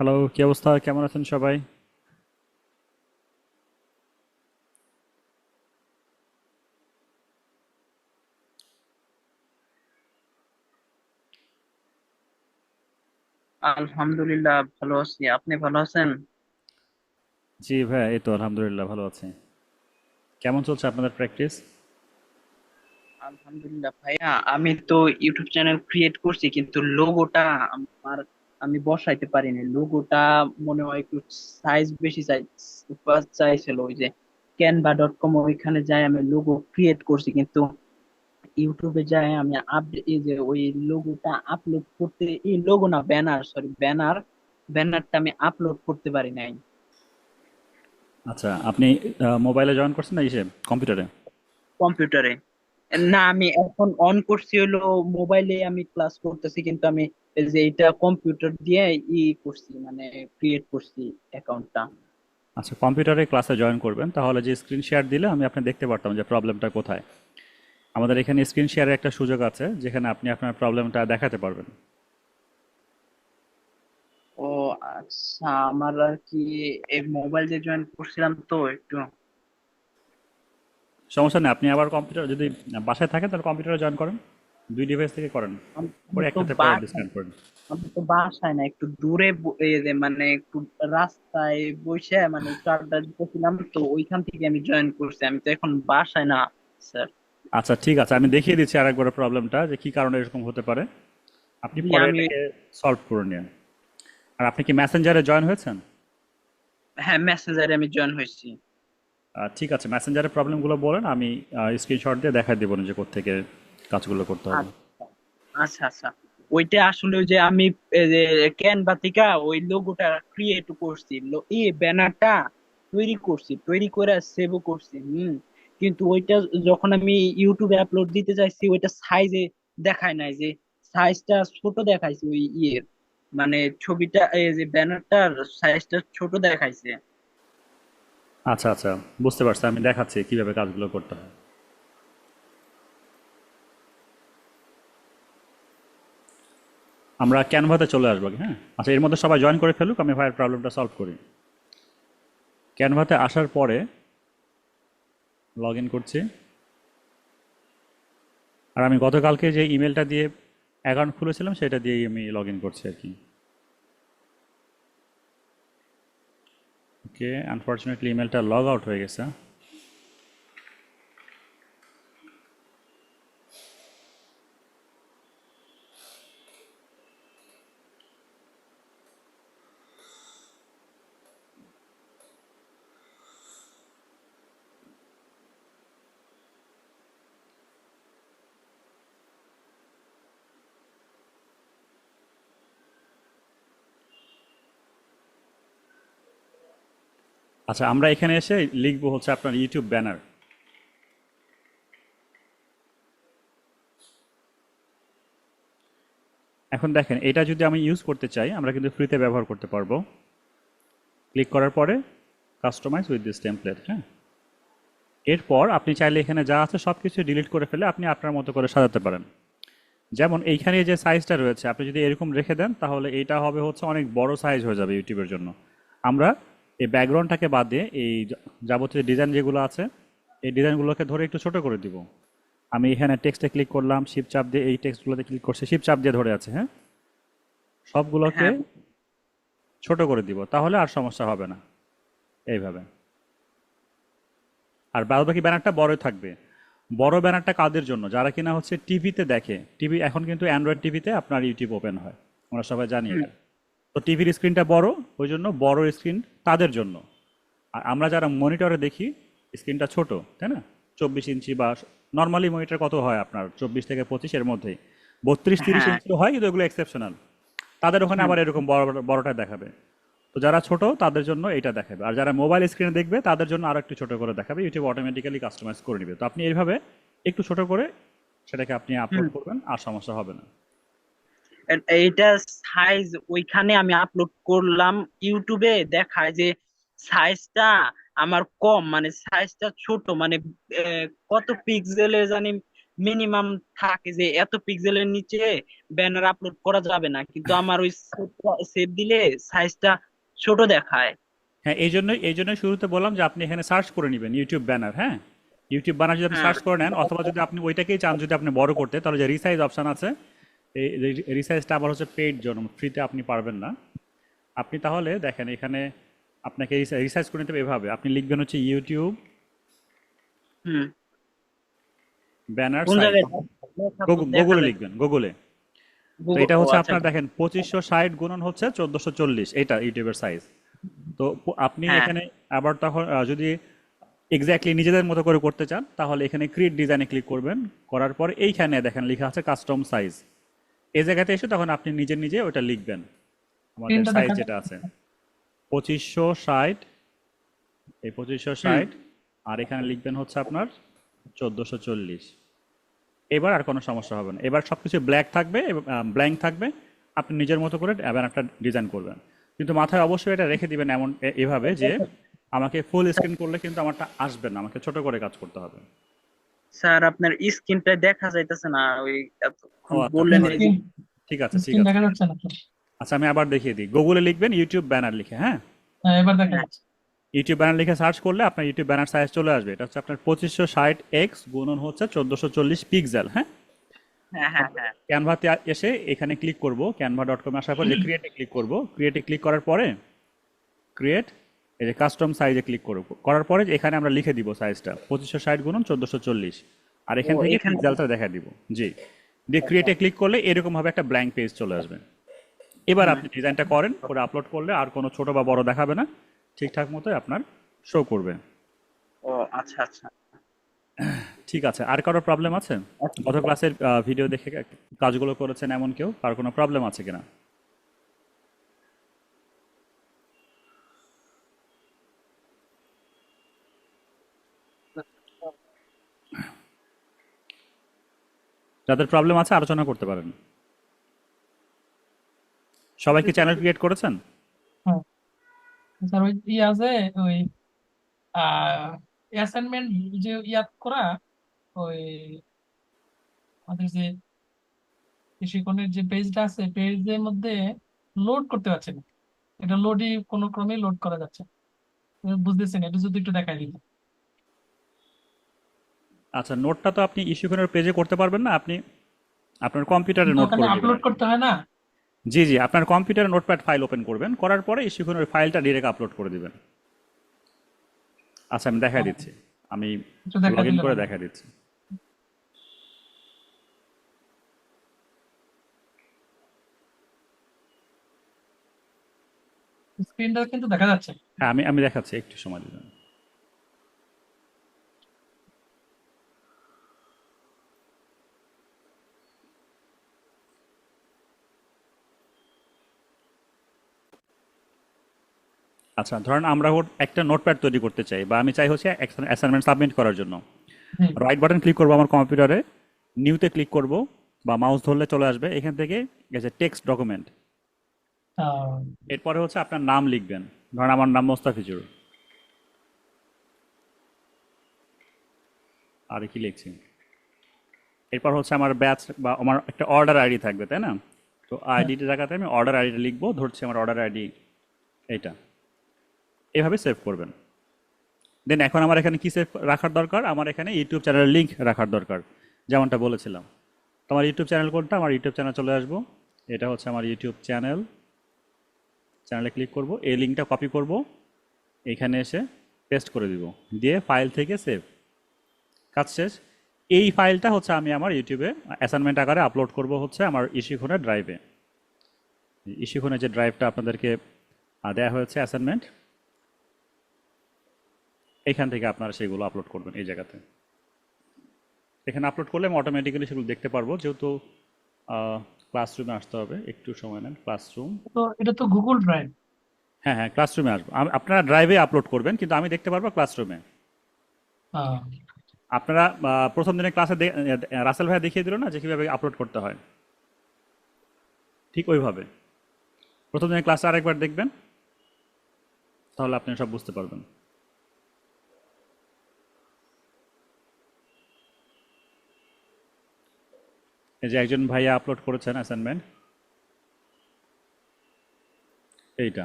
Hello, কি অবস্থা? কেমন আছেন সবাই? আলহামদুলিল্লাহ ভালো আছি। আপনি ভালো আছেন? জি ভাই, এই তো আলহামদুলিল্লাহ ভালো আছি। কেমন চলছে আপনাদের প্র্যাকটিস? আলহামদুলিল্লাহ ভাইয়া, আমি তো ইউটিউব চ্যানেল ক্রিয়েট করছি, কিন্তু লোগোটা আমার আমি বসাইতে পারিনি। লোগোটা মনে হয় একটু সাইজ বেশি চাইছিল। ওই যে canva.com, ওইখানে যাই আমি লোগো ক্রিয়েট করছি, কিন্তু ইউটিউবে যাই আমি আপডেট এই যে ওই লোগোটা আপলোড করতে, এই লোগো না, ব্যানার, সরি, ব্যানারটা আমি আপলোড করতে পারি নাই আচ্ছা, আপনি মোবাইলে জয়েন করছেন না ইসে কম্পিউটারে? কম্পিউটারে। না, আমি এখন অন করছি হলো মোবাইলে, আমি ক্লাস করতেছি, কিন্তু আমি এই যে এটা কম্পিউটার দিয়ে করছি, মানে ক্রিয়েট করছি অ্যাকাউন্টটা। আচ্ছা, কম্পিউটারে ক্লাসে জয়েন করবেন তাহলে যে স্ক্রিন শেয়ার দিলে আমি আপনি দেখতে পারতাম যে প্রবলেমটা কোথায়। আমাদের এখানে স্ক্রিন শেয়ারের একটা সুযোগ আছে যেখানে আপনি আপনার প্রবলেমটা দেখাতে পারবেন। ও আচ্ছা, আমার আর কি এই মোবাইল দিয়ে জয়েন করছিলাম তো একটু। সমস্যা নেই, আপনি আবার কম্পিউটার যদি বাসায় থাকেন তাহলে কম্পিউটারে জয়েন করেন। দুই ডিভাইস থেকে করেন, আমি করে তো একটাতে পরে বাসায় ডিসকানেক্ট করেন। আমি তো বাসায় না, একটু দূরে এই যে মানে একটু রাস্তায় বসে মানে একটু আড্ডা দিতেছিলাম, তো ওইখান থেকে আমি জয়েন করছি। আমি তো এখন বাসায় না, স্যার। আচ্ছা ঠিক আছে, আমি দেখিয়ে দিচ্ছি আরেকবার প্রবলেমটা যে কি কারণে এরকম হতে পারে। আপনি জি, পরে আমি, এটাকে সলভ করে নিন। আর আপনি কি মেসেঞ্জারে জয়েন হয়েছেন? হ্যাঁ, মেসেঞ্জারে আমি জয়েন হয়েছি। ঠিক আছে, মেসেঞ্জারের প্রবলেমগুলো বলেন, আমি স্ক্রিনশট দিয়ে দেখাই দেবো না যে কোত্থেকে কাজগুলো করতে হবে। আচ্ছা, আচ্ছা, আচ্ছা। ওইটা আসলে ওই যে আমি এই যে ক্যানভা থেকে ওই লোগোটা ক্রিয়েট করছি, এই ব্যানারটা তৈরি করে সেভও করছি। কিন্তু ওইটা যখন আমি ইউটিউবে আপলোড দিতে চাইছি, ওইটা সাইজে দেখায় নাই, যে সাইজটা ছোট দেখাইছে ওই মানে ছবিটা, এই যে ব্যানারটার সাইজটা ছোট দেখাইছে। আচ্ছা আচ্ছা, বুঝতে পারছি, আমি দেখাচ্ছি কিভাবে কাজগুলো করতে হয়। আমরা ক্যানভাতে চলে আসবো, হ্যাঁ? আচ্ছা, এর মধ্যে সবাই জয়েন করে ফেলুক, আমি ভাইয়ের প্রবলেমটা সলভ করি। ক্যানভাতে আসার পরে লগ ইন করছি। আর আমি গতকালকে যে ইমেলটা দিয়ে অ্যাকাউন্ট খুলেছিলাম সেটা দিয়েই আমি লগ ইন করছি আর কি। ওকে, আনফর্চুনেটলি ইমেলটা লগ আউট হয়ে গেছে। আচ্ছা, আমরা এখানে এসে লিখবো হচ্ছে আপনার ইউটিউব ব্যানার। এখন দেখেন, এটা যদি আমি ইউজ করতে চাই আমরা কিন্তু ফ্রিতে ব্যবহার করতে পারবো। ক্লিক করার পরে কাস্টমাইজ উইথ দিস টেমপ্লেট, হ্যাঁ? এরপর আপনি চাইলে এখানে যা আছে সব কিছু ডিলিট করে ফেলে আপনি আপনার মতো করে সাজাতে পারেন। যেমন এইখানে যে সাইজটা রয়েছে আপনি যদি এরকম রেখে দেন তাহলে এইটা হবে হচ্ছে অনেক বড় সাইজ হয়ে যাবে ইউটিউবের জন্য। আমরা এই ব্যাকগ্রাউন্ডটাকে বাদ দিয়ে এই যাবতীয় ডিজাইন যেগুলো আছে এই ডিজাইনগুলোকে ধরে একটু ছোট করে দিব। আমি এখানে টেক্সটে ক্লিক করলাম, শিপ চাপ দিয়ে এই টেক্সটগুলোতে ক্লিক করছি, শিপ চাপ দিয়ে ধরে আছে, হ্যাঁ? সবগুলোকে হ্যাঁ, ছোট করে দিব, তাহলে আর সমস্যা হবে না। এইভাবে। আর বাদ বাকি ব্যানারটা বড়ই থাকবে। বড় ব্যানারটা কাদের জন্য? যারা কিনা হচ্ছে টিভিতে দেখে। টিভি এখন কিন্তু অ্যান্ড্রয়েড টিভিতে আপনার ইউটিউব ওপেন হয়, আমরা সবাই জানি হুম, এটা। তো টিভির স্ক্রিনটা বড়, ওই জন্য বড় স্ক্রিন তাদের জন্য। আর আমরা যারা মনিটরে দেখি স্ক্রিনটা ছোট, তাই না? 24 ইঞ্চি বা নর্মালি মনিটর কত হয় আপনার 24 থেকে 25 এর মধ্যেই, 32-30 ইঞ্চি হয়, কিন্তু এগুলো এক্সেপশনাল। তাদের ওখানে হ্যাঁ। আবার এরকম বড় বড়টা দেখাবে। তো যারা ছোট তাদের জন্য এটা দেখাবে, আর যারা মোবাইল স্ক্রিনে দেখবে তাদের জন্য আরো একটু ছোট করে দেখাবে, ইউটিউব অটোমেটিক্যালি কাস্টমাইজ করে নেবে। তো আপনি এইভাবে একটু ছোট করে সেটাকে আপনি আপলোড হুম। করবেন, আর সমস্যা হবে না। এইটা সাইজ ওইখানে আমি আপলোড করলাম, ইউটিউবে দেখায় যে সাইজটা আমার কম, মানে সাইজটা ছোট, মানে কত পিক্সেলে জানি মিনিমাম থাকে যে এত পিক্সেলের নিচে ব্যানার আপলোড করা যাবে না, কিন্তু আমার ওই সেভ দিলে সাইজটা ছোট দেখায়। হ্যাঁ, এই জন্যই শুরুতে বললাম যে আপনি এখানে সার্চ করে নেবেন ইউটিউব ব্যানার। হ্যাঁ, ইউটিউব ব্যানার যদি আপনি হ্যাঁ। সার্চ করে নেন, অথবা যদি আপনি ওইটাকেই চান যদি আপনি বড় করতে, তাহলে যে রিসাইজ অপশন আছে, এই রিসাইজটা আবার হচ্ছে পেইড জন্য, ফ্রিতে আপনি পারবেন না। আপনি তাহলে দেখেন এখানে আপনাকে রিসার্চ করে নিতে হবে এভাবে, আপনি লিখবেন হচ্ছে ইউটিউব হুম। ব্যানার কোন সাইজ, জায়গায় লেখা তো দেখা গুগলে যায় লিখবেন, গুগলে। তো গুগল, এটা ও হচ্ছে আচ্ছা। আপনার দেখেন 2560 গুণন হচ্ছে 1440, এটা ইউটিউবের সাইজ। তো আপনি হ্যাঁ। এখানে আবার তখন যদি এক্স্যাক্টলি নিজেদের মতো করে করতে চান, তাহলে এখানে ক্রিয়েট ডিজাইনে ক্লিক করবেন। করার পর এইখানে দেখেন লেখা আছে কাস্টম সাইজ। এই জায়গাতে এসে তখন আপনি নিজে নিজে ওটা লিখবেন, আমাদের স্ক্রিনটা সাইজ দেখা যেটা যাচ্ছে? আছে 2560, এই 2560, আর এখানে লিখবেন হচ্ছে আপনার 1440। এবার আর কোনো সমস্যা হবে না, এবার সব কিছু ব্ল্যাক থাকবে, ব্ল্যাঙ্ক থাকবে। আপনি নিজের মতো করে এবার একটা ডিজাইন করবেন, কিন্তু মাথায় অবশ্যই এটা রেখে দিবেন এমন এভাবে যে আমাকে ফুল স্ক্রিন করলে কিন্তু আমারটা আসবে না, আমাকে ছোট করে কাজ করতে হবে। স্যার আপনার স্ক্রিনটা দেখা যাইতেছে না, ওই ও এতক্ষণ আচ্ছা, বললেন এই যে। স্ক্রিন ঠিক আছে, ঠিক স্ক্রিন আছে। দেখা যাচ্ছে না তো? আচ্ছা, আমি আবার দেখিয়ে দিই, গুগলে লিখবেন ইউটিউব ব্যানার লিখে। হ্যাঁ, হ্যাঁ, এবার দেখা হ্যাঁ যাচ্ছে। ইউটিউব ব্যানার লিখে সার্চ করলে আপনার ইউটিউব ব্যানার সাইজ চলে আসবে। এটা হচ্ছে আপনার 2560 গুণন হচ্ছে 1440 পিক্সেল। হ্যাঁ, হ্যাঁ হ্যাঁ হ্যাঁ। ক্যানভাতে এসে এখানে ক্লিক করব, canva.com আসার পর যে ক্রিয়েটে ক্লিক করব, ক্রিয়েটে ক্লিক করার পরে ক্রিয়েট, এই যে কাস্টম সাইজে ক্লিক করব, করার পরে যে এখানে আমরা লিখে দিব সাইজটা 2560 গুণন 1440, আর ও এখান থেকে এখান পিক্সেলটা দেখা দিব। জি, দিয়ে আচ্ছা। ক্রিয়েটে ক্লিক করলে এরকম ভাবে একটা ব্ল্যাঙ্ক পেজ চলে আসবে। এবার হুম। আপনি ডিজাইনটা করেন, করে আপলোড করলে আর কোনো ছোট বা বড় দেখাবে না, ঠিকঠাক মতোই আপনার শো করবে। ও আচ্ছা আচ্ছা। ঠিক আছে, আর কারো প্রবলেম আছে? গত ক্লাসের ভিডিও দেখে কাজগুলো করেছেন এমন কেউ, কার কোনো প্রবলেম আছে কিনা? যাদের প্রবলেম আছে আলোচনা করতে পারেন। সবাই কি চ্যানেল ক্রিয়েট করেছেন? হ্যাঁ স্যার, ওই আছে, ওই অ্যাসাইনমেন্ট যে ইয়াদ করা, ওই আমাদের যে শিক্ষণের যে পেজটা আছে, পেজের মধ্যে লোড করতে পারছে না। এটা লোডই কোনো ক্রমে লোড করা যাচ্ছে না। বুঝতেছেন? এটা যদি একটু দেখাই দিন। আচ্ছা, নোটটা তো আপনি ইস্যুখনের পেজে করতে পারবেন না, আপনি আপনার কম্পিউটারে কিন্তু নোট ওখানে করে নেবেন আপলোড আর কি। করতে হয় না? জি জি, আপনার কম্পিউটারে নোটপ্যাড ফাইল ওপেন করবেন, করার পরে ইস্যুখনের ফাইলটা ডিরেক্ট আপলোড করে দিবেন। আচ্ছা, আমি দেখা দিচ্ছি, আমি একটু দেখা লগ ইন দিলে করে ভালো। দেখা দিচ্ছি। স্ক্রিনটা কিন্তু দেখা যাচ্ছে। হ্যাঁ, আমি আমি দেখাচ্ছি, একটু সময় দিবেন। আচ্ছা, ধরেন আমরা একটা নোটপ্যাড তৈরি করতে চাই, বা আমি চাই হচ্ছে অ্যাসাইনমেন্ট সাবমিট করার জন্য। জি। রাইট বাটন ক্লিক করবো আমার কম্পিউটারে, নিউতে ক্লিক করব, বা মাউস ধরলে চলে আসবে এখান থেকে, গেছে টেক্সট ডকুমেন্ট। আহ, এরপরে হচ্ছে আপনার নাম লিখবেন, ধরেন আমার নাম মোস্তাফিজুর, আর কি লিখছি। এরপর হচ্ছে আমার ব্যাচ বা আমার একটা অর্ডার আইডি থাকবে, তাই না? তো হ্যাঁ। আইডির জায়গাতে আমি অর্ডার আইডিটা লিখবো, ধরছি আমার অর্ডার আইডি এইটা। এভাবে সেভ করবেন। দেন এখন আমার এখানে কি সেভ রাখার দরকার, আমার এখানে ইউটিউব চ্যানেলের লিঙ্ক রাখার দরকার, যেমনটা বলেছিলাম। তো আমার ইউটিউব চ্যানেল কোনটা, আমার ইউটিউব চ্যানেল চলে আসবো, এটা হচ্ছে আমার ইউটিউব চ্যানেল। চ্যানেলে ক্লিক করব, এই লিঙ্কটা কপি করব, এখানে এসে পেস্ট করে দিব, দিয়ে ফাইল থেকে সেভ, কাজ শেষ। এই ফাইলটা হচ্ছে আমি আমার ইউটিউবে অ্যাসাইনমেন্ট আকারে আপলোড করব হচ্ছে আমার ইস্যুখনের ড্রাইভে। ইস্যুখনের যে ড্রাইভটা আপনাদেরকে দেয়া হয়েছে অ্যাসাইনমেন্ট, এখান থেকে আপনারা সেগুলো আপলোড করবেন এই জায়গাতে। এখানে আপলোড করলে আমি অটোমেটিক্যালি সেগুলো দেখতে পারবো, যেহেতু ক্লাসরুমে আসতে হবে, একটু সময় নেন। ক্লাসরুম, তো এটা তো গুগল ড্রাইভ। হ্যাঁ হ্যাঁ, ক্লাসরুমে আসবো, আপনারা ড্রাইভে আপলোড করবেন, কিন্তু আমি দেখতে পারবো ক্লাসরুমে। আপনারা প্রথম দিনের ক্লাসে রাসেল ভাইয়া দেখিয়ে দিল না যে কীভাবে আপলোড করতে হয়, ঠিক ওইভাবে প্রথম দিনের ক্লাসে আরেকবার দেখবেন, তাহলে আপনি সব বুঝতে পারবেন। এই যে একজন ভাইয়া আপলোড করেছেন অ্যাসাইনমেন্ট, এইটা,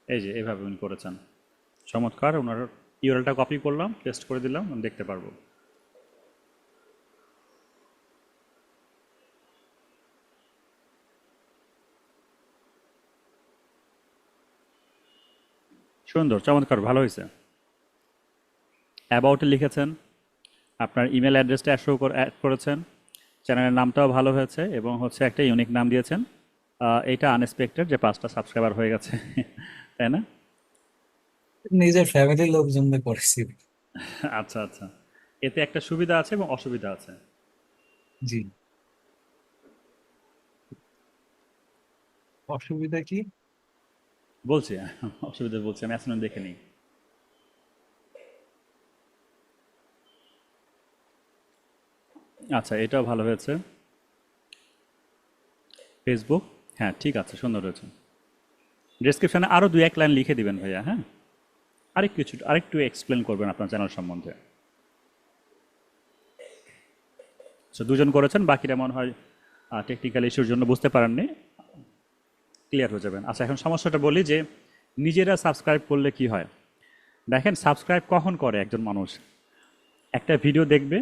এই যে এইভাবে উনি করেছেন, চমৎকার। ওনার ইউআরএলটা কপি করলাম, পেস্ট করে দিলাম, আমি দেখতে পারবো। সুন্দর, চমৎকার, ভালো হয়েছে। অ্যাবাউটে লিখেছেন, আপনার ইমেল অ্যাড্রেসটা অ্যাড করেছেন, চ্যানেলের নামটাও ভালো হয়েছে এবং হচ্ছে একটা ইউনিক নাম দিয়েছেন। এইটা আনএক্সপেক্টেড যে 5টা সাবস্ক্রাইবার হয়ে গেছে তাই না? নিজের ফ্যামিলির লোকজনদের করেছি। আচ্ছা আচ্ছা, এতে একটা সুবিধা আছে এবং অসুবিধা আছে। জি, অসুবিধা কি? বলছি অসুবিধা বলছি, আমি অ্যাসাইনমেন্ট দেখে নিই। আচ্ছা, এটাও ভালো হয়েছে। ফেসবুক, হ্যাঁ ঠিক আছে, সুন্দর হয়েছে। ডিসক্রিপশনে আরও 2-1 লাইন লিখে দিবেন ভাইয়া, হ্যাঁ, আরেকটু এক্সপ্লেন করবেন আপনার চ্যানেল সম্বন্ধে। আচ্ছা, দুজন করেছেন, বাকিটা মনে হয় টেকনিক্যাল ইস্যুর জন্য বুঝতে পারেননি, ক্লিয়ার হয়ে যাবেন। আচ্ছা, এখন সমস্যাটা বলি যে নিজেরা সাবস্ক্রাইব করলে কি হয়। দেখেন, সাবস্ক্রাইব কখন করে একজন মানুষ? একটা ভিডিও দেখবে,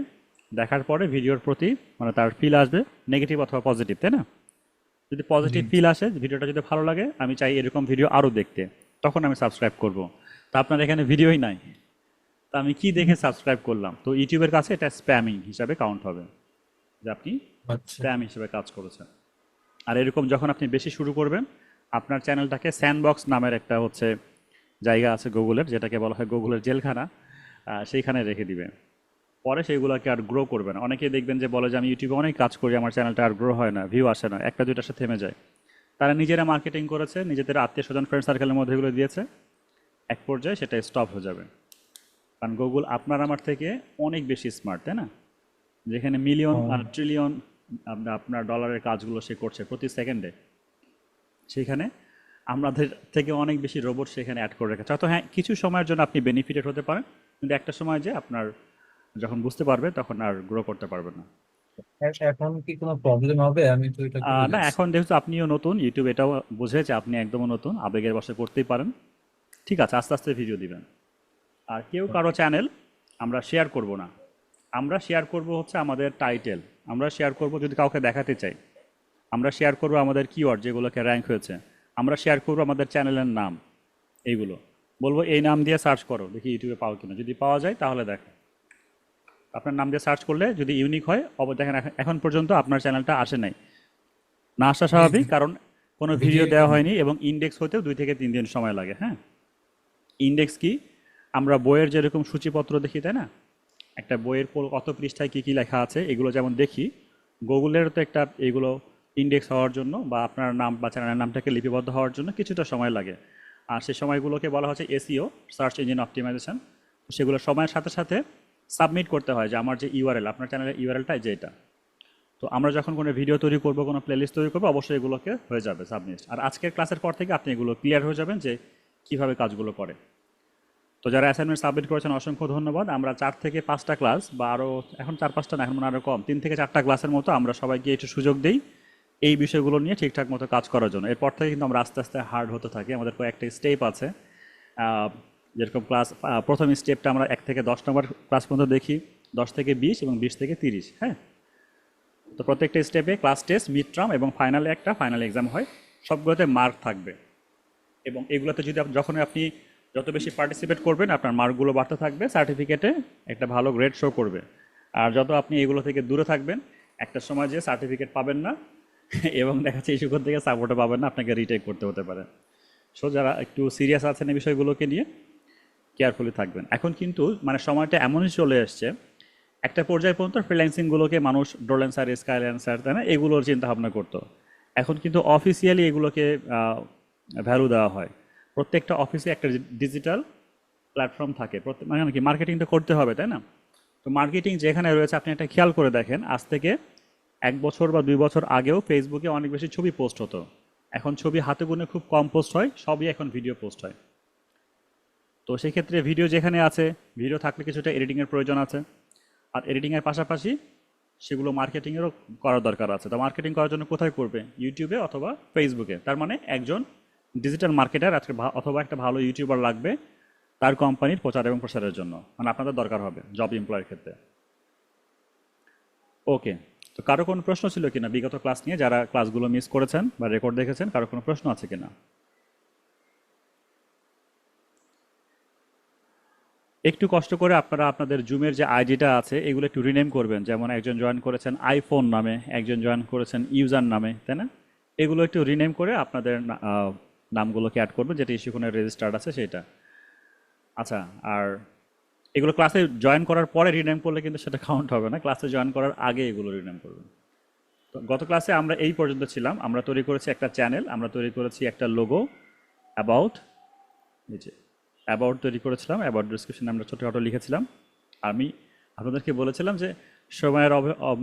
দেখার পরে ভিডিওর প্রতি মানে তার ফিল আসবে, নেগেটিভ অথবা পজিটিভ, তাই না? যদি জি, পজিটিভ ফিল আসে, ভিডিওটা যদি ভালো লাগে, আমি চাই এরকম ভিডিও আরও দেখতে, তখন আমি সাবস্ক্রাইব করব। তা আপনার এখানে ভিডিওই নাই, তা আমি কি দেখে সাবস্ক্রাইব করলাম? তো ইউটিউবের কাছে এটা স্প্যামিং হিসাবে কাউন্ট হবে, যে আপনি আচ্ছা, স্প্যাম হিসেবে কাজ করেছেন। আর এরকম যখন আপনি বেশি শুরু করবেন, আপনার চ্যানেলটাকে স্যান্ডবক্স নামের একটা হচ্ছে জায়গা আছে গুগলের, যেটাকে বলা হয় গুগলের জেলখানা, সেইখানে রেখে দিবে। পরে সেইগুলোকে আর গ্রো করবে না। অনেকেই দেখবেন যে বলে যে আমি ইউটিউবে অনেক কাজ করি, আমার চ্যানেলটা আর গ্রো হয় না, ভিউ আসে না, একটা দুইটার সাথে থেমে যায়। তারা নিজেরা মার্কেটিং করেছে, নিজেদের আত্মীয় স্বজন ফ্রেন্ড সার্কেলের মধ্যে এগুলো দিয়েছে, এক পর্যায়ে সেটা স্টপ হয়ে যাবে। কারণ গুগল আপনার আমার থেকে অনেক বেশি স্মার্ট, তাই না? যেখানে মিলিয়ন ও, ট্রিলিয়ন আপনার ডলারের কাজগুলো সে করছে প্রতি সেকেন্ডে, সেখানে আমাদের থেকে অনেক বেশি রোবট সেখানে অ্যাড করে রেখেছে। হয়তো হ্যাঁ, কিছু সময়ের জন্য আপনি বেনিফিটেড হতে পারেন, কিন্তু একটা সময় যে আপনার যখন বুঝতে পারবে তখন আর গ্রো করতে পারবে না। এখন কি কোনো প্রবলেম হবে? আমি তো এটা করে না, রাখছি। এখন যেহেতু আপনিও নতুন, ইউটিউব এটাও বোঝে যে আপনি একদমও নতুন, আবেগের বশে করতেই পারেন। ঠিক আছে, আস্তে আস্তে ভিডিও দিবেন। আর কেউ কারো চ্যানেল আমরা শেয়ার করব না। আমরা শেয়ার করব হচ্ছে আমাদের টাইটেল, আমরা শেয়ার করব যদি কাউকে দেখাতে চাই, আমরা শেয়ার করব আমাদের কিওয়ার্ড যেগুলোকে র্যাঙ্ক হয়েছে, আমরা শেয়ার করব আমাদের চ্যানেলের নাম, এইগুলো বলবো এই নাম দিয়ে সার্চ করো, দেখি ইউটিউবে পাও কিনা, যদি পাওয়া যায় তাহলে দেখো। আপনার নাম দিয়ে সার্চ করলে যদি ইউনিক হয়, দেখেন এখন পর্যন্ত আপনার চ্যানেলটা আসে নাই, না আসা স্বাভাবিক, কারণ কোনো ভিডিও ভিডিও দেওয়া হয়নি এবং ইন্ডেক্স হতেও 2 থেকে 3 দিন সময় লাগে। হ্যাঁ, ইন্ডেক্স কি? আমরা বইয়ের যেরকম সূচিপত্র দেখি, তাই না? একটা বইয়ের কত পৃষ্ঠায় কী কী লেখা আছে এগুলো যেমন দেখি, গুগলের তো একটা এগুলো ইন্ডেক্স হওয়ার জন্য বা আপনার নাম বা চ্যানেলের নামটাকে লিপিবদ্ধ হওয়ার জন্য কিছুটা সময় লাগে। আর সেই সময়গুলোকে বলা হচ্ছে এসইও, সার্চ ইঞ্জিন অপটিমাইজেশন। সেগুলো সময়ের সাথে সাথে সাবমিট করতে হয় যে আমার যে ইউআরএল, আপনার চ্যানেলের ইউআরএলটা যেটা। তো আমরা যখন কোনো ভিডিও তৈরি করব, কোনো প্লেলিস্ট তৈরি করবো, অবশ্যই এগুলোকে হয়ে যাবে সাবমিট। আর আজকের ক্লাসের পর থেকে আপনি এগুলো ক্লিয়ার হয়ে যাবেন যে কীভাবে কাজগুলো করে। তো যারা অ্যাসাইনমেন্ট সাবমিট করেছেন অসংখ্য ধন্যবাদ। আমরা 4 থেকে 5টা ক্লাস বা আরও, এখন 4-5টা না, এখন মনে হয় আরও কম, 3 থেকে 4টা ক্লাসের মতো আমরা সবাইকে একটু সুযোগ দিই এই বিষয়গুলো নিয়ে ঠিকঠাক মতো কাজ করার জন্য। এরপর থেকে কিন্তু আমরা আস্তে আস্তে হার্ড হতে থাকি, আমাদের কয়েকটা স্টেপ আছে। যেরকম ক্লাস প্রথম স্টেপটা আমরা 1 থেকে 10 নম্বর ক্লাস পর্যন্ত দেখি, 10 থেকে 20 এবং 20 থেকে 30। হ্যাঁ, তো প্রত্যেকটা স্টেপে ক্লাস টেস্ট, মিড টার্ম এবং ফাইনালে একটা ফাইনাল এক্সাম হয়, সবগুলোতে মার্ক থাকবে। এবং এগুলোতে যদি যখন আপনি যত বেশি পার্টিসিপেট করবেন, আপনার মার্কগুলো বাড়তে থাকবে, সার্টিফিকেটে একটা ভালো গ্রেড শো করবে। আর যত আপনি এগুলো থেকে দূরে থাকবেন, একটা সময় যে সার্টিফিকেট পাবেন না এবং দেখা যাচ্ছে ইস্যু থেকে সাপোর্টও পাবেন না, আপনাকে রিটেক করতে হতে পারে। সো যারা একটু সিরিয়াস আছেন এই বিষয়গুলোকে নিয়ে, কেয়ারফুলি থাকবেন। এখন কিন্তু মানে সময়টা এমনই চলে এসছে, একটা পর্যায় পর্যন্ত ফ্রিল্যান্সিংগুলোকে মানুষ ডোলেন্সার, স্কাইল্যান্সার, তাই না, এগুলোর চিন্তা ভাবনা করতো। এখন কিন্তু অফিসিয়ালি এগুলোকে ভ্যালু দেওয়া হয়। প্রত্যেকটা অফিসে একটা ডিজিটাল প্ল্যাটফর্ম থাকে, মানে কি মার্কেটিং তো করতে হবে, তাই না? তো মার্কেটিং যেখানে রয়েছে, আপনি একটা খেয়াল করে দেখেন, আজ থেকে 1 বছর বা 2 বছর আগেও ফেসবুকে অনেক বেশি ছবি পোস্ট হতো, এখন ছবি হাতে গুনে খুব কম পোস্ট হয়, সবই এখন ভিডিও পোস্ট হয়। তো সেই ক্ষেত্রে ভিডিও যেখানে আছে, ভিডিও থাকলে কিছুটা এডিটিংয়ের প্রয়োজন আছে। আর এডিটিংয়ের পাশাপাশি সেগুলো মার্কেটিংয়েরও করার দরকার আছে। তো মার্কেটিং করার জন্য কোথায় করবে? ইউটিউবে অথবা ফেসবুকে। তার মানে একজন ডিজিটাল মার্কেটার আজকে অথবা একটা ভালো ইউটিউবার লাগবে তার কোম্পানির প্রচার এবং প্রসারের জন্য, মানে আপনাদের দরকার হবে জব এমপ্লয়ের ক্ষেত্রে। ওকে, তো কারো কোনো প্রশ্ন ছিল কিনা বিগত ক্লাস নিয়ে, যারা ক্লাসগুলো মিস করেছেন বা রেকর্ড দেখেছেন, কারো কোনো প্রশ্ন আছে কিনা? একটু কষ্ট করে আপনারা আপনাদের জুমের যে আইডিটা আছে এগুলো একটু রিনেম করবেন। যেমন একজন জয়েন করেছেন আইফোন নামে, একজন জয়েন করেছেন ইউজার নামে, তাই না? এগুলো একটু রিনেম করে আপনাদের নামগুলোকে অ্যাড করবেন, যেটা ইস্যুকোণে রেজিস্টার্ড আছে সেটা। আচ্ছা, আর এগুলো ক্লাসে জয়েন করার পরে রিনেম করলে কিন্তু সেটা কাউন্ট হবে না, ক্লাসে জয়েন করার আগে এগুলো রিনেম করবেন। তো গত ক্লাসে আমরা এই পর্যন্ত ছিলাম। আমরা তৈরি করেছি একটা চ্যানেল, আমরা তৈরি করেছি একটা লোগো, অ্যাবাউট, নিচে অ্যাবাউট তৈরি করেছিলাম, অ্যাবাউট ডিসক্রিপশনে আমরা ছোটোখাটো লিখেছিলাম। আমি আপনাদেরকে বলেছিলাম যে সময়ের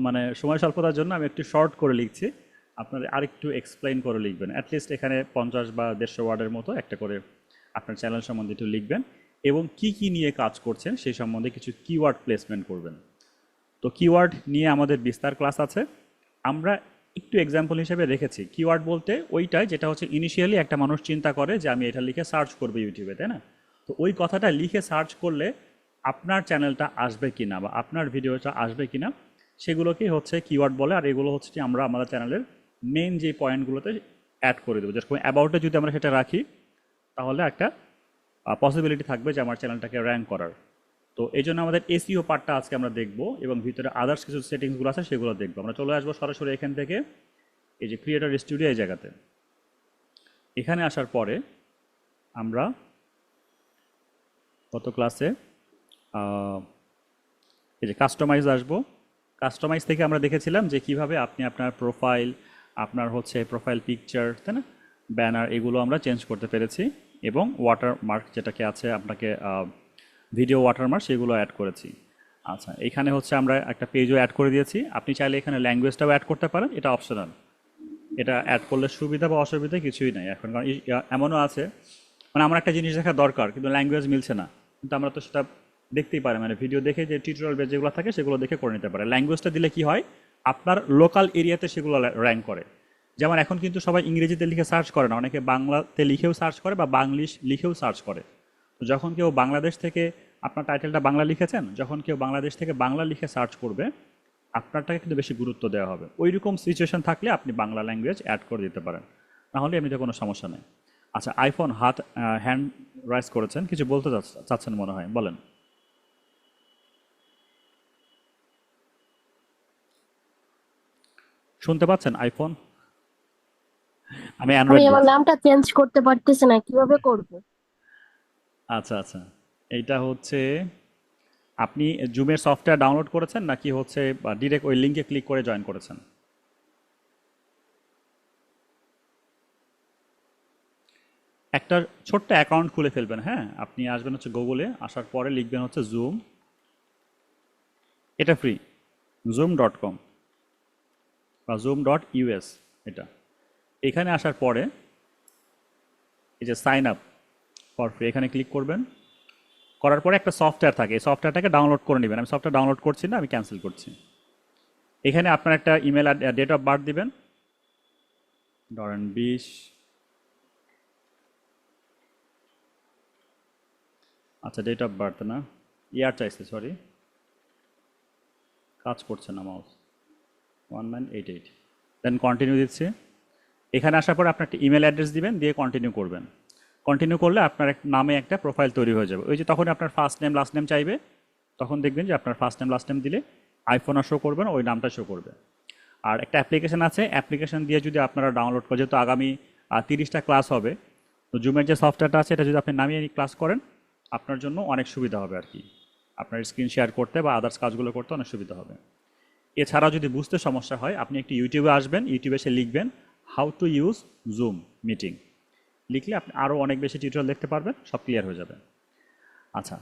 মানে সময় স্বল্পতার জন্য আমি একটু শর্ট করে লিখছি, আপনারা আরেকটু এক্সপ্লেইন করে লিখবেন। অ্যাটলিস্ট এখানে 50 বা 150 ওয়ার্ডের মতো একটা করে আপনার চ্যানেল সম্বন্ধে একটু লিখবেন এবং কি কি নিয়ে কাজ করছেন সেই সম্বন্ধে কিছু কিওয়ার্ড প্লেসমেন্ট করবেন। তো কিওয়ার্ড নিয়ে আমাদের বিস্তার ক্লাস আছে। আমরা একটু এক্সাম্পল হিসেবে রেখেছি কিওয়ার্ড বলতে ওইটাই যেটা হচ্ছে ইনিশিয়ালি একটা মানুষ চিন্তা করে যে আমি এটা লিখে সার্চ করবো ইউটিউবে, তাই না? তো ওই কথাটা লিখে সার্চ করলে আপনার চ্যানেলটা আসবে কিনা বা আপনার ভিডিওটা আসবে কিনা সেগুলোকেই হচ্ছে কিওয়ার্ড বলে। আর এগুলো হচ্ছে কি আমরা আমাদের চ্যানেলের মেন যে পয়েন্টগুলোতে অ্যাড করে দেবো। যেরকম অ্যাবাউটে যদি আমরা সেটা রাখি তাহলে একটা পসিবিলিটি থাকবে যে আমার চ্যানেলটাকে র্যাঙ্ক করার। তো এই জন্য আমাদের এসইও পার্টটা আজকে আমরা দেখব এবং ভিতরে আদার্স কিছু সেটিংসগুলো আছে সেগুলো দেখবো। আমরা চলে আসবো সরাসরি এখান থেকে এই যে ক্রিয়েটর স্টুডিও এই জায়গাতে। এখানে আসার পরে আমরা গত ক্লাসে এই যে কাস্টমাইজ আসবো। কাস্টমাইজ থেকে আমরা দেখেছিলাম যে কিভাবে আপনি আপনার প্রোফাইল, আপনার হচ্ছে প্রোফাইল পিকচার, তাই না, ব্যানার, এগুলো আমরা চেঞ্জ করতে পেরেছি এবং ওয়াটারমার্ক যেটাকে আছে আপনাকে ভিডিও ওয়াটারমার্ক সেগুলো অ্যাড করেছি। আচ্ছা, এখানে হচ্ছে আমরা একটা পেজও অ্যাড করে দিয়েছি। আপনি চাইলে এখানে ল্যাঙ্গুয়েজটাও অ্যাড করতে পারেন, এটা অপশনাল। এটা অ্যাড করলে সুবিধা বা অসুবিধা কিছুই নাই এখন, কারণ এমনও আছে মানে আমার একটা জিনিস দেখা দরকার কিন্তু ল্যাঙ্গুয়েজ মিলছে না, কিন্তু আমরা তো সেটা দেখতেই পারি, মানে ভিডিও দেখে যে টিউটোরিয়াল বেস যেগুলো থাকে সেগুলো দেখে করে নিতে পারে। ল্যাঙ্গুয়েজটা দিলে কি হয়, আপনার লোকাল এরিয়াতে সেগুলো র্যাঙ্ক করে। যেমন এখন কিন্তু সবাই ইংরেজিতে লিখে সার্চ করে না, অনেকে বাংলাতে লিখেও সার্চ করে বা বাংলিশ লিখেও সার্চ করে। তো যখন কেউ বাংলাদেশ থেকে আপনার টাইটেলটা বাংলা লিখেছেন, যখন কেউ বাংলাদেশ থেকে বাংলা লিখে সার্চ করবে আপনারটাকে কিন্তু বেশি গুরুত্ব দেওয়া হবে। ওই রকম সিচুয়েশন থাকলে আপনি বাংলা ল্যাঙ্গুয়েজ অ্যাড করে দিতে পারেন, নাহলে এমনিতে কোনো সমস্যা নেই। আচ্ছা, আইফোন হ্যান্ড রাইজ করেছেন, কিছু বলতে চাচ্ছেন মনে হয়, বলেন। শুনতে পাচ্ছেন? আইফোন, আমি আমি অ্যান্ড্রয়েড আমার বলছি। নামটা চেঞ্জ করতে পারতেছি না, কিভাবে করব? আচ্ছা আচ্ছা, এইটা হচ্ছে আপনি জুমের সফটওয়্যার ডাউনলোড করেছেন নাকি হচ্ছে ডিরেক্ট ওই লিঙ্কে ক্লিক করে জয়েন করেছেন? একটা ছোট্ট অ্যাকাউন্ট খুলে ফেলবেন। হ্যাঁ, আপনি আসবেন হচ্ছে গুগলে, আসার পরে লিখবেন হচ্ছে জুম, এটা ফ্রি, zoom.com বা zoom.us, এটা। এখানে আসার পরে এই যে সাইন আপ ফর ফ্রি, এখানে ক্লিক করবেন। করার পরে একটা সফটওয়্যার থাকে, এই সফটওয়্যারটাকে ডাউনলোড করে নেবেন। আমি সফটওয়্যার ডাউনলোড করছি না, আমি ক্যান্সেল করছি। এখানে আপনার একটা ইমেল ডেট অফ বার্থ দিবেন, ধরেন 20, আচ্ছা ডেট অফ বার্থ না, ইয়ার চাইছে, সরি কাজ করছে না মাউস, 1988, দেন কন্টিনিউ দিচ্ছি। এখানে আসার পর আপনার একটা ইমেল অ্যাড্রেস দিবেন, দিয়ে কন্টিনিউ করবেন। কন্টিনিউ করলে আপনার নামে একটা প্রোফাইল তৈরি হয়ে যাবে। ওই যে তখন আপনার ফার্স্ট নেম লাস্ট নেম চাইবে, তখন দেখবেন যে আপনার ফার্স্ট নেম লাস্ট নেম দিলে আইফোনও শো করবে না, ওই নামটা শো করবে। আর একটা অ্যাপ্লিকেশন আছে, অ্যাপ্লিকেশন দিয়ে যদি আপনারা ডাউনলোড করে, যেহেতু আগামী 30টা ক্লাস হবে, তো জুমের যে সফটওয়্যারটা আছে এটা যদি আপনি নামিয়ে ক্লাস করেন আপনার জন্য অনেক সুবিধা হবে আর কি, আপনার স্ক্রিন শেয়ার করতে বা আদার্স কাজগুলো করতে অনেক সুবিধা হবে। এছাড়াও যদি বুঝতে সমস্যা হয় আপনি একটু ইউটিউবে আসবেন, ইউটিউবে এসে লিখবেন how to use zoom meeting, লিখলে আপনি আরও অনেক বেশি টিউটোরিয়াল দেখতে পারবেন, সব ক্লিয়ার হয়ে যাবে। আচ্ছা,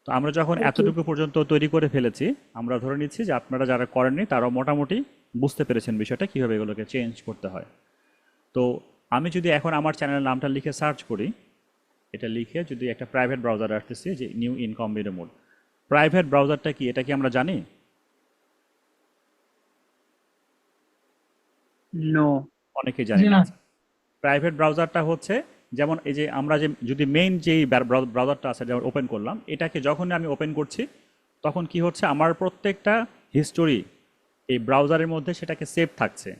তো আমরা যখন এতটুকু পর্যন্ত তৈরি করে ফেলেছি, আমরা ধরে নিচ্ছি যে আপনারা যারা করেননি তারাও মোটামুটি বুঝতে পেরেছেন বিষয়টা কীভাবে এগুলোকে চেঞ্জ করতে হয়। তো আমি যদি এখন আমার চ্যানেলের নামটা লিখে সার্চ করি, এটা লিখে যদি একটা প্রাইভেট ব্রাউজারে আসতেছি যে নিউ ইনকম্বিনেন্ট মোড, প্রাইভেট ব্রাউজারটা কি এটা কি আমরা জানি? নো। অনেকেই জানি জি না। না। প্রাইভেট ব্রাউজারটা হচ্ছে যেমন এই যে আমরা যে যদি মেইন যেই ব্রাউজারটা আছে যেমন ওপেন করলাম, এটাকে যখনই আমি ওপেন করছি তখন কি হচ্ছে আমার প্রত্যেকটা হিস্টোরি এই ব্রাউজারের মধ্যে সেটাকে সেভ থাকছে।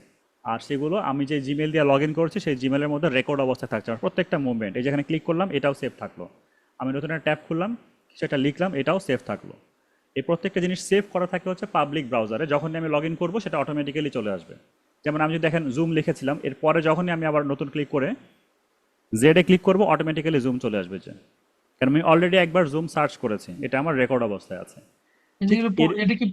আর সেগুলো আমি যে জিমেল দিয়ে লগ ইন করছি সেই জিমেলের মধ্যে রেকর্ড অবস্থায় থাকছে আমার প্রত্যেকটা মুভমেন্ট। এই যেখানে ক্লিক করলাম এটাও সেভ থাকলো, আমি নতুন একটা ট্যাব খুললাম সেটা লিখলাম এটাও সেভ থাকলো। এই প্রত্যেকটা জিনিস সেভ করা থাকে হচ্ছে পাবলিক ব্রাউজারে, যখনই আমি লগ ইন করবো সেটা অটোমেটিক্যালি চলে আসবে। যেমন আমি যদি দেখেন জুম লিখেছিলাম, এরপরে যখনই আমি আবার নতুন ক্লিক করে জেডে ক্লিক করবো অটোমেটিক্যালি জুম চলে আসবে যে, কারণ আমি অলরেডি একবার জুম সার্চ করেছি, এটা আমার রেকর্ড অবস্থায় আছে। ঠিক এটা কি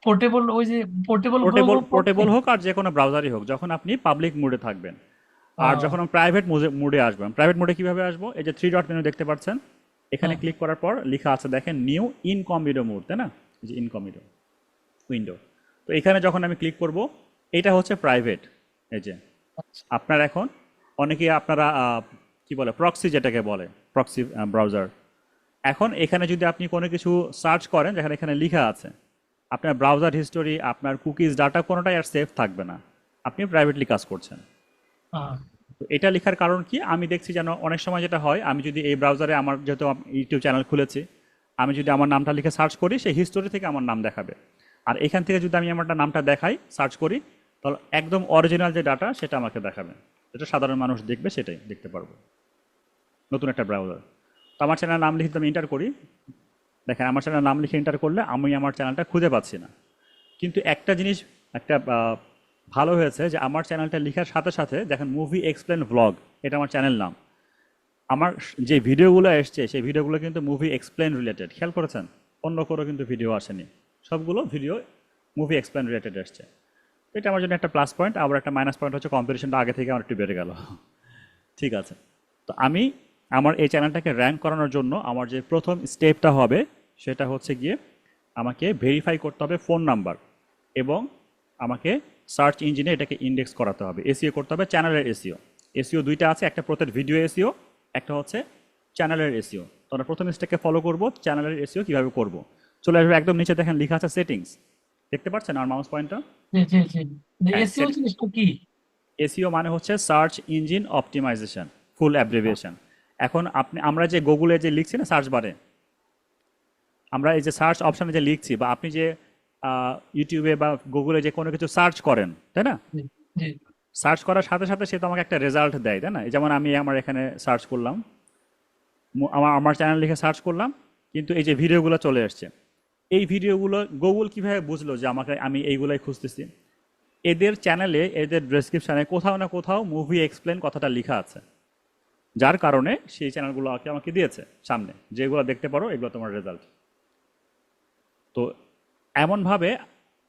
পোর্টেবল, ওই যে পোর্টেবল পোর্টেবল গ্রুপ? পোর্টেবল হোক আর যে কোনো ব্রাউজারই হোক, যখন আপনি পাবলিক মোডে থাকবেন। আর যখন আমি প্রাইভেট মোডে আসবেন, প্রাইভেট মোডে কিভাবে আসবো, এই যে থ্রি ডট মেনু দেখতে পাচ্ছেন, এখানে ক্লিক করার পর লেখা আছে দেখেন নিউ ইনকগনিটো মোড, তাই না, এই যে ইনকগনিটো উইন্ডো। তো এখানে যখন আমি ক্লিক করব এটা হচ্ছে প্রাইভেট। এই যে আপনার এখন অনেকেই আপনারা কি বলে প্রক্সি, যেটাকে বলে প্রক্সি ব্রাউজার। এখন এখানে যদি আপনি কোনো কিছু সার্চ করেন যেখানে এখানে লেখা আছে, আপনার ব্রাউজার হিস্টোরি, আপনার কুকিজ, ডাটা কোনোটাই আর সেফ থাকবে না, আপনি প্রাইভেটলি কাজ করছেন। তো এটা লেখার কারণ কি, আমি দেখছি যেন অনেক সময় যেটা হয়, আমি যদি এই ব্রাউজারে আমার যেহেতু ইউটিউব চ্যানেল খুলেছি, আমি যদি আমার নামটা লিখে সার্চ করি সেই হিস্টোরি থেকে আমার নাম দেখাবে। আর এখান থেকে যদি আমি আমার নামটা দেখাই সার্চ করি, তাহলে একদম অরিজিনাল যে ডাটা সেটা আমাকে দেখাবে, যেটা সাধারণ মানুষ দেখবে সেটাই দেখতে পারবো। নতুন একটা ব্রাউজার। তো আমার চ্যানেলের নাম লিখে আমি এন্টার করি, দেখেন আমার চ্যানেলের নাম লিখে এন্টার করলে আমি আমার চ্যানেলটা খুঁজে পাচ্ছি না। কিন্তু একটা জিনিস একটা ভালো হয়েছে যে আমার চ্যানেলটা লেখার সাথে সাথে দেখেন মুভি এক্সপ্লেন ভ্লগ, এটা আমার চ্যানেল নাম। আমার যে ভিডিওগুলো এসছে সেই ভিডিওগুলো কিন্তু মুভি এক্সপ্লেন রিলেটেড, খেয়াল করেছেন, অন্য কোনো কিন্তু ভিডিও আসেনি, সবগুলো ভিডিও মুভি এক্সপ্লেন রিলেটেড এসছে। এটা আমার জন্য একটা প্লাস পয়েন্ট। আবার একটা মাইনাস পয়েন্ট হচ্ছে কম্পিটিশনটা আগে থেকে আমার একটু বেড়ে গেল। ঠিক আছে, তো আমি আমার এই চ্যানেলটাকে র্যাঙ্ক করানোর জন্য আমার যে প্রথম স্টেপটা হবে সেটা হচ্ছে গিয়ে আমাকে ভেরিফাই করতে হবে ফোন নাম্বার, এবং আমাকে সার্চ ইঞ্জিনে এটাকে ইন্ডেক্স করাতে হবে, এসইও করতে হবে, চ্যানেলের এসইও। এসইও দুইটা আছে, একটা প্রত্যেক ভিডিও এসইও, একটা হচ্ছে চ্যানেলের এসইও। তো আমরা প্রথম স্টেপকে ফলো করব, চ্যানেলের এসইও কীভাবে করব। চলে আসবে একদম নিচে দেখেন লেখা আছে সেটিংস, দেখতে পাচ্ছেন আমার মাউস পয়েন্টটা? জি জি জি। হ্যাঁ, এসইও জিনিসটা কি? এসইও মানে হচ্ছে সার্চ ইঞ্জিন অপটিমাইজেশন, ফুল অ্যাব্রিভিয়েশন। এখন আমরা যে গুগলে যে লিখছি না সার্চ বারে, আমরা এই যে সার্চ অপশানে যে লিখছি, বা আপনি যে ইউটিউবে বা গুগলে যে কোনো কিছু সার্চ করেন, তাই না, জি জি সার্চ করার সাথে সাথে সে তো আমাকে একটা রেজাল্ট দেয়, তাই না। যেমন আমি আমার এখানে সার্চ করলাম, আমার চ্যানেল লিখে সার্চ করলাম, কিন্তু এই যে ভিডিওগুলো চলে আসছে, এই ভিডিওগুলো গুগল কিভাবে বুঝলো যে আমি এইগুলাই খুঁজতেছি? এদের চ্যানেলে, এদের ডেসক্রিপশানে কোথাও না কোথাও মুভি এক্সপ্লেন কথাটা লেখা আছে, যার কারণে সেই চ্যানেলগুলো আমাকে দিয়েছে সামনে, যেগুলো দেখতে পারো এগুলো তোমার রেজাল্ট। তো এমনভাবে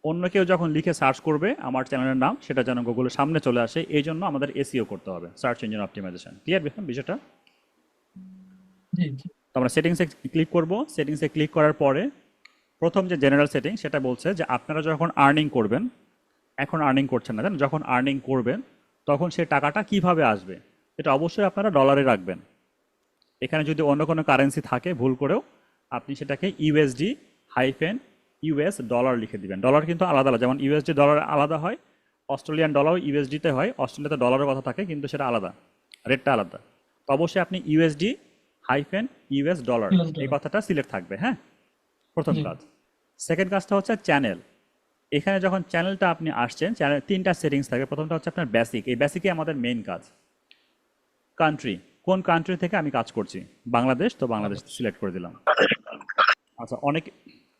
অন্য কেউ যখন লিখে সার্চ করবে আমার চ্যানেলের নাম, সেটা যেন গুগলের সামনে চলে আসে, এই জন্য আমাদের এসইও করতে হবে, সার্চ ইঞ্জিন অপটিমাইজেশন। ক্লিয়ার বিষয়টা? জি জি। তো আমরা সেটিংসে ক্লিক করব, সেটিংসে ক্লিক করার পরে প্রথম যে জেনারেল সেটিং সেটা বলছে যে আপনারা যখন আর্নিং করবেন, এখন আর্নিং করছেন না, জানেন, যখন আর্নিং করবেন তখন সেই টাকাটা কিভাবে আসবে, এটা অবশ্যই আপনারা ডলারে রাখবেন। এখানে যদি অন্য কোনো কারেন্সি থাকে ভুল করেও আপনি সেটাকে ইউএসডি হাইফেন ইউএস ডলার লিখে দিবেন। ডলার কিন্তু আলাদা আলাদা, যেমন ইউএসডি ডলার আলাদা হয়, অস্ট্রেলিয়ান ডলারও ইউএসডিতে হয়, অস্ট্রেলিয়াতে ডলারের কথা থাকে কিন্তু সেটা আলাদা, রেটটা আলাদা। তো অবশ্যই আপনি USD hyphen US dollar US এই dollar। কথাটা সিলেক্ট থাকবে। হ্যাঁ, প্রথম জি। কাজ। সেকেন্ড কাজটা হচ্ছে চ্যানেল। এখানে যখন চ্যানেলটা আপনি আসছেন, চ্যানেল তিনটা সেটিংস থাকে। প্রথমটা হচ্ছে আপনার বেসিক, এই বেসিকে আমাদের মেইন কাজ। কান্ট্রি, কোন কান্ট্রি থেকে আমি কাজ করছি, বাংলাদেশ, তো বাংলাদেশ সিলেক্ট করে দিলাম। আচ্ছা,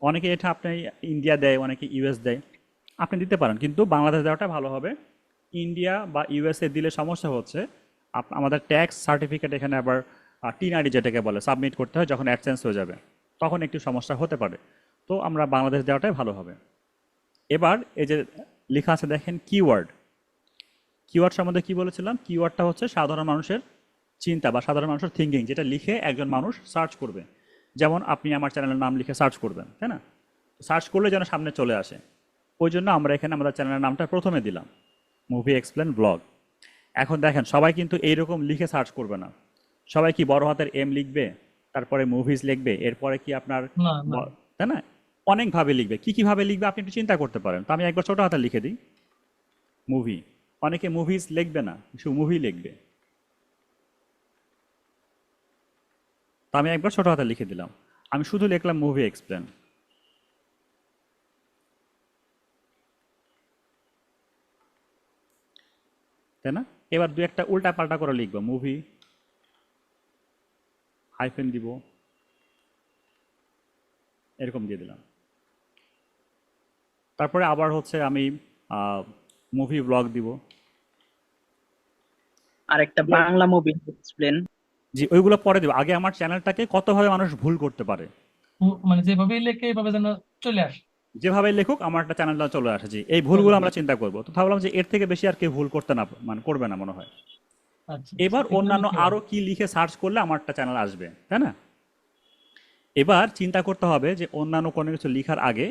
অনেকে এটা আপনি ইন্ডিয়া দেয়, অনেকে ইউএস দেয়, আপনি দিতে পারেন, কিন্তু বাংলাদেশ দেওয়াটা ভালো হবে। ইন্ডিয়া বা ইউএসএ দিলে সমস্যা হচ্ছে আমাদের ট্যাক্স সার্টিফিকেট এখানে আবার টিন আইডি যেটাকে বলে সাবমিট করতে হয়, যখন অ্যাডসেন্স হয়ে যাবে তখন একটু সমস্যা হতে পারে। তো আমরা বাংলাদেশ দেওয়াটাই ভালো হবে। এবার এই যে লেখা আছে দেখেন কিওয়ার্ড, কিওয়ার্ড সম্বন্ধে কি বলেছিলাম, কিওয়ার্ডটা হচ্ছে সাধারণ মানুষের চিন্তা বা সাধারণ মানুষের থিঙ্কিং, যেটা লিখে একজন মানুষ সার্চ করবে। যেমন আপনি আমার চ্যানেলের নাম লিখে সার্চ করবেন, তাই না, সার্চ করলে যেন সামনে চলে আসে, ওই জন্য আমরা এখানে আমাদের চ্যানেলের নামটা প্রথমে দিলাম, মুভি এক্সপ্লেন ব্লগ। এখন দেখেন সবাই কিন্তু এইরকম লিখে সার্চ করবে না, সবাই কি বড় হাতের এম লিখবে, তারপরে মুভিজ লিখবে, এরপরে কি আপনার না না। তাই না, অনেকভাবে লিখবে, কীভাবে লিখবে আপনি একটু চিন্তা করতে পারেন। তো আমি একবার ছোটো হাতে লিখে দিই মুভি, অনেকে মুভিজ লিখবে না, শুধু মুভি লিখবে। তো আমি একবার ছোট হাতে লিখে দিলাম, আমি শুধু লিখলাম মুভি এক্সপ্লেন, তাই না? এবার দু একটা উল্টা পাল্টা করে লিখবো, মুভি হাইফেন দিব, এরকম দিয়ে দিলাম। তারপরে আবার হচ্ছে আমি মুভি ব্লগ দিব। আর একটা বাংলা মুভি এক্সপ্লেন। জি, ওইগুলো পরে দিব, আগে আমার চ্যানেলটাকে কতভাবে মানুষ ভুল করতে পারে, মানে যেভাবেই লেখে এভাবে যেন চলে আসে। যেভাবে লেখুক আমার একটা চ্যানেলটা চলে আসে। জি, এই চলে ভুলগুলো আসে। আমরা চিন্তা করবো। তো ভাবলাম যে এর থেকে বেশি আর কেউ ভুল করতে না, মানে করবে না মনে হয়। আচ্ছা, এবার এগুলো অন্যান্য লিখে আরো কি লিখে সার্চ করলে আমার একটা চ্যানেল আসবে, তাই না? এবার চিন্তা করতে হবে যে অন্যান্য কোনো কিছু লেখার আগে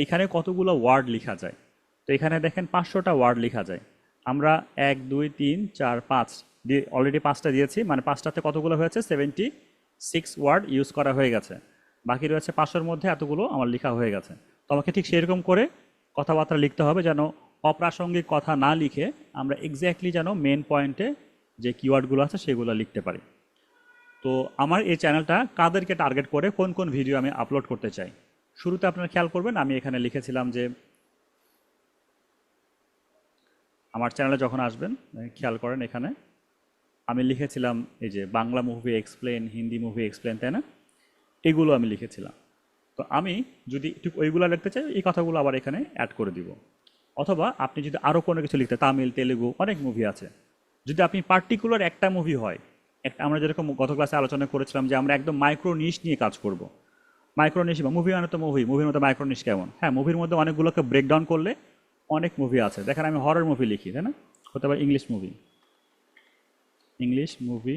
এইখানে কতগুলো ওয়ার্ড লেখা যায়। তো এখানে দেখেন 500টা ওয়ার্ড লেখা যায়। আমরা 1 2 3 4 5 দিয়ে অলরেডি 5টা দিয়েছি, মানে 5টাতে কতগুলো হয়েছে, 76 ওয়ার্ড ইউজ করা হয়ে গেছে। বাকি রয়েছে 500-র মধ্যে এতগুলো আমার লেখা হয়ে গেছে। তো আমাকে ঠিক সেরকম করে কথাবার্তা লিখতে হবে, যেন অপ্রাসঙ্গিক কথা না লিখে আমরা এক্স্যাক্টলি যেন মেন পয়েন্টে যে কিওয়ার্ডগুলো আছে সেগুলো লিখতে পারি। তো আমার এই চ্যানেলটা কাদেরকে টার্গেট করে কোন কোন ভিডিও আমি আপলোড করতে চাই, শুরুতে আপনারা খেয়াল করবেন আমি এখানে লিখেছিলাম যে আমার চ্যানেলে যখন আসবেন খেয়াল করেন এখানে আমি লিখেছিলাম এই যে Bangla movie explain, Hindi movie explain, তাই না? এগুলো আমি লিখেছিলাম। তো আমি যদি একটু ওইগুলো লিখতে চাই, এই কথাগুলো আবার এখানে অ্যাড করে দিব। অথবা আপনি যদি আরও কোনো কিছু লিখতে, তামিল, তেলেগু অনেক মুভি আছে, যদি আপনি পার্টিকুলার একটা মুভি হয়, একটা আমরা যেরকম গত ক্লাসে আলোচনা করেছিলাম যে আমরা একদম মাইক্রো নিশ নিয়ে কাজ করব। মাইক্রো নিশ বা মুভি মানে তো মুভির মধ্যে মাইক্রো নিশ কেমন? হ্যাঁ, মুভির মধ্যে অনেকগুলোকে ব্রেকডাউন করলে অনেক মুভি আছে। দেখেন আমি হরর মুভি লিখি, তাই না? হতে পারে ইংলিশ মুভি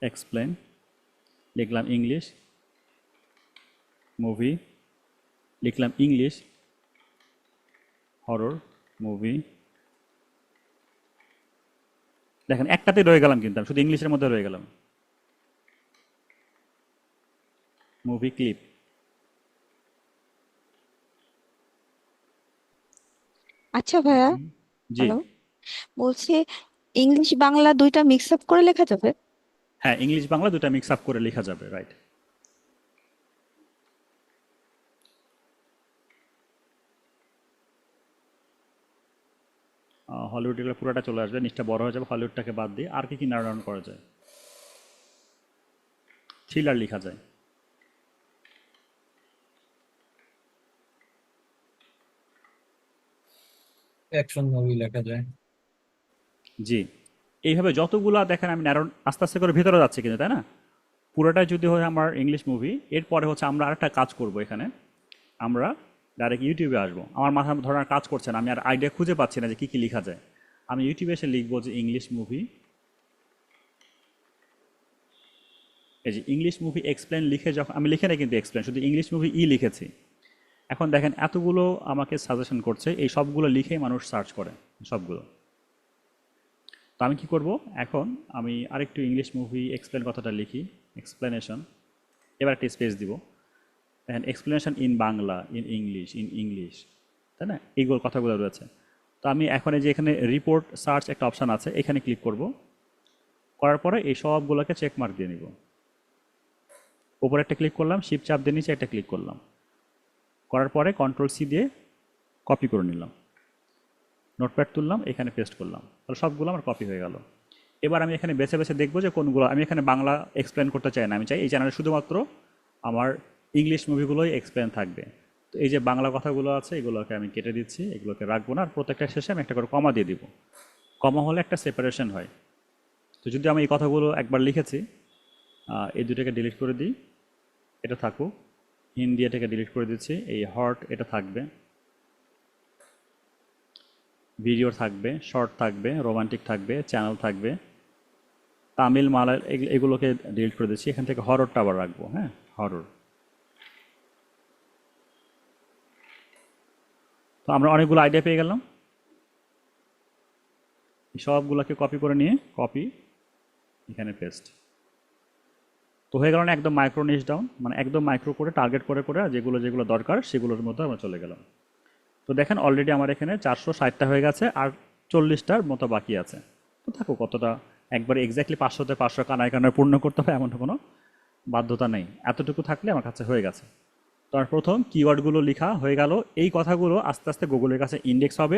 এক্সপ্লেন, লিখলাম ইংলিশ মুভি, লিখলাম ইংলিশ হরর মুভি। দেখেন একটাতে রয়ে গেলাম, কিন্তু আমি শুধু ইংলিশের মধ্যে রয়ে গেলাম। মুভি ক্লিপ, আচ্ছা ভাইয়া, জি হ্যালো, বলছি ইংলিশ বাংলা দুইটা মিক্স আপ করে লেখা যাবে? হ্যাঁ, ইংলিশ বাংলা দুটা মিক্স আপ করে লেখা যাবে, রাইট। হলিউড এগুলো পুরোটা চলে আসবে, নিচটা বড় হয়ে যাবে। হলিউডটাকে বাদ দিয়ে আর কি কি নার্ন ডাউন করা যায়? থ্রিলার লেখা যায়, অ্যাকশন মুভি লেখা যায়। জি। এইভাবে যতগুলা দেখেন আমি ন্যারো আস্তে আস্তে করে ভেতরে যাচ্ছে কিন্তু, তাই না? পুরোটাই যদি হয় আমার ইংলিশ মুভি, এরপরে হচ্ছে আমরা আরেকটা কাজ করব এখানে, আমরা ডাইরেক্ট ইউটিউবে আসবো। আমার মাথা ধরার কাজ করছে না, আমি আর আইডিয়া খুঁজে পাচ্ছি না যে কী কী লেখা যায়। আমি ইউটিউবে এসে লিখবো যে ইংলিশ মুভি, এই যে ইংলিশ মুভি এক্সপ্লেন লিখে, যখন আমি লিখে না কিন্তু এক্সপ্লেন, শুধু ইংলিশ মুভি লিখেছি। এখন দেখেন এতগুলো আমাকে সাজেশন করছে, এই সবগুলো লিখেই মানুষ সার্চ করে সবগুলো। তো আমি কি করব, এখন আমি আরেকটু ইংলিশ মুভি এক্সপ্লেন কথাটা লিখি, এক্সপ্লেনেশন, এবার একটা স্পেস দিব। দেখেন explanation in Bangla, in English, তাই না? এইগুলো কথাগুলো রয়েছে। তো আমি এখন এই যে এখানে রিপোর্ট সার্চ একটা অপশান আছে, এখানে ক্লিক করব। করার পরে এই সবগুলোকে চেক মার্ক দিয়ে নিব। উপরে একটা ক্লিক করলাম, শিফট চাপ দিয়ে নিচে একটা ক্লিক করলাম, করার পরে কন্ট্রোল-C দিয়ে কপি করে নিলাম, নোটপ্যাড তুললাম, এখানে পেস্ট করলাম, তাহলে সবগুলো আমার কপি হয়ে গেল। এবার আমি এখানে বেছে বেছে দেখবো যে কোনগুলো আমি এখানে বাংলা এক্সপ্লেন করতে চাই না, আমি চাই এই চ্যানেলে শুধুমাত্র আমার ইংলিশ মুভিগুলোই এক্সপ্লেন থাকবে। তো এই যে বাংলা কথাগুলো আছে এগুলোকে আমি কেটে দিচ্ছি, এগুলোকে রাখবো না, আর প্রত্যেকটা শেষে আমি একটা করে কমা দিয়ে দিব। কমা হলে একটা সেপারেশন হয়। তো যদি আমি এই কথাগুলো একবার লিখেছি, এই দুটোকে ডিলিট করে দিই, এটা থাকুক, হিন্দি এটাকে ডিলিট করে দিচ্ছি, এই হট এটা থাকবে, ভিডিও থাকবে, শর্ট থাকবে, রোমান্টিক থাকবে, চ্যানেল থাকবে, তামিল, মালায়াল এগুলোকে ডিলিট করে দিচ্ছি। এখান থেকে হররটা আবার রাখবো, হ্যাঁ, হরর। তো আমরা অনেকগুলো আইডিয়া পেয়ে গেলাম, সবগুলোকে কপি করে নিয়ে কপি, এখানে পেস্ট। তো হয়ে গেল না একদম মাইক্রো নিশ ডাউন, মানে একদম মাইক্রো করে টার্গেট করে করে যেগুলো যেগুলো দরকার সেগুলোর মধ্যে আমরা চলে গেলাম। তো দেখেন অলরেডি আমার এখানে 460টা হয়ে গেছে, আর 40টার মতো বাকি আছে। তো থাকো, কতটা একবারে এক্স্যাক্টলি 500তে 500 কানায় কানায় পূর্ণ করতে হবে এমন কোনো বাধ্যতা নেই, এতটুকু থাকলে আমার কাছে হয়ে গেছে। তো আর প্রথম কিওয়ার্ডগুলো লেখা হয়ে গেল। এই কথাগুলো আস্তে আস্তে গুগলের কাছে ইন্ডেক্স হবে,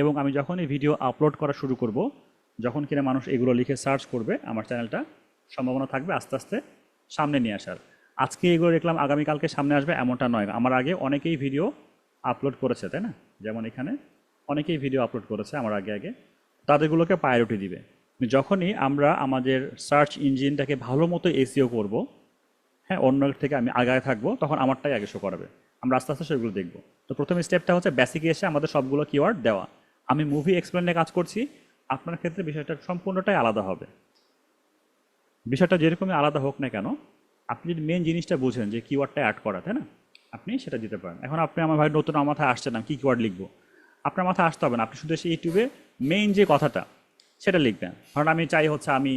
এবং আমি যখন এই ভিডিও আপলোড করা শুরু করব, যখন কিনা মানুষ এগুলো লিখে সার্চ করবে, আমার চ্যানেলটা সম্ভাবনা থাকবে আস্তে আস্তে সামনে নিয়ে আসার। আজকে এগুলো দেখলাম আগামীকালকে সামনে আসবে এমনটা নয়, আমার আগে অনেকেই ভিডিও আপলোড করেছে, তাই না? যেমন এখানে অনেকেই ভিডিও আপলোড করেছে আমার আগে আগে, তাদেরগুলোকে প্রায়োরিটি দিবে। যখনই আমরা আমাদের সার্চ ইঞ্জিনটাকে ভালো মতো এসিও করব, হ্যাঁ, অন্যের থেকে আমি আগায় থাকবো, তখন আমারটাই আগে শো করাবে। আমরা আস্তে আস্তে সেগুলো দেখবো। তো প্রথম স্টেপটা হচ্ছে বেসিকে এসে আমাদের সবগুলো কিওয়ার্ড দেওয়া। আমি মুভি এক্সপ্লেনে কাজ করছি, আপনার ক্ষেত্রে বিষয়টা সম্পূর্ণটাই আলাদা হবে। বিষয়টা যেরকমই আলাদা হোক না কেন, আপনি যদি মেন জিনিসটা বুঝেন যে কিওয়ার্ডটা অ্যাড করা, তাই না, আপনি সেটা দিতে পারেন। এখন আপনি আমার ভাই নতুন আমার মাথায় আসছে না কী কিওয়ার্ড লিখবো, আপনার মাথায় আসতে হবে না, আপনি শুধু এসে ইউটিউবে মেইন যে কথাটা সেটা লিখবেন। কারণ আমি চাই হচ্ছে আমি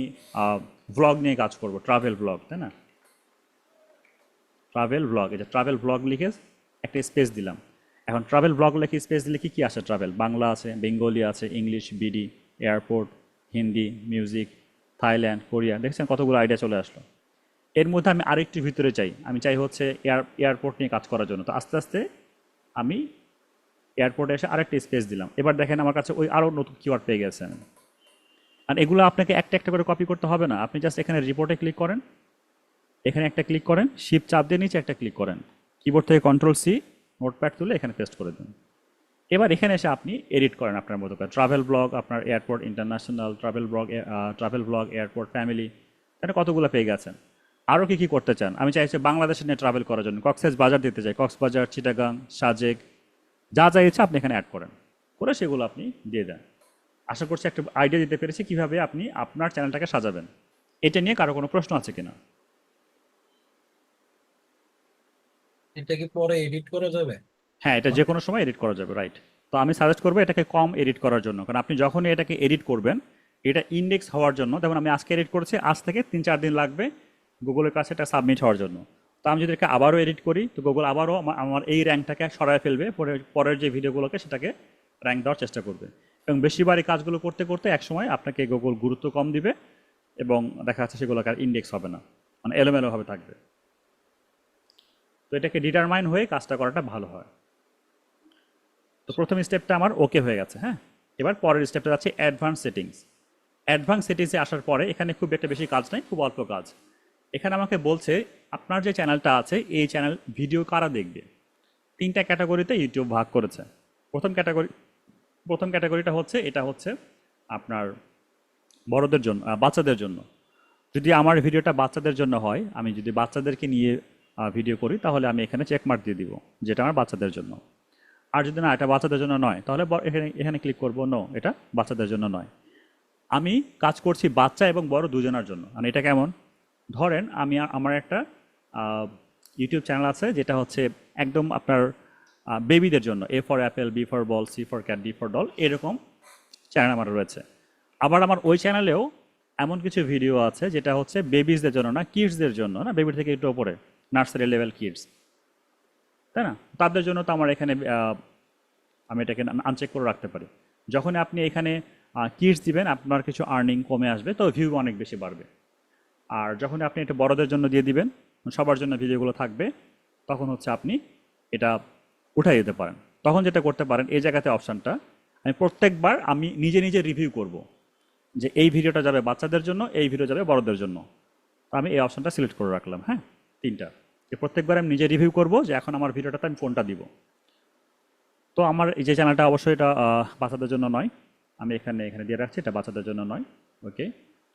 ভ্লগ নিয়ে কাজ করব, ট্রাভেল ভ্লগ, তাই না, ট্রাভেল ব্লগ। এটা ট্রাভেল ব্লগ লিখে একটা স্পেস দিলাম। এখন ট্রাভেল ব্লগ লিখে স্পেস দিলে কী কী আসে? ট্রাভেল বাংলা আছে, বেঙ্গলি আছে, English, BD, airport, Hindi, music, Thailand, Korea, দেখছেন কতগুলো আইডিয়া চলে আসলো। এর মধ্যে আমি আরেকটু ভিতরে চাই, আমি চাই হচ্ছে এয়ারপোর্ট নিয়ে কাজ করার জন্য। তো আস্তে আস্তে আমি এয়ারপোর্টে এসে আরেকটা স্পেস দিলাম। এবার দেখেন আমার কাছে ওই আরও নতুন কিওয়ার্ড পেয়ে গেছে আমি। আর এগুলো আপনাকে একটা একটা করে কপি করতে হবে না, আপনি জাস্ট এখানে রিপোর্টে ক্লিক করেন, এখানে একটা ক্লিক করেন, শিফট চাপ দিয়ে নিচে একটা ক্লিক করেন, কিবোর্ড থেকে কন্ট্রোল সি, নোটপ্যাড তুলে এখানে পেস্ট করে দিন। এবার এখানে এসে আপনি এডিট করেন আপনার মতো করে। ট্রাভেল ব্লগ, আপনার airport international, travel blog airport family, এখানে কতগুলো পেয়ে গেছেন। আরও কী কী করতে চান? আমি চাইছি বাংলাদেশে নিয়ে ট্রাভেল করার জন্য কক্সেস বাজার দিতে চাই, কক্সবাজার, চিটাগাং, সাজেক, যা যা ইচ্ছা আপনি এখানে অ্যাড করেন, করে সেগুলো আপনি দিয়ে দেন। আশা করছি একটা আইডিয়া দিতে পেরেছি কীভাবে আপনি আপনার চ্যানেলটাকে সাজাবেন। এটা নিয়ে কারো কোনো প্রশ্ন আছে কিনা? এটা কি পরে এডিট করা যাবে? হ্যাঁ, এটা যে কোনো সময় এডিট করা যাবে, রাইট। তো আমি সাজেস্ট করবো এটাকে কম এডিট করার জন্য, কারণ আপনি যখনই এটাকে এডিট করবেন, এটা ইন্ডেক্স হওয়ার জন্য, যেমন আমি আজকে এডিট করেছি, আজ থেকে 3-4 দিন লাগবে গুগলের কাছে এটা সাবমিট হওয়ার জন্য। তো আমি যদি এটাকে আবারও এডিট করি, তো গুগল আবারও আমার এই র্যাঙ্কটাকে সরায় ফেলবে, পরের যে ভিডিওগুলোকে সেটাকে র্যাঙ্ক দেওয়ার চেষ্টা করবে। এবং বেশিবার এই কাজগুলো করতে করতে একসময় আপনাকে গুগল গুরুত্ব কম দিবে, এবং দেখা যাচ্ছে সেগুলোকে আর ইন্ডেক্স হবে না, মানে এলোমেলোভাবে থাকবে। তো এটাকে ডিটারমাইন হয়ে কাজটা করাটা ভালো হয়। তো প্রথম স্টেপটা আমার ওকে হয়ে গেছে। হ্যাঁ, এবার পরের স্টেপটা যাচ্ছে অ্যাডভান্স সেটিংস। অ্যাডভান্স সেটিংসে আসার পরে এখানে খুব একটা বেশি কাজ নাই, খুব অল্প কাজ। এখানে আমাকে বলছে আপনার যে চ্যানেলটা আছে এই চ্যানেল ভিডিও কারা দেখবে। 3টা ক্যাটাগরিতে ইউটিউব ভাগ করেছে। প্রথম ক্যাটাগরিটা হচ্ছে, এটা হচ্ছে আপনার বড়দের জন্য, বাচ্চাদের জন্য। যদি আমার ভিডিওটা বাচ্চাদের জন্য হয়, আমি যদি বাচ্চাদেরকে নিয়ে ভিডিও করি, তাহলে আমি এখানে চেকমার্ক দিয়ে দিব যেটা আমার বাচ্চাদের জন্য। আর যদি না এটা বাচ্চাদের জন্য নয়, তাহলে এখানে ক্লিক করব নো, এটা বাচ্চাদের জন্য নয়। আমি কাজ করছি বাচ্চা এবং বড় দুজনের জন্য। মানে এটা কেমন? ধরেন আমার একটা ইউটিউব চ্যানেল আছে যেটা হচ্ছে একদম আপনার বেবিদের জন্য, A for apple, B for ball, C for cat, D for doll, এরকম চ্যানেল আমার রয়েছে। আবার আমার ওই চ্যানেলেও এমন কিছু ভিডিও আছে যেটা হচ্ছে বেবিসদের জন্য না, কিডসদের জন্য, না বেবির থেকে একটু ওপরে, নার্সারি লেভেল কিডস, তাই না? তাদের জন্য তো আমার এখানে আমি এটাকে আনচেক করে রাখতে পারি। যখন আপনি এখানে কিডস দিবেন, আপনার কিছু আর্নিং কমে আসবে, তো ভিউ অনেক বেশি বাড়বে। আর যখন আপনি এটা বড়দের জন্য দিয়ে দিবেন, সবার জন্য ভিডিওগুলো থাকবে, তখন হচ্ছে আপনি এটা উঠাই দিতে পারেন। তখন যেটা করতে পারেন, এই জায়গাতে অপশানটা আমি প্রত্যেকবার আমি নিজে নিজে রিভিউ করব যে এই ভিডিওটা যাবে বাচ্চাদের জন্য, এই ভিডিও যাবে বড়দের জন্য। তো আমি এই অপশানটা সিলেক্ট করে রাখলাম। হ্যাঁ, 3টা। প্রত্যেকবার আমি নিজে রিভিউ করব যে এখন আমার ভিডিওটাতে আমি কোনটা দিব। তো আমার এই যে চ্যানেলটা অবশ্যই এটা বাচ্চাদের জন্য নয়, আমি এখানে দিয়ে রাখছি এটা বাচ্চাদের জন্য নয়। ওকে।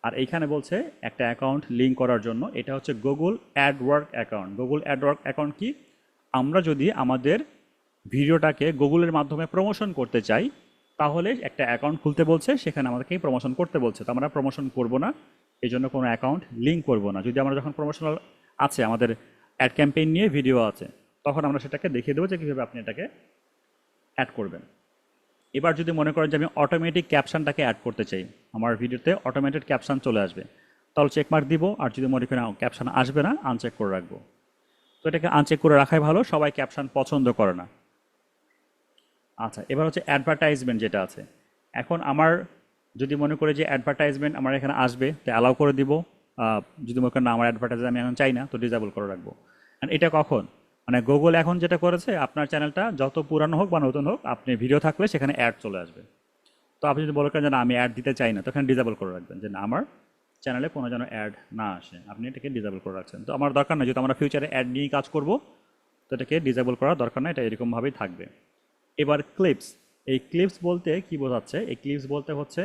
আর এইখানে বলছে একটা অ্যাকাউন্ট লিঙ্ক করার জন্য, এটা হচ্ছে Google Adwork account. Google Adwork account কি? আমরা যদি আমাদের ভিডিওটাকে গুগলের মাধ্যমে প্রমোশন করতে চাই, তাহলে একটা অ্যাকাউন্ট খুলতে বলছে, সেখানে আমাদেরকে প্রমোশন করতে বলছে। তো আমরা প্রমোশন করব না, এই জন্য কোনো অ্যাকাউন্ট লিঙ্ক করব না। যদি আমরা যখন প্রমোশনাল আছে, আমাদের অ্যাড ক্যাম্পেইন নিয়ে ভিডিও আছে, তখন আমরা সেটাকে দেখিয়ে দেবো যে কীভাবে আপনি এটাকে অ্যাড করবেন। এবার যদি মনে করেন যে আমি অটোমেটিক ক্যাপশনটাকে অ্যাড করতে চাই, আমার ভিডিওতে অটোমেটেড ক্যাপশন চলে আসবে, তাহলে চেকমার্ক দিব। আর যদি মনে করেন ক্যাপশন আসবে না, আনচেক করে রাখবো। তো এটাকে আনচেক করে রাখাই ভালো, সবাই ক্যাপশন পছন্দ করে না। আচ্ছা, এবার হচ্ছে অ্যাডভার্টাইজমেন্ট যেটা আছে। এখন আমার যদি মনে করি যে অ্যাডভার্টাইজমেন্ট আমার এখানে আসবে, তো অ্যালাউ করে দিব। যদি মনে করেন না আমার অ্যাডভার্টাইজ আমি এখন চাই না, তো ডিসেবল করে রাখবো। And এটা কখন, মানে গুগল এখন যেটা করেছে, আপনার চ্যানেলটা যত পুরানো হোক বা নতুন হোক, আপনি ভিডিও থাকলে সেখানে অ্যাড চলে আসবে। তো আপনি যদি বলে করেন যে না আমি অ্যাড দিতে চাই না, তখন ডিসেবল করে রাখবেন যে না আমার চ্যানেলে কোনো যেন অ্যাড না আসে, আপনি এটাকে ডিসেবল করে রাখছেন। তো আমার দরকার নেই, যেহেতু আমরা ফিউচারে অ্যাড নিয়েই কাজ করব, তো এটাকে ডিসেবল করার দরকার নেই, এটা এরকমভাবেই থাকবে। এবার ক্লিপস, এই ক্লিপস বলতে কি বোঝাচ্ছে? এই ক্লিপস বলতে হচ্ছে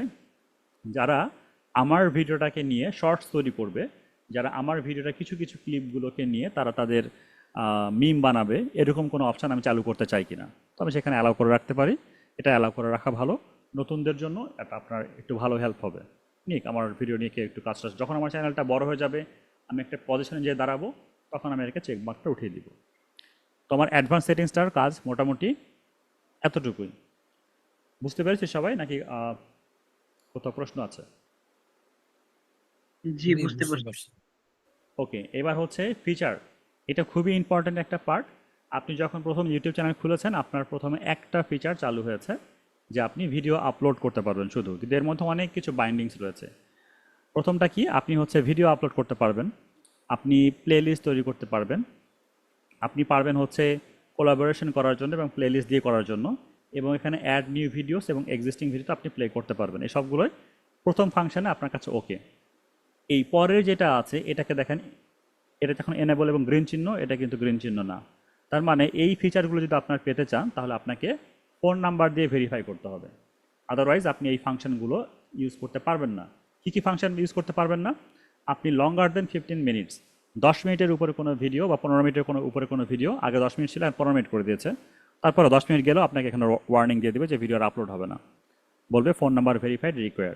যারা আমার ভিডিওটাকে নিয়ে শর্টস তৈরি করবে, যারা আমার ভিডিওটা কিছু কিছু ক্লিপগুলোকে নিয়ে তারা তাদের মিম বানাবে, এরকম কোনো অপশান আমি চালু করতে চাই কিনা, তো আমি সেখানে অ্যালাউ করে রাখতে পারি। এটা অ্যালাউ করে রাখা ভালো, নতুনদের জন্য এটা আপনার একটু ভালো হেল্প হবে। নিক আমার ভিডিও নিয়ে কেউ একটু কাজটা, যখন আমার চ্যানেলটা বড় হয়ে যাবে, আমি একটা পজিশনে যেয়ে দাঁড়াবো, তখন আমি এটাকে চেকমার্কটা উঠিয়ে দিব। তো আমার অ্যাডভান্স সেটিংসটার কাজ মোটামুটি এতটুকুই। বুঝতে পেরেছি সবাই, নাকি কোথাও প্রশ্ন আছে? জি, জি, বুঝতে বুঝতে পারছি। পারছি। ওকে, এবার হচ্ছে ফিচার। এটা খুবই ইম্পর্ট্যান্ট একটা পার্ট। আপনি যখন প্রথম ইউটিউব চ্যানেল খুলেছেন, আপনার প্রথমে একটা ফিচার চালু হয়েছে যে আপনি ভিডিও আপলোড করতে পারবেন শুধু, কিন্তু এর মধ্যে অনেক কিছু বাইন্ডিংস রয়েছে। প্রথমটা কি, আপনি হচ্ছে ভিডিও আপলোড করতে পারবেন, আপনি প্লেলিস্ট তৈরি করতে পারবেন, আপনি পারবেন হচ্ছে কোলাবোরেশন করার জন্য এবং প্লেলিস্ট দিয়ে করার জন্য, এবং এখানে অ্যাড নিউ ভিডিওস এবং এক্সিস্টিং ভিডিওটা আপনি প্লে করতে পারবেন। এই সবগুলোই প্রথম ফাংশনে আপনার কাছে ওকে। এই পরের যেটা আছে এটাকে দেখেন, এটা যখন এনেবল এবং গ্রিন চিহ্ন, এটা কিন্তু গ্রিন চিহ্ন না। তার মানে এই ফিচারগুলো যদি আপনার পেতে চান, তাহলে আপনাকে ফোন নাম্বার দিয়ে ভেরিফাই করতে হবে, আদারওয়াইজ আপনি এই ফাংশনগুলো ইউজ করতে পারবেন না। কী কী ফাংশন ইউজ করতে পারবেন না? আপনি লঙ্গার দেন 15 মিনিটস, 10 মিনিটের উপরে কোনো ভিডিও বা 15 মিনিটের কোনো উপরে কোনো ভিডিও, আগে 10 মিনিট ছিল আর 15 মিনিট করে দিয়েছে, তারপরে 10 মিনিট গেলেও আপনাকে এখানে ওয়ার্নিং দিয়ে দেবে যে ভিডিও আর আপলোড হবে না, বলবে ফোন নাম্বার ভেরিফাইড রিকোয়ার,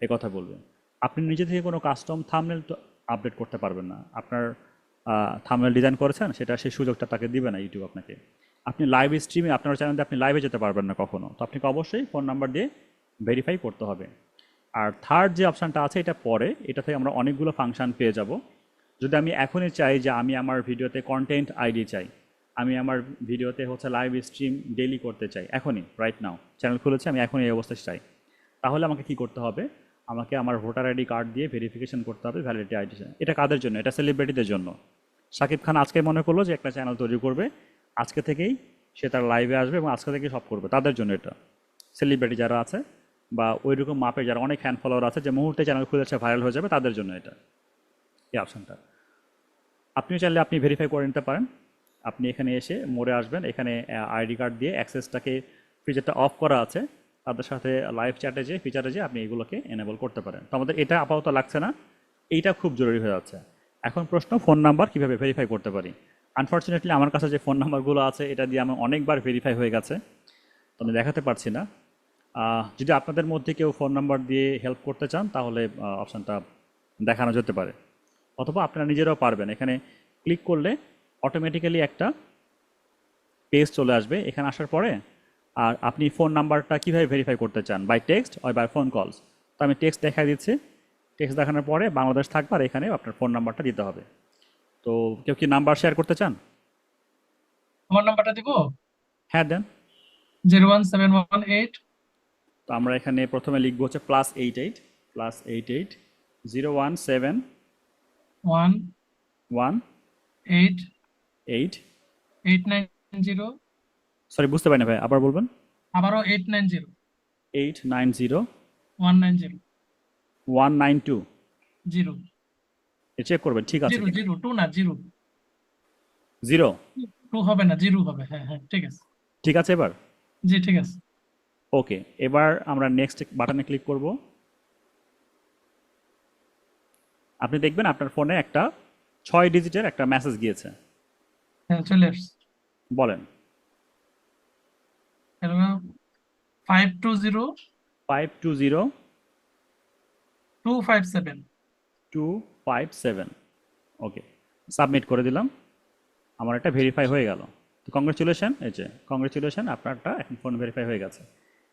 এই কথা বলবে। আপনি নিজে থেকে কোনো কাস্টম থাম্বনেল আপডেট করতে পারবেন না। আপনার থাম্বনেল ডিজাইন করেছেন, সেটা সেই সুযোগটা তাকে দিবে না ইউটিউব আপনাকে। আপনি লাইভ স্ট্রিমে আপনার চ্যানেলে আপনি লাইভে যেতে পারবেন না কখনো, তো আপনাকে অবশ্যই ফোন নাম্বার দিয়ে ভেরিফাই করতে হবে। আর থার্ড যে অপশানটা আছে, এটা পরে, এটা থেকে আমরা অনেকগুলো ফাংশন পেয়ে যাব। যদি আমি এখনই চাই যে আমি আমার ভিডিওতে কন্টেন্ট আইডি চাই, আমি আমার ভিডিওতে হচ্ছে লাইভ স্ট্রিম ডেইলি করতে চাই, এখনই রাইট নাও চ্যানেল খুলেছি, আমি এখনই এই অবস্থায় চাই, তাহলে আমাকে কি করতে হবে? আমাকে আমার ভোটার আইডি কার্ড দিয়ে ভেরিফিকেশন করতে হবে, ভ্যালিডিটি আইডি। এটা কাদের জন্য? এটা সেলিব্রিটিদের জন্য। শাকিব খান আজকে মনে করলো যে একটা চ্যানেল তৈরি করবে, আজকে থেকেই সে তার লাইভে আসবে এবং আজকে থেকেই সব করবে, তাদের জন্য এটা। সেলিব্রিটি যারা আছে বা ওইরকম মাপে যারা অনেক ফ্যান ফলোয়ার আছে, যে মুহূর্তে চ্যানেল খুলেছে ভাইরাল হয়ে যাবে, তাদের জন্য এটা, এই অপশানটা। আপনিও চাইলে আপনি ভেরিফাই করে নিতে পারেন। আপনি এখানে এসে মোড়ে আসবেন, এখানে আইডি কার্ড দিয়ে অ্যাক্সেসটাকে, ফিচারটা অফ করা আছে, তাদের সাথে লাইভ চ্যাটে যে ফিচারে যে আপনি এগুলোকে এনেবল করতে পারেন। তো আমাদের এটা আপাতত লাগছে না, এইটা খুব জরুরি হয়ে যাচ্ছে। এখন প্রশ্ন, ফোন নাম্বার কীভাবে ভেরিফাই করতে পারি? আনফর্চুনেটলি আমার কাছে যে ফোন নাম্বারগুলো আছে, এটা দিয়ে আমার অনেকবার ভেরিফাই হয়ে গেছে, তো আমি দেখাতে পারছি না। যদি আপনাদের মধ্যে কেউ ফোন নাম্বার দিয়ে হেল্প করতে চান, তাহলে অপশানটা দেখানো যেতে পারে, অথবা আপনারা নিজেরাও পারবেন। এখানে ক্লিক করলে অটোমেটিক্যালি একটা পেজ চলে আসবে, এখানে আসার পরে আর আপনি ফোন নাম্বারটা কীভাবে ভেরিফাই করতে চান, by text or by phone calls. তো আমি টেক্সট দেখাই দিচ্ছি, টেক্সট দেখানোর পরে বাংলাদেশ থাকবে আর এখানে আপনার ফোন নাম্বারটা দিতে হবে। তো কেউ কি নাম্বার শেয়ার করতে চান? আমার নাম্বারটা দিব, হ্যাঁ দেন। 01718 তো আমরা এখানে প্রথমে লিখবো হচ্ছে +88 017 18 8, 890, সরি বুঝতে পারিনি ভাই, আবার বলবেন। আবারও 890 890 190 192, 0 চেক করবেন ঠিক আছে 0 0 2 না 0 0, 2 হবে না, 0 হবে। হ্যাঁ হ্যাঁ, ঠিক আছে। ঠিক আছে এবার। জি, ঠিক আছে। ওকে, এবার আমরা নেক্সট বাটনে ক্লিক করব। আপনি দেখবেন আপনার ফোনে একটা 6 ডিজিটের একটা মেসেজ গিয়েছে। হ্যাঁ, চলে আসছে। বলেন। হ্যালো, 520 520 257। 257, ওকে, সাবমিট করে দিলাম। আমার একটা ভেরিফাই হয়ে গেল। তো কংগ্রেচুলেশন, এই যে কংগ্রেচুলেশন, আপনারটা এখন ফোন ভেরিফাই হয়ে গেছে।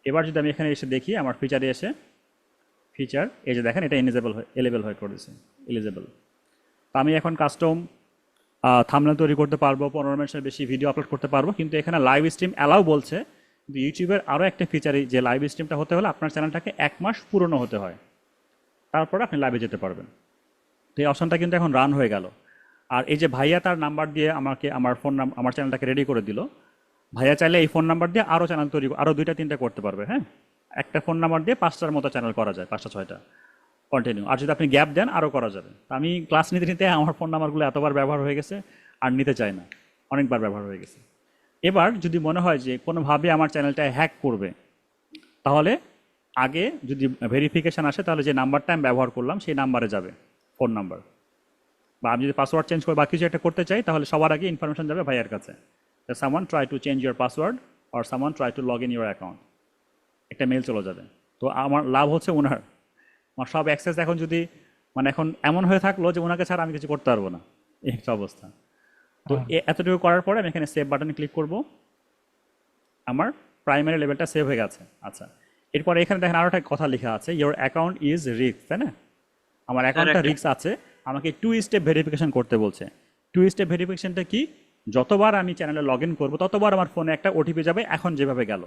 এবার যদি আমি এখানে এসে দেখি, আমার ফিচারে এসে ফিচার, এই যে দেখেন এটা এলিজেবল হয়ে করেছে, এলিজেবল। তো আমি এখন কাস্টম থাম্বনেল তৈরি করতে পারবো, 15 মিনিটের বেশি ভিডিও আপলোড করতে পারবো, কিন্তু এখানে লাইভ স্ট্রিম অ্যালাউ বলছে, কিন্তু ইউটিউবের আরও একটা ফিচার, যে লাইভ স্ট্রিমটা হতে হলে আপনার চ্যানেলটাকে 1 মাস পুরনো হতে হয়, তারপরে আপনি লাইভে যেতে পারবেন। তো এই অপশনটা কিন্তু এখন রান হয়ে গেল। আর এই যে ভাইয়া তার নাম্বার দিয়ে আমাকে আমার চ্যানেলটাকে রেডি করে দিল, ভাইয়া চাইলে এই ফোন নাম্বার দিয়ে আরও চ্যানেল তৈরি, আরও 2টা 3টা করতে পারবে। হ্যাঁ, একটা ফোন নাম্বার দিয়ে 5টার মতো চ্যানেল করা যায়, 5টা 6টা কন্টিনিউ। আর যদি আপনি গ্যাপ দেন আরও করা যাবে। তো আমি ক্লাস নিতে নিতে আমার ফোন নাম্বারগুলো এতবার ব্যবহার হয়ে গেছে আর নিতে চাই না, অনেকবার ব্যবহার হয়ে গেছে। এবার যদি মনে হয় যে কোনোভাবে আমার চ্যানেলটা হ্যাক করবে, তাহলে আগে যদি ভেরিফিকেশান আসে তাহলে যে নাম্বারটা আমি ব্যবহার করলাম সেই নাম্বারে যাবে ফোন নাম্বার, বা আমি যদি পাসওয়ার্ড চেঞ্জ করে বা কিছু একটা করতে চাই তাহলে সবার আগে ইনফরমেশন যাবে ভাইয়ার কাছে, someone try to change your password or someone try to log in your account, একটা মেল চলে যাবে। তো আমার লাভ হচ্ছে ওনার, আমার সব অ্যাক্সেস এখন যদি মানে এখন এমন হয়ে থাকলো যে ওনাকে ছাড়া আমি কিছু করতে পারবো না, এই একটা অবস্থা। তো এতটুকু করার পরে আমি এখানে সেভ বাটনে ক্লিক করব, আমার প্রাইমারি লেভেলটা সেভ হয়ে গেছে। আচ্ছা, এরপরে এখানে দেখেন আরও একটা কথা লেখা আছে, ইওর অ্যাকাউন্ট ইজ রিস্ক, তাই না? আমার অ্যাকাউন্টটা রিস্ক আছে, আমাকে 2 স্টেপ ভেরিফিকেশন করতে বলছে। 2 স্টেপ ভেরিফিকেশনটা কি? যতবার আমি চ্যানেলে লগ ইন করবো ততবার আমার ফোনে একটা ওটিপি যাবে, এখন যেভাবে গেল।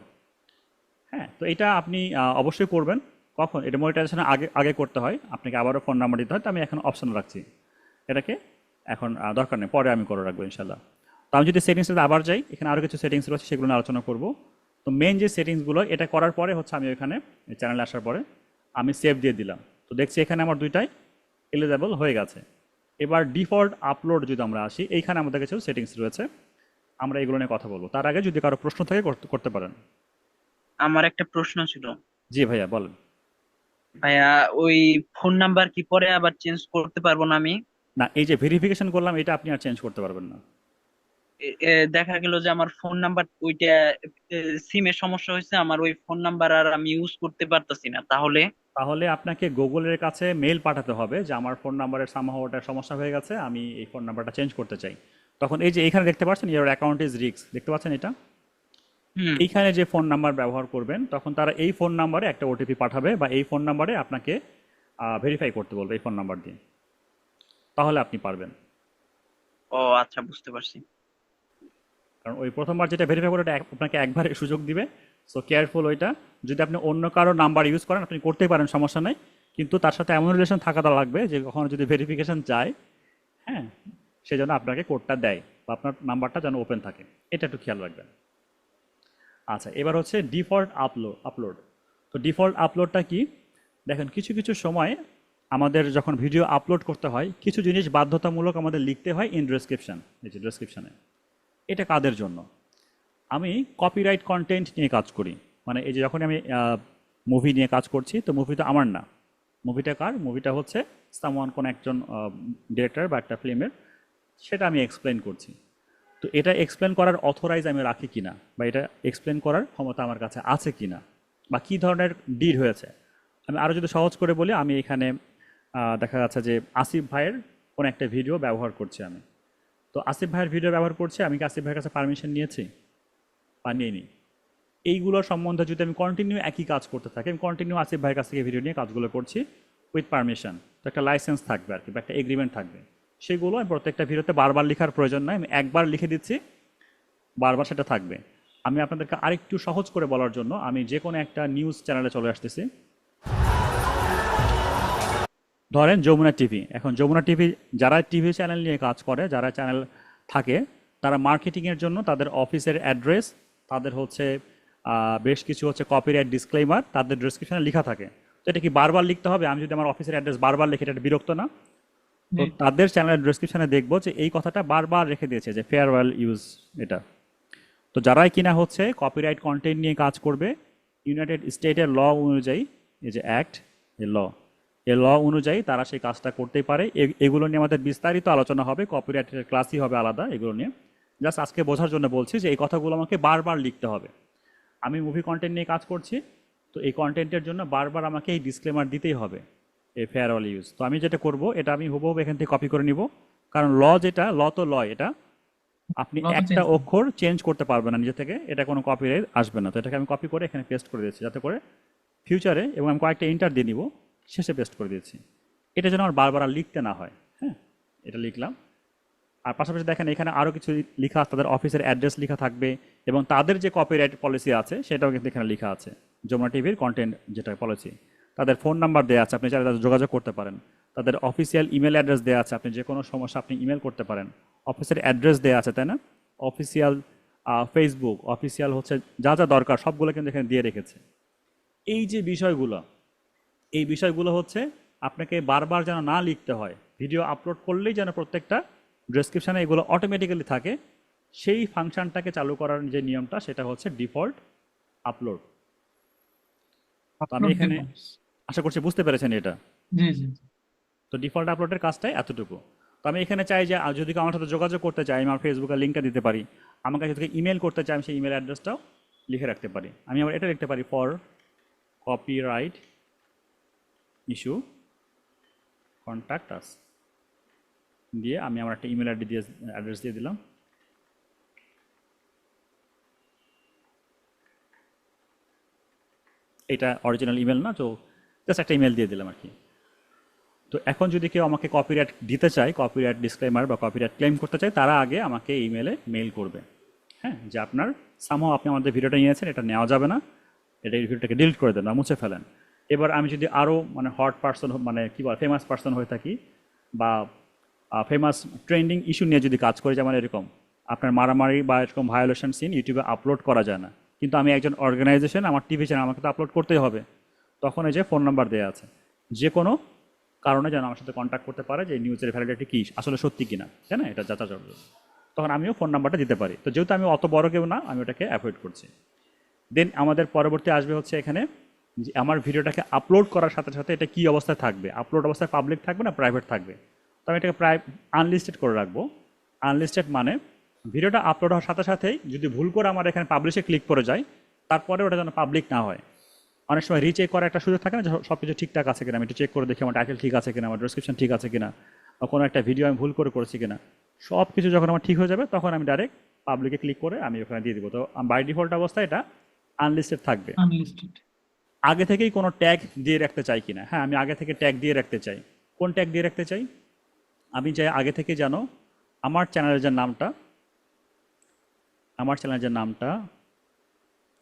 হ্যাঁ, তো এটা আপনি অবশ্যই করবেন। কখন? এটা মনিটাইজেশন আগে আগে করতে হয়, আপনাকে আবারও ফোন নাম্বার দিতে হয়। তো আমি এখন অপশন রাখছি এটাকে, এখন দরকার নেই, পরে আমি করে রাখবো ইনশাল্লাহ। তো আমি যদি সেটিংসটাতে আবার যাই, এখানে আরও কিছু সেটিংস রয়েছে, সেগুলো নিয়ে আলোচনা করব। তো মেন যে সেটিংসগুলো, এটা করার পরে হচ্ছে আমি এখানে চ্যানেলে আসার পরে আমি সেভ দিয়ে দিলাম। তো দেখছি এখানে আমার 2টাই এলিজেবল হয়ে গেছে। এবার ডিফল্ট আপলোড যদি আমরা আসি, এইখানে আমাদের কিছু সেটিংস রয়েছে, আমরা এগুলো নিয়ে কথা বলবো। তার আগে যদি কারো প্রশ্ন থাকে করতে পারেন। আমার একটা প্রশ্ন ছিল জি ভাইয়া বলেন। ভাইয়া, ওই ফোন নাম্বার কি পরে আবার চেঞ্জ করতে পারবো না আমি? না, এই যে ভেরিফিকেশন করলাম এটা আপনি আর চেঞ্জ করতে পারবেন না। দেখা গেল যে আমার ফোন নাম্বার ওইটা সিমের সমস্যা হয়েছে, আমার ওই ফোন নাম্বার আর আমি ইউজ করতে পারতাছি না, তাহলে? তাহলে আপনাকে গুগলের কাছে মেল পাঠাতে হবে যে আমার ফোন নাম্বারের সামহাও ওটার সমস্যা হয়ে গেছে, আমি এই ফোন নাম্বারটা চেঞ্জ করতে চাই। তখন এই যে এখানে দেখতে পাচ্ছেন ইওর অ্যাকাউন্ট ইজ রিস্ক, দেখতে পাচ্ছেন এটা? হুম। এইখানে যে ফোন নাম্বার ব্যবহার করবেন তখন তারা এই ফোন নাম্বারে একটা ওটিপি পাঠাবে, বা এই ফোন নাম্বারে আপনাকে ভেরিফাই করতে বলবে এই ফোন নাম্বার দিয়ে, তাহলে আপনি পারবেন। ও আচ্ছা, বুঝতে পারছি। কারণ ওই প্রথমবার যেটা ভেরিফাই করে ওটা আপনাকে একবারে সুযোগ দিবে। সো কেয়ারফুল ওইটা। যদি আপনি অন্য কারো নাম্বার ইউজ করেন আপনি করতেই পারেন, সমস্যা নেই, কিন্তু তার সাথে এমন রিলেশন থাকাটা লাগবে যে কখনো যদি ভেরিফিকেশন চায়, হ্যাঁ, সেই জন্য আপনাকে কোডটা দেয় বা আপনার নাম্বারটা যেন ওপেন থাকে, এটা একটু খেয়াল রাখবেন। আচ্ছা, এবার হচ্ছে ডিফল্ট আপলোড। তো ডিফল্ট আপলোডটা কি? দেখেন কিছু কিছু সময় আমাদের যখন ভিডিও আপলোড করতে হয় কিছু জিনিস বাধ্যতামূলক আমাদের লিখতে হয় ইন ডেসক্রিপশন, এই যে ডেসক্রিপশনে। এটা কাদের জন্য? আমি কপিরাইট কন্টেন্ট নিয়ে কাজ করি, মানে এই যে যখন আমি মুভি নিয়ে কাজ করছি, তো মুভিটা আমার না, মুভিটা কার? মুভিটা হচ্ছে সামওয়ান, কোন একজন ডিরেক্টর বা একটা ফিল্মের, সেটা আমি এক্সপ্লেন করছি। তো এটা এক্সপ্লেন করার অথরাইজ আমি রাখি কিনা, বা এটা এক্সপ্লেন করার ক্ষমতা আমার কাছে আছে কিনা, বা কী ধরনের ডিল হয়েছে। আমি আরও যদি সহজ করে বলি, আমি এখানে দেখা যাচ্ছে যে আসিফ ভাইয়ের কোনো একটা ভিডিও ব্যবহার করছি আমি। তো আসিফ ভাইয়ের ভিডিও ব্যবহার করছি, আমি কি আসিফ ভাইয়ের কাছে পারমিশন নিয়েছি বা নিইনি? এইগুলোর সম্বন্ধে যদি আমি কন্টিনিউ একই কাজ করতে থাকি, আমি কন্টিনিউ আসিফ ভাইয়ের কাছ থেকে ভিডিও নিয়ে কাজগুলো করছি উইথ পারমিশন, তো একটা লাইসেন্স থাকবে আর কি, বা একটা এগ্রিমেন্ট থাকবে। সেগুলো আমি প্রত্যেকটা ভিডিওতে বারবার লেখার প্রয়োজন নয়, আমি একবার লিখে দিচ্ছি, বারবার সেটা থাকবে। আমি আপনাদেরকে আরেকটু সহজ করে বলার জন্য আমি যে কোনো একটা নিউজ চ্যানেলে চলে আসতেছি, ধরেন যমুনা টিভি। এখন যমুনা টিভি, যারা টিভি চ্যানেল নিয়ে কাজ করে, যারা চ্যানেল থাকে, তারা মার্কেটিংয়ের জন্য তাদের অফিসের অ্যাড্রেস, তাদের হচ্ছে বেশ কিছু হচ্ছে কপিরাইট ডিসক্লেমার তাদের ডেসক্রিপশনে লেখা থাকে। তো এটা কি বারবার লিখতে হবে? আমি যদি আমার অফিসের অ্যাড্রেস বারবার লিখি, এটা বিরক্ত না? তো জি। তাদের চ্যানেলের ডেসক্রিপশনে দেখবো যে এই কথাটা বারবার রেখে দিয়েছে যে ফেয়ারওয়েল ইউজ এটা। তো যারাই কিনা হচ্ছে কপিরাইট কন্টেন্ট নিয়ে কাজ করবে, ইউনাইটেড স্টেটের ল অনুযায়ী, এই যে অ্যাক্ট, এই ল অনুযায়ী তারা সেই কাজটা করতেই পারে। এগুলো নিয়ে আমাদের বিস্তারিত আলোচনা হবে, কপিরাইটের ক্লাসই হবে আলাদা এগুলো নিয়ে। জাস্ট আজকে বোঝার জন্য বলছি যে এই কথাগুলো আমাকে বারবার লিখতে হবে। আমি মুভি কন্টেন্ট নিয়ে কাজ করছি, তো এই কন্টেন্টের জন্য বারবার আমাকে এই ডিসক্লেমার দিতেই হবে, এই ফেয়ারওয়েল ইউজ। তো আমি যেটা করব, এটা আমি হুবহু এখান থেকে কপি করে নিব, কারণ ল যেটা, ল তো ল, এটা আপনি ল তো একটা চেঞ্জ অক্ষর চেঞ্জ করতে পারবেন না নিজে থেকে, এটা কোনো কপিরাইট আসবে না। তো এটাকে আমি কপি করে এখানে পেস্ট করে দিয়েছি, যাতে করে ফিউচারে, এবং আমি কয়েকটা ইন্টার দিয়ে নিব, শেষে পেস্ট করে দিয়েছি, এটা যেন আমার বারবার আর লিখতে না হয়। হ্যাঁ, এটা লিখলাম। আর পাশাপাশি দেখেন এখানে আরও কিছু লেখা আছে, তাদের অফিসের অ্যাড্রেস লেখা থাকবে এবং তাদের যে কপিরাইট পলিসি আছে সেটাও কিন্তু এখানে লেখা আছে। যমুনা টিভির কন্টেন্ট যেটা পলিসি, তাদের ফোন নাম্বার দেওয়া আছে, আপনি চাইলে তাদের যোগাযোগ করতে পারেন। তাদের অফিসিয়াল ইমেল অ্যাড্রেস দেওয়া আছে, আপনি যে কোনো সমস্যা আপনি ইমেল করতে পারেন। অফিসের অ্যাড্রেস দেওয়া আছে, তাই না? অফিসিয়াল ফেসবুক, অফিসিয়াল হচ্ছে যা যা দরকার সবগুলো কিন্তু এখানে দিয়ে রেখেছে। এই যে বিষয়গুলো, এই বিষয়গুলো হচ্ছে আপনাকে বারবার যেন না লিখতে হয়, ভিডিও আপলোড করলেই যেন প্রত্যেকটা ডেসক্রিপশানে এগুলো অটোমেটিক্যালি থাকে, সেই ফাংশনটাকে চালু করার যে নিয়মটা সেটা হচ্ছে ডিফল্ট আপলোড। তো আমি Upload এখানে device। আশা করছি বুঝতে পেরেছেন এটা। জি জি জি। তো ডিফল্ট আপলোডের কাজটাই এতটুকু। তো আমি এখানে চাই যে যদি কেউ আমার সাথে যোগাযোগ করতে চাই, আমি আমার ফেসবুকের লিঙ্কটা দিতে পারি। আমার কাছে থেকে ইমেল করতে চাই, আমি সেই ইমেল অ্যাড্রেসটাও লিখে রাখতে পারি। আমি আবার এটা লিখতে পারি, for copyright issue contact us দিয়ে আমি আমার একটা ইমেল অ্যাড্রেস দিয়ে দিলাম। এটা অরিজিনাল ইমেল না, তো জাস্ট একটা ইমেল দিয়ে দিলাম আর কি। তো এখন যদি কেউ আমাকে কপিরাইট দিতে চায়, কপিরাইট ডিসক্লেমার বা কপিরাইট ক্লেম করতে চায়, তারা আগে আমাকে ইমেলে মেইল করবে, হ্যাঁ, যে আপনার সামহাও আপনি আমাদের ভিডিওটা নিয়েছেন, এটা নেওয়া যাবে না, এটা এই ভিডিওটাকে ডিলিট করে দেন বা মুছে ফেলেন। এবার আমি যদি আরও মানে হট পার্সন, মানে কী বল, ফেমাস পার্সন হয়ে থাকি বা ফেমাস ট্রেন্ডিং ইস্যু নিয়ে যদি কাজ করি, যেমন এরকম আপনার মারামারি বা এরকম ভায়োলেশন সিন ইউটিউবে আপলোড করা যায় না, কিন্তু আমি একজন অর্গানাইজেশন, আমার টিভি চ্যানেল, আমাকে তো আপলোড করতেই হবে, তখন এই যে ফোন নাম্বার দেওয়া আছে, যে কোনো কারণে যেন আমার সাথে কন্ট্যাক্ট করতে পারে যে নিউজের ভ্যালিডিটি কী, আসলে সত্যি কিনা, তাই না, এটা যাচাই করবে, তখন আমিও ফোন নাম্বারটা দিতে পারি। তো যেহেতু আমি অত বড় কেউ না, আমি ওটাকে অ্যাভয়েড করছি। দেন আমাদের পরবর্তী আসবে হচ্ছে এখানে যে আমার ভিডিওটাকে আপলোড করার সাথে সাথে এটা কী অবস্থায় থাকবে, আপলোড অবস্থায় পাবলিক থাকবে না প্রাইভেট থাকবে। তো আমি এটাকে প্রায় আনলিস্টেড করে রাখবো। আনলিস্টেড মানে ভিডিওটা আপলোড হওয়ার সাথে সাথেই যদি ভুল করে আমার এখানে পাবলিশে ক্লিক করে যায়, তারপরে ওটা যেন পাবলিক না হয়। অনেক সময় রিচেক করার একটা সুযোগ থাকে না, যে সব কিছু ঠিকঠাক আছে কিনা, আমি একটু চেক করে দেখি আমার টাইটেল ঠিক আছে কিনা, আমার ডেসক্রিপশন ঠিক আছে কিনা, বা কোনো একটা ভিডিও আমি ভুল করে করেছি কিনা, সব কিছু যখন আমার ঠিক হয়ে যাবে তখন আমি ডাইরেক্ট পাবলিকে ক্লিক করে আমি ওখানে দিয়ে দিব। তো বাই ডিফল্ট অবস্থায় এটা আনলিস্টেড থাকবে। আনলিস্টেড। আগে থেকেই কোনো ট্যাগ দিয়ে রাখতে চাই কিনা, হ্যাঁ, আমি আগে থেকে ট্যাগ দিয়ে রাখতে চাই। কোন ট্যাগ দিয়ে রাখতে চাই? আমি চাই আগে থেকে যেন আমার চ্যানেলের যে নামটা,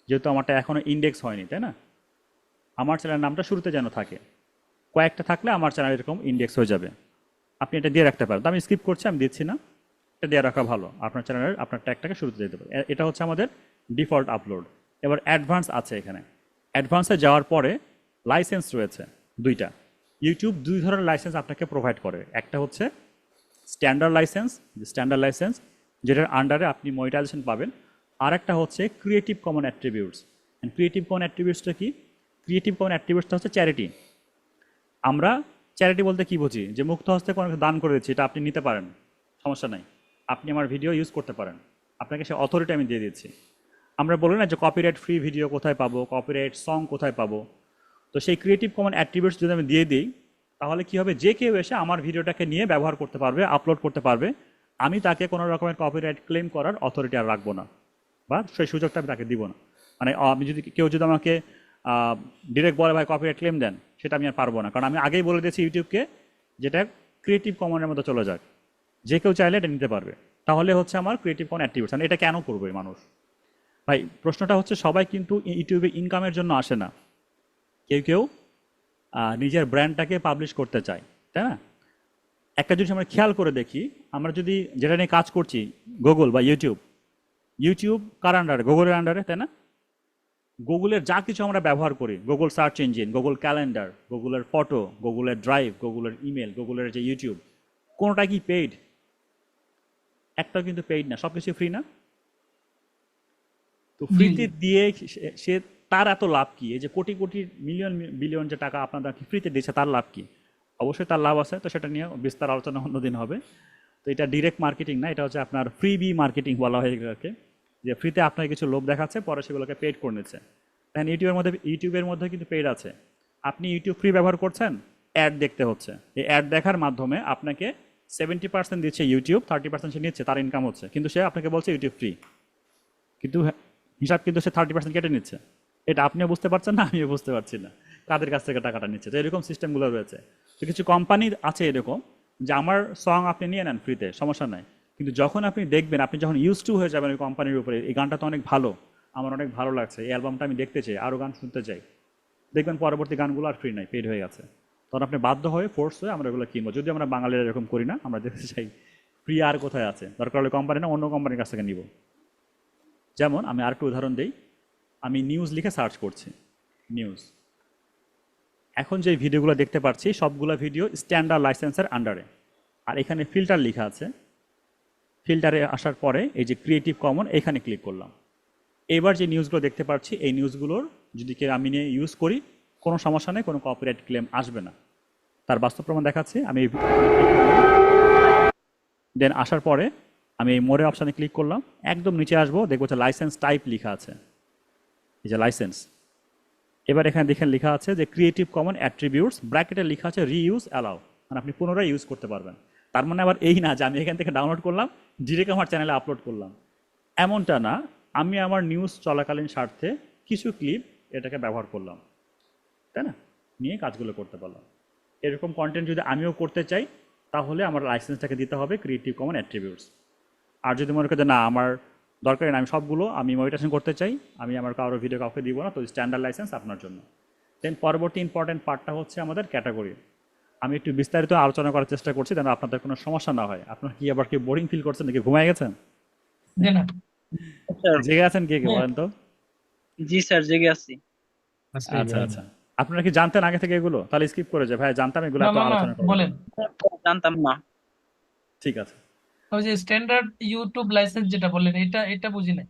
যেহেতু আমারটা এখনও ইন্ডেক্স হয়নি, তাই না, আমার চ্যানেলের নামটা শুরুতে যেন থাকে, কয়েকটা থাকলে আমার চ্যানেল এরকম ইন্ডেক্স হয়ে যাবে। আপনি এটা দিয়ে রাখতে পারেন। তো আমি স্কিপ করছি, আমি দিচ্ছি না, এটা দিয়ে রাখা ভালো, আপনার চ্যানেলের আপনার ট্যাগটাকে শুরুতে দিতে পারে। এটা হচ্ছে আমাদের ডিফল্ট আপলোড। এবার অ্যাডভান্স আছে এখানে। অ্যাডভান্সে যাওয়ার পরে লাইসেন্স রয়েছে দুইটা। ইউটিউব দুই ধরনের লাইসেন্স আপনাকে প্রোভাইড করে। একটা হচ্ছে স্ট্যান্ডার্ড লাইসেন্স যেটার আন্ডারে আপনি মনিটাইজেশন পাবেন। আর একটা হচ্ছে creative common attributes. Creative common অ্যাট্রিবিউটসটা কি? ক্রিয়েটিভ কমন অ্যাট্রিবিউটসটা হচ্ছে চ্যারিটি। আমরা চ্যারিটি বলতে কি বুঝি? যে মুক্ত হস্তে কোনো কিছু দান করে দিচ্ছি, এটা আপনি নিতে পারেন, সমস্যা নাই, আপনি আমার ভিডিও ইউজ করতে পারেন, আপনাকে সে অথরিটি আমি দিয়ে দিচ্ছি। আমরা বলি না যে কপিরাইট ফ্রি ভিডিও কোথায় পাবো, কপিরাইট সং কোথায় পাবো। তো সেই ক্রিয়েটিভ কমন অ্যাট্রিবিউটস যদি আমি দিয়ে দিই, তাহলে কি হবে, যে কেউ এসে আমার ভিডিওটাকে নিয়ে ব্যবহার করতে পারবে, আপলোড করতে পারবে, আমি তাকে কোনো রকমের কপিরাইট ক্লেম করার অথরিটি আর রাখবো না, বা সেই সুযোগটা আমি তাকে দিব না। মানে আমি যদি কেউ যদি আমাকে ডিরেক্ট বলে ভাই কপিরাইট ক্লেম দেন, সেটা আমি আর পারবো না, কারণ আমি আগেই বলে দিয়েছি ইউটিউবকে যেটা ক্রিয়েটিভ কমনের মধ্যে চলে যাক, যে কেউ চাইলে এটা নিতে পারবে। তাহলে হচ্ছে আমার ক্রিয়েটিভ কমন অ্যাট্রিবিউটস। মানে এটা কেন করবে মানুষ? ভাই প্রশ্নটা হচ্ছে, সবাই কিন্তু ইউটিউবে ইনকামের জন্য আসে না, কেউ কেউ নিজের ব্র্যান্ডটাকে পাবলিশ করতে চায়, তাই না? একটা জিনিস আমরা খেয়াল করে দেখি, আমরা যদি যেটা নিয়ে কাজ করছি, গুগল বা ইউটিউব কার আন্ডারে? গুগলের আন্ডারে, তাই না? গুগলের যা কিছু আমরা ব্যবহার করি, Google search engine, Google calendar, গুগলের ফটো, গুগলের ড্রাইভ, গুগলের ইমেল, গুগলের যে ইউটিউব, কোনোটা কি পেইড? একটাও কিন্তু পেইড না, সব কিছু ফ্রি না? তো ফ্রিতে দিয়ে সে তার এত লাভ কি? এই যে কোটি কোটি মিলিয়ন বিলিয়ন যে টাকা আপনাদের ফ্রিতে দিচ্ছে, তার লাভ কি? অবশ্যই তার লাভ আছে, তো সেটা নিয়ে বিস্তার আলোচনা অন্যদিন হবে। তো এটা ডিরেক্ট মার্কেটিং না, এটা হচ্ছে আপনার ফ্রিবি মার্কেটিং বলা হয় এগুলোকে, যে ফ্রিতে আপনার কিছু লোভ দেখাচ্ছে, পরে সেগুলোকে পেইড করে নিচ্ছে। দেখেন ইউটিউবের মধ্যে কিন্তু পেইড আছে। আপনি ইউটিউব ফ্রি ব্যবহার করছেন, অ্যাড দেখতে হচ্ছে, এই অ্যাড দেখার মাধ্যমে আপনাকে 70% দিচ্ছে ইউটিউব, 30% সে নিচ্ছে, তার ইনকাম হচ্ছে, কিন্তু সে আপনাকে বলছে ইউটিউব ফ্রি, কিন্তু হিসাব কিন্তু সে 30% কেটে নিচ্ছে। এটা আপনিও বুঝতে পারছেন না, আমিও বুঝতে পারছি না কাদের কাছ থেকে টাকাটা নিচ্ছে। তো এরকম সিস্টেমগুলো রয়েছে। তো কিছু কোম্পানি আছে এরকম, যে আমার সং আপনি নিয়ে নেন ফ্রিতে, সমস্যা নাই, কিন্তু যখন আপনি দেখবেন, আপনি যখন ইউজ টু হয়ে যাবেন ওই কোম্পানির উপরে, এই গানটা তো অনেক ভালো, আমার অনেক ভালো লাগছে, এই অ্যালবামটা আমি দেখতে চাই, আরও গান শুনতে চাই, দেখবেন পরবর্তী গানগুলো আর ফ্রি নাই, পেড হয়ে গেছে। তখন আপনি বাধ্য হয়ে, ফোর্স হয়ে আমরা এগুলো কিনবো। যদি আমরা বাঙালিরা এরকম করি না, আমরা দেখতে চাই ফ্রি আর কোথায় আছে, দরকার হলে কোম্পানি না অন্য কোম্পানির কাছ থেকে নিব। যেমন আমি আরেকটু উদাহরণ দিই, আমি নিউজ লিখে সার্চ করছি, নিউজ, এখন যে ভিডিওগুলো দেখতে পাচ্ছি সবগুলো ভিডিও স্ট্যান্ডার্ড লাইসেন্সের আন্ডারে, আর এখানে ফিল্টার লেখা আছে। ফিল্টারে আসার পরে এই যে ক্রিয়েটিভ কমন, এখানে ক্লিক করলাম। এবার যে নিউজগুলো দেখতে পাচ্ছি, এই নিউজগুলোর যদি আমি নিয়ে ইউজ করি, কোনো সমস্যা নেই, কোনো কপিরাইট ক্লেম আসবে না। তার বাস্তব প্রমাণ দেখাচ্ছি। আমি দেন আসার পরে আমি এই মোরে অপশানে ক্লিক করলাম, একদম নিচে আসবো, দেখবো যে লাইসেন্স টাইপ লেখা আছে, এই যে লাইসেন্স। এবার এখানে দেখেন লেখা আছে যে ক্রিয়েটিভ কমন অ্যাট্রিবিউটস, ব্র্যাকেটে লেখা আছে রিইউজ অ্যালাউ, মানে আপনি পুনরায় ইউজ করতে পারবেন। তার মানে আবার এই না যে আমি এখান থেকে ডাউনলোড করলাম, ডিরেক্ট আমার চ্যানেলে আপলোড করলাম, এমনটা না। আমি আমার নিউজ চলাকালীন স্বার্থে কিছু ক্লিপ এটাকে ব্যবহার করলাম, তাই না, নিয়ে কাজগুলো করতে পারলাম। এরকম কন্টেন্ট যদি আমিও করতে চাই, তাহলে আমার লাইসেন্সটাকে দিতে হবে ক্রিয়েটিভ কমন অ্যাট্রিবিউটস। আর যদি মনে করি যে না আমার দরকার না, আমি সবগুলো আমি মনিটাইজেশন করতে চাই, আমি আমার কারো ভিডিও কাউকে দিব না, তো স্ট্যান্ডার্ড লাইসেন্স আপনার জন্য। দেন পরবর্তী ইম্পর্টেন্ট পার্টটা হচ্ছে আমাদের ক্যাটাগরি। আমি একটু বিস্তারিত আলোচনা করার চেষ্টা করছি যেন আপনাদের কোনো সমস্যা না হয়। আপনার কি আবার কি বোরিং ফিল করছেন নাকি, ঘুমায় গেছেন, যে না স্যার, জেগে আছেন কে কে হ্যাঁ। বলেন তো? জি স্যার, জেগে আছি। আচ্ছা আচ্ছা, আপনারা কি জানতেন আগে থেকে এগুলো? তাহলে স্কিপ করে যায়, ভাই জানতাম এগুলো, না এত না না আলোচনা করবো না। বলেন। জানতাম না। ঠিক আছে। ওই যে স্ট্যান্ডার্ড ইউটিউব লাইসেন্স যেটা বললেন, এটা বুঝি নাই।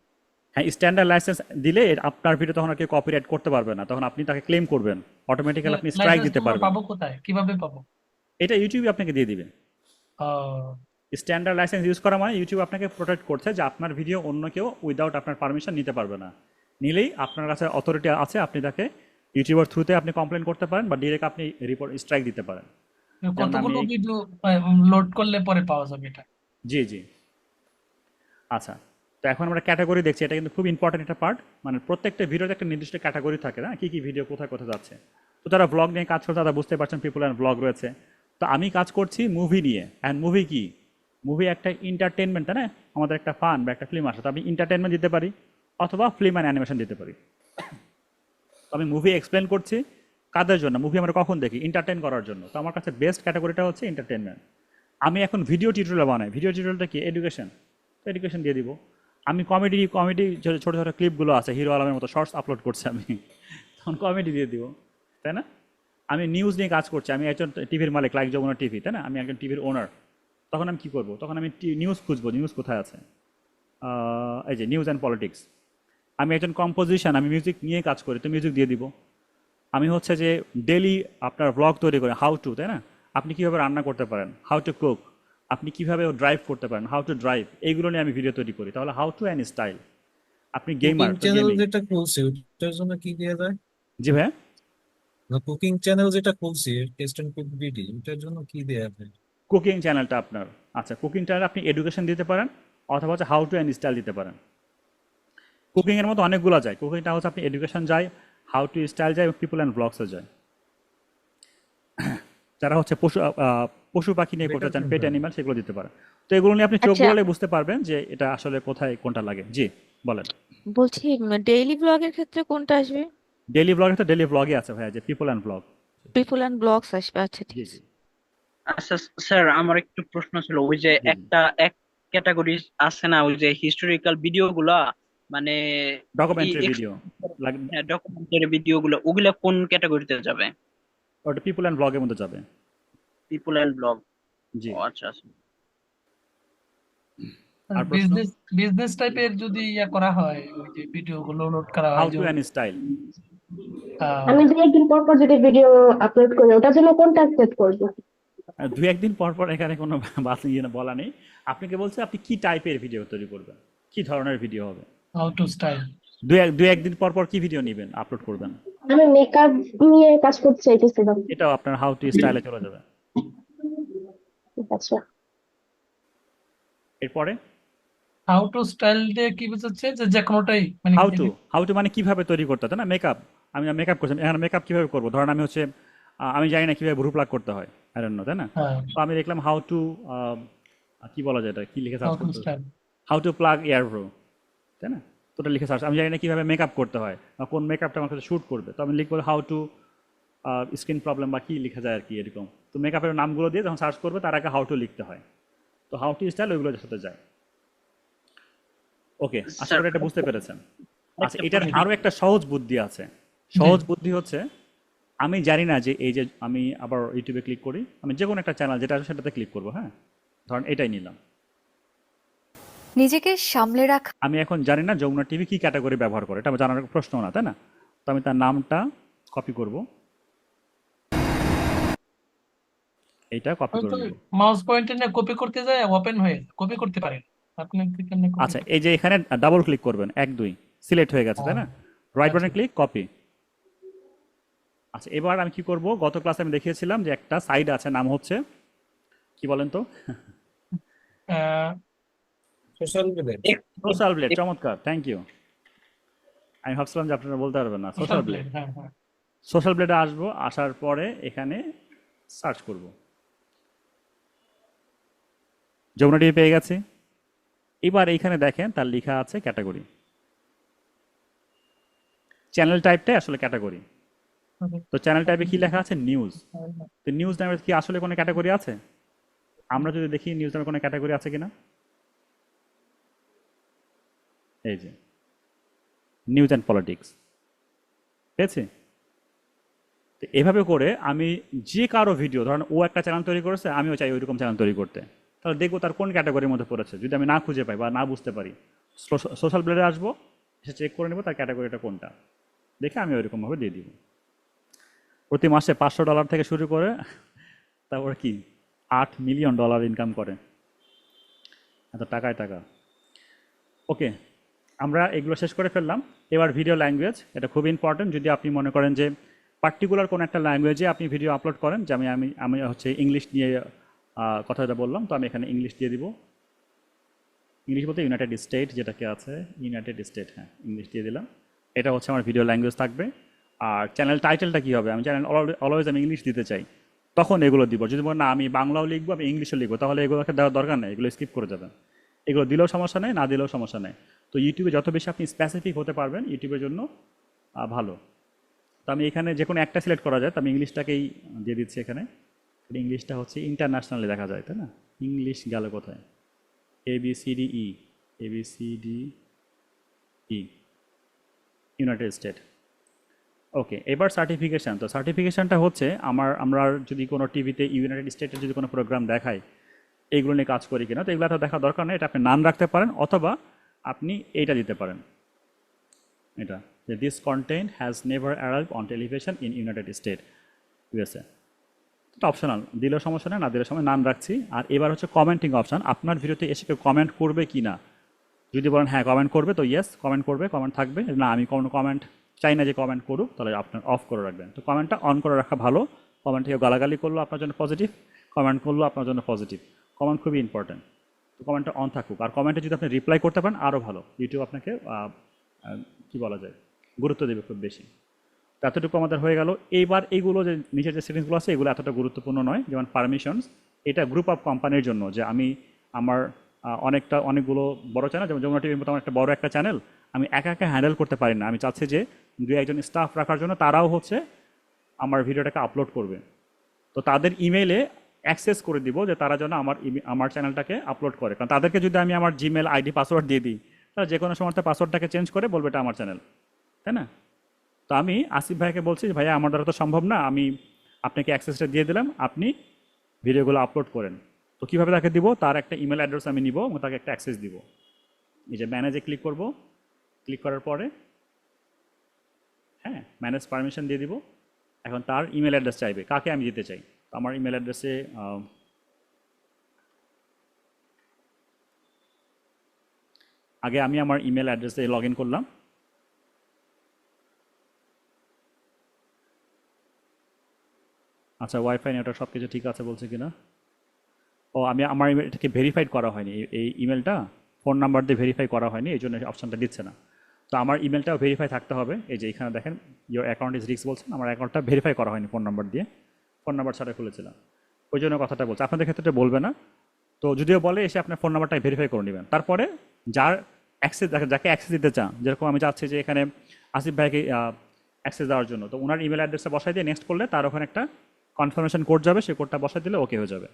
হ্যাঁ, স্ট্যান্ডার্ড লাইসেন্স দিলে আপনার ভিডিও তখন আর কেউ কপিরাইট করতে পারবে না, তখন আপনি তাকে ক্লেম করবেন, অটোমেটিক্যালি আপনি স্ট্রাইক লাইসেন্স দিতে আমরা পারবেন। পাবো কোথায়, কিভাবে পাবো? এটা ইউটিউবে আপনাকে দিয়ে দিবে। ও, স্ট্যান্ডার্ড লাইসেন্স ইউজ করা মানে ইউটিউব আপনাকে প্রোটেক্ট করছে যে আপনার ভিডিও অন্য কেউ উইদাউট আপনার পারমিশন নিতে পারবে না। নিলেই আপনার কাছে অথরিটি আছে, আপনি তাকে ইউটিউবের থ্রুতে আপনি কমপ্লেন করতে পারেন বা ডিরেক্ট আপনি রিপোর্ট স্ট্রাইক দিতে পারেন। যেমন কতগুলো আমি, ভিডিও লোড করলে পরে পাওয়া যাবে এটা? জি জি, আচ্ছা। তো এখন আমরা ক্যাটাগরি দেখছি, এটা কিন্তু খুব ইম্পর্টেন্ট একটা পার্ট। মানে প্রত্যেকটা ভিডিওতে একটা নির্দিষ্ট ক্যাটাগরি থাকে না, কী কী ভিডিও কোথায় কোথায় যাচ্ছে। তো যারা ব্লগ নিয়ে কাজ করছে তারা বুঝতে পারছেন পিপল অ্যান্ড ব্লগ রয়েছে। তো আমি কাজ করছি মুভি নিয়ে, অ্যান্ড মুভি কি, মুভি একটা এন্টারটেনমেন্ট, তাই না, আমাদের একটা ফান বা একটা ফিল্ম আসে, তো আমি এন্টারটেনমেন্ট দিতে পারি অথবা ফিল্ম অ্যান্ড অ্যানিমেশন দিতে পারি। তো আমি মুভি এক্সপ্লেন করছি কাদের জন্য, মুভি আমরা কখন দেখি, এন্টারটেন করার জন্য। তো আমার কাছে বেস্ট ক্যাটাগরিটা হচ্ছে এন্টারটেনমেন্ট। আমি এখন ভিডিও টিউটোরিয়াল বানাই, ভিডিও টিউটোরিয়ালটা কি, এডুকেশন, তো এডুকেশন দিয়ে দিব। আমি কমেডি ছোটো ছোটো ক্লিপগুলো আছে, হিরো আলমের মতো শর্টস আপলোড করছি আমি, তখন কমেডি দিয়ে দিব, তাই না। আমি নিউজ নিয়ে কাজ করছি, আমি একজন টিভির মালিক, লাইক যমুনা টিভি, তাই না, আমি একজন টিভির ওনার। তখন আমি কী করবো, তখন আমি নিউজ খুঁজবো, নিউজ কোথায় আছে, এই যে নিউজ অ্যান্ড পলিটিক্স। আমি একজন কম্পোজিশন, আমি মিউজিক নিয়ে কাজ করি, তো মিউজিক দিয়ে দিব। আমি হচ্ছে যে ডেলি আপনার ব্লগ তৈরি করি, হাউ টু, তাই না, আপনি কীভাবে রান্না করতে পারেন, হাউ টু কুক, আপনি কীভাবে ড্রাইভ করতে পারেন, হাউ টু ড্রাইভ, এইগুলো নিয়ে আমি ভিডিও তৈরি করি। তাহলে হাউ টু অ্যান্ড স্টাইল। আপনি গেমার, কুকিং তো চ্যানেল গেমিং। যেটা খুলছি ওটার জন্য কি দেওয়া যায়? জি ভাইয়া, কুকিং চ্যানেল যেটা খুলছি, টেস্ট এন্ড কুক ভিডিও, ওটার জন্য কি দেওয়া যায়? কুকিং চ্যানেলটা আপনার, আচ্ছা কুকিং চ্যানেল আপনি এডুকেশন দিতে পারেন অথবা হচ্ছে হাউ টু অ্যান্ড স্টাইল দিতে পারেন। কুকিংয়ের মতো অনেকগুলো যায়, কুকিংটা হচ্ছে আপনি এডুকেশন যায়, হাউ টু স্টাইল যায়, পিপল অ্যান্ড ব্লগসে যায়। যারা হচ্ছে পশু পাখি নিয়ে করতে চান, পেট অ্যানিমাল, সেগুলো দিতে পারেন। তো এগুলো নিয়ে আপনি চোখ আচ্ছা, বললে বুঝতে পারবেন যে এটা আসলে কোথায় কোনটা লাগে। জি বলেন। বলছি ডেইলি ব্লগের ক্ষেত্রে কোনটা আসবে? ডেইলি ব্লগে তো ডেইলি ব্লগে আছে ভাইয়া, যে people and blog. People and blogs আসবে, আচ্ছা ঠিক জি আছে। জি আচ্ছা স্যার, আমার একটু প্রশ্ন ছিল, ওই যে জি জি, এক ক্যাটাগরি আছে না, ওই যে হিস্টোরিক্যাল ভিডিও গুলা, মানে ডকুমেন্টারি ভিডিও লাগে, ডকুমেন্টারি ভিডিও গুলো, ওগুলা কোন ক্যাটাগরিতে যাবে? ওটা পিপল অ্যান্ড ব্লগের মধ্যে যাবে। People and blog. জি। ও আচ্ছা আচ্ছা। আর প্রশ্ন, বিজনেস বিজনেস টাইপের যদি ইয়া করা হয়, ওই যে ভিডিও গুলো লোড করা হাউ হয়, যে টু অ্যান্ড স্টাইল। আমি যে একদিন পর পর যদি ভিডিও আপলোড করি ওটার জন্য কোনটা সেট করবো? দু একদিন পর পর এখানে কোনো বলা নেই। আপনাকে বলছে আপনি কি টাইপের ভিডিও তৈরি করবেন, কি ধরনের ভিডিও হবে। How to style. দু একদিন পর পর কি ভিডিও নেবেন, আপলোড করবেন, আমি মেকআপ নিয়ে কাজ করতে চাইতেছিলাম। এটাও আপনার হাউ টু স্টাইলে চলে যাবে। ঠিক আছে। এরপরে হাউ টু স্টাইল দিয়ে কি বোঝাচ্ছে, যে যে কোনোটাই মানে হাউ টু মানে কিভাবে তৈরি করতে হয়, তাই না। মেকআপ, আমি মেকআপ করছি, এখানে মেকআপ কিভাবে করবো, ধরেন আমি হচ্ছে আমি জানি না কিভাবে ভ্রু প্লাগ করতে হয়, আই ডোন্ট নো, তাই না। হ্যাঁ, তো আমি দেখলাম হাউ টু কি বলা যায় এটা, কি লিখে হাউ সার্চ টু করতে হবে? স্টাইল। হাউ টু প্লাগ এয়ারব্রো, তাই না? তো ওটা লিখে সার্চ, আমি জানি না কীভাবে মেকআপ করতে হয় বা কোন মেকআপটা আমার কাছে শ্যুট করবে, তো আমি লিখবো হাউ টু স্কিন প্রবলেম বা কী লেখা যায় আর কি এরকম। তো মেকআপের নামগুলো দিয়ে যখন সার্চ করবে তার আগে হাউ টু লিখতে হয়, তো হাউ টু স্টাইল ওইগুলোর সাথে যায়। ওকে, আশা স্যার করি এটা বুঝতে পেরেছেন। আচ্ছা, আরেকটা এটার প্রশ্ন। আরও একটা সহজ বুদ্ধি আছে। জি। সহজ বুদ্ধি হচ্ছে, আমি জানি না যে এই যে আমি আবার ইউটিউবে ক্লিক করি, আমি যে কোনো একটা চ্যানেল যেটা আছে সেটাতে ক্লিক করবো, হ্যাঁ, ধরেন এটাই নিলাম। নিজেকে সামলে রাখা আমি এখন জানি না যমুনা টিভি কি ক্যাটাগরি ব্যবহার করে, এটা আমার জানার প্রশ্ন না, তাই না? তো আমি তার নামটা কপি করব, এইটা কপি করে নেব। মাউস পয়েন্টার নিয়ে কপি করতে যায় ওপেন হয়ে কপি করতে পারেন। আপনি কেমনে কপি আচ্ছা, এই যে এখানে ডাবল ক্লিক করবেন, 1 2 সিলেক্ট হয়ে গেছে, তাই না? রাইট আচ্ছা। Button click, copy. আচ্ছা, এবার আমি কি করব, গত ক্লাসে আমি দেখিয়েছিলাম যে একটা সাইড আছে, নাম হচ্ছে কি বলেন তো? Social media. Social blade. চমৎকার, থ্যাংক ইউ। আমি ভাবছিলাম যে আপনারা বলতে পারবেন না। Social social blade, blade. হ্যাঁ হ্যাঁ। সোশ্যাল ব্লেডে আসবো, আসার পরে এখানে সার্চ করব, যমুনা টিভি পেয়ে গেছি। এবার এইখানে দেখেন তার লেখা আছে ক্যাটাগরি, চ্যানেল টাইপটাই আসলে ক্যাটাগরি। তো চ্যানেল টাইপে কি লেখা আছে? নিউজ। তো নিউজ নামের কি আসলে কোনো ক্যাটাগরি আছে? আমরা যদি দেখি নিউজ নামের কোনো ক্যাটাগরি আছে কিনা, এই যে নিউজ অ্যান্ড পলিটিক্স পেয়েছি। তো এভাবে করে আমি যে কারো ভিডিও, ধরেন ও একটা চ্যানেল তৈরি করেছে, আমিও চাই ওইরকম চ্যানেল তৈরি করতে, তাহলে দেখবো তার কোন ক্যাটাগরির মধ্যে পড়েছে। যদি আমি না খুঁজে পাই বা না বুঝতে পারি, সোশ্যাল ব্লেডে আসবো, এসে চেক করে নেবো তার ক্যাটাগরিটা কোনটা, দেখে আমি ওইরকমভাবে দিয়ে দিব। প্রতি মাসে $500 থেকে শুরু করে তারপরে কি $8 মিলিয়ন ইনকাম করে, এত টাকায় টাকা। ওকে, আমরা এগুলো শেষ করে ফেললাম। এবার ভিডিও ল্যাঙ্গুয়েজ, এটা খুব ইম্পর্টেন্ট। যদি আপনি মনে করেন যে পার্টিকুলার কোনো একটা ল্যাঙ্গুয়েজে আপনি ভিডিও আপলোড করেন, যে আমি আমি আমি হচ্ছে ইংলিশ নিয়ে কথাটা বললাম, তো আমি এখানে ইংলিশ দিয়ে দিব। ইংলিশ বলতে ইউনাইটেড স্টেট, যেটাকে আছে ইউনাইটেড স্টেট, হ্যাঁ, ইংলিশ দিয়ে দিলাম। এটা হচ্ছে আমার ভিডিও ল্যাঙ্গুয়েজ থাকবে। আর চ্যানেল টাইটেলটা কী হবে, আমি চ্যানেল অলওয়েজ আমি ইংলিশ দিতে চাই, তখন এগুলো দিব। যদি বলেন না আমি বাংলাও লিখবো, আমি ইংলিশও লিখবো, তাহলে এগুলোকে দেওয়ার দরকার নেই, এগুলো স্কিপ করে যাবেন। এগুলো দিলেও সমস্যা নেই, না দিলেও সমস্যা নেই। তো ইউটিউবে যত বেশি আপনি স্পেসিফিক হতে পারবেন ইউটিউবের জন্য ভালো। তো আমি এখানে যে কোনো একটা সিলেক্ট করা যায়, তো আমি ইংলিশটাকেই দিয়ে দিচ্ছি এখানে। ইংলিশটা হচ্ছে ইন্টারন্যাশনালি দেখা যায়, তাই না? ইংলিশ গেল কোথায়? ABCDE, ABCDE, united state. Okay, এবার সার্টিফিকেশান। তো সার্টিফিকেশানটা হচ্ছে আমরা যদি কোনো টিভিতে ইউনাইটেড স্টেটের যদি কোনো প্রোগ্রাম দেখাই, এইগুলো নিয়ে কাজ করি কিনা, তো এগুলো তো দেখা দরকার নেই। এটা আপনি নাম রাখতে পারেন, অথবা আপনি এইটা দিতে পারেন, এটা যে this content has never arrive on television in United state USA। এটা অপশনাল, দিলেও সমস্যা নেই, না দিলেও সময়, নাম রাখছি। আর এবার হচ্ছে কমেন্টিং অপশান, আপনার ভিডিওতে এসে কেউ কমেন্ট করবে কি না। যদি বলেন হ্যাঁ কমেন্ট করবে, তো ইয়েস কমেন্ট করবে, কমেন্ট থাকবে। না আমি কোনো কমেন্ট চাই না যে কমেন্ট করুক, তাহলে আপনার অফ করে রাখবেন। তো কমেন্টটা অন করে রাখা ভালো। কমেন্ট কেউ গালাগালি করলো আপনার জন্য পজিটিভ, কমেন্ট করলো আপনার জন্য পজিটিভ। কমেন্ট খুবই ইম্পর্টেন্ট, তো কমেন্টটা অন থাকুক। আর কমেন্টে যদি আপনি রিপ্লাই করতে পারেন আরও ভালো, ইউটিউব আপনাকে কী বলা যায়, গুরুত্ব দেবে খুব বেশি। তো এতটুকু আমাদের হয়ে গেল। এইবার এইগুলো যে নিচের যে সেটিংসগুলো আছে, এগুলো এতটা গুরুত্বপূর্ণ নয়। যেমন পারমিশনস, এটা গ্রুপ অফ কোম্পানির জন্য, যে আমি আমার অনেকগুলো বড় চ্যানেল, যেমন যমুনা টিভির মতো আমার একটা বড় একটা চ্যানেল, আমি একা একা হ্যান্ডেল করতে পারি না। আমি চাচ্ছি যে 2-1 স্টাফ রাখার জন্য, তারাও হচ্ছে আমার ভিডিওটাকে আপলোড করবে। তো তাদের ইমেইলে অ্যাক্সেস করে দিব যে তারা যেন আমার চ্যানেলটাকে আপলোড করে। কারণ তাদেরকে যদি আমি আমার জিমেল আইডি পাসওয়ার্ড দিয়ে দিই, তারা যে কোনো সময় পাসওয়ার্ডটাকে চেঞ্জ করে বলবে এটা আমার চ্যানেল, তাই না? তো আমি আসিফ ভাইকে বলছি যে ভাইয়া আমার দ্বারা তো সম্ভব না, আমি আপনাকে অ্যাক্সেসটা দিয়ে দিলাম, আপনি ভিডিওগুলো আপলোড করেন। তো কীভাবে তাকে দিব, তার একটা ইমেল অ্যাড্রেস আমি নিব এবং তাকে একটা অ্যাক্সেস দিব। এই যে ম্যানেজে ক্লিক করব, ক্লিক করার পরে হ্যাঁ ম্যানেজ পারমিশন দিয়ে দিব। এখন তার ইমেল অ্যাড্রেস চাইবে, কাকে আমি দিতে চাই। তো আমার ইমেল অ্যাড্রেসে আগে আমি আমার ইমেল অ্যাড্রেসে লগ ইন করলাম। আচ্ছা, ওয়াইফাই নেটওয়ার্ক সব কিছু ঠিক আছে বলছে কিনা। ও আমার এটাকে ভেরিফাইড করা হয়নি, এই ইমেলটা ফোন নাম্বার দিয়ে ভেরিফাই করা হয়নি, এই জন্য অপশানটা দিচ্ছে না। তো আমার ইমেলটাও ভেরিফাই থাকতে হবে। এই যে এখানে দেখেন ইয়োর অ্যাকাউন্ট ইজ রিস্ক বলছেন, আমার অ্যাকাউন্টটা ভেরিফাই করা হয়নি ফোন নাম্বার দিয়ে, ফোন নাম্বার ছাড়া খুলেছিলাম, ওই জন্য কথাটা বলছে। আপনাদের ক্ষেত্রে বলবে না। তো যদিও বলে এসে আপনার ফোন নাম্বারটা ভেরিফাই করে নেবেন, তারপরে যার অ্যাক্সেস, যাকে অ্যাক্সেস দিতে চান, যেরকম আমি চাচ্ছি যে এখানে আসিফ ভাইকে অ্যাক্সেস দেওয়ার জন্য, তো ওনার ইমেল অ্যাড্রেসটা বসাই দিয়ে নেক্সট করলে তার ওখানে একটা কনফার্মেশন কোড যাবে, সেই কোডটা বসাই দিলে ওকে হয়ে যাবে।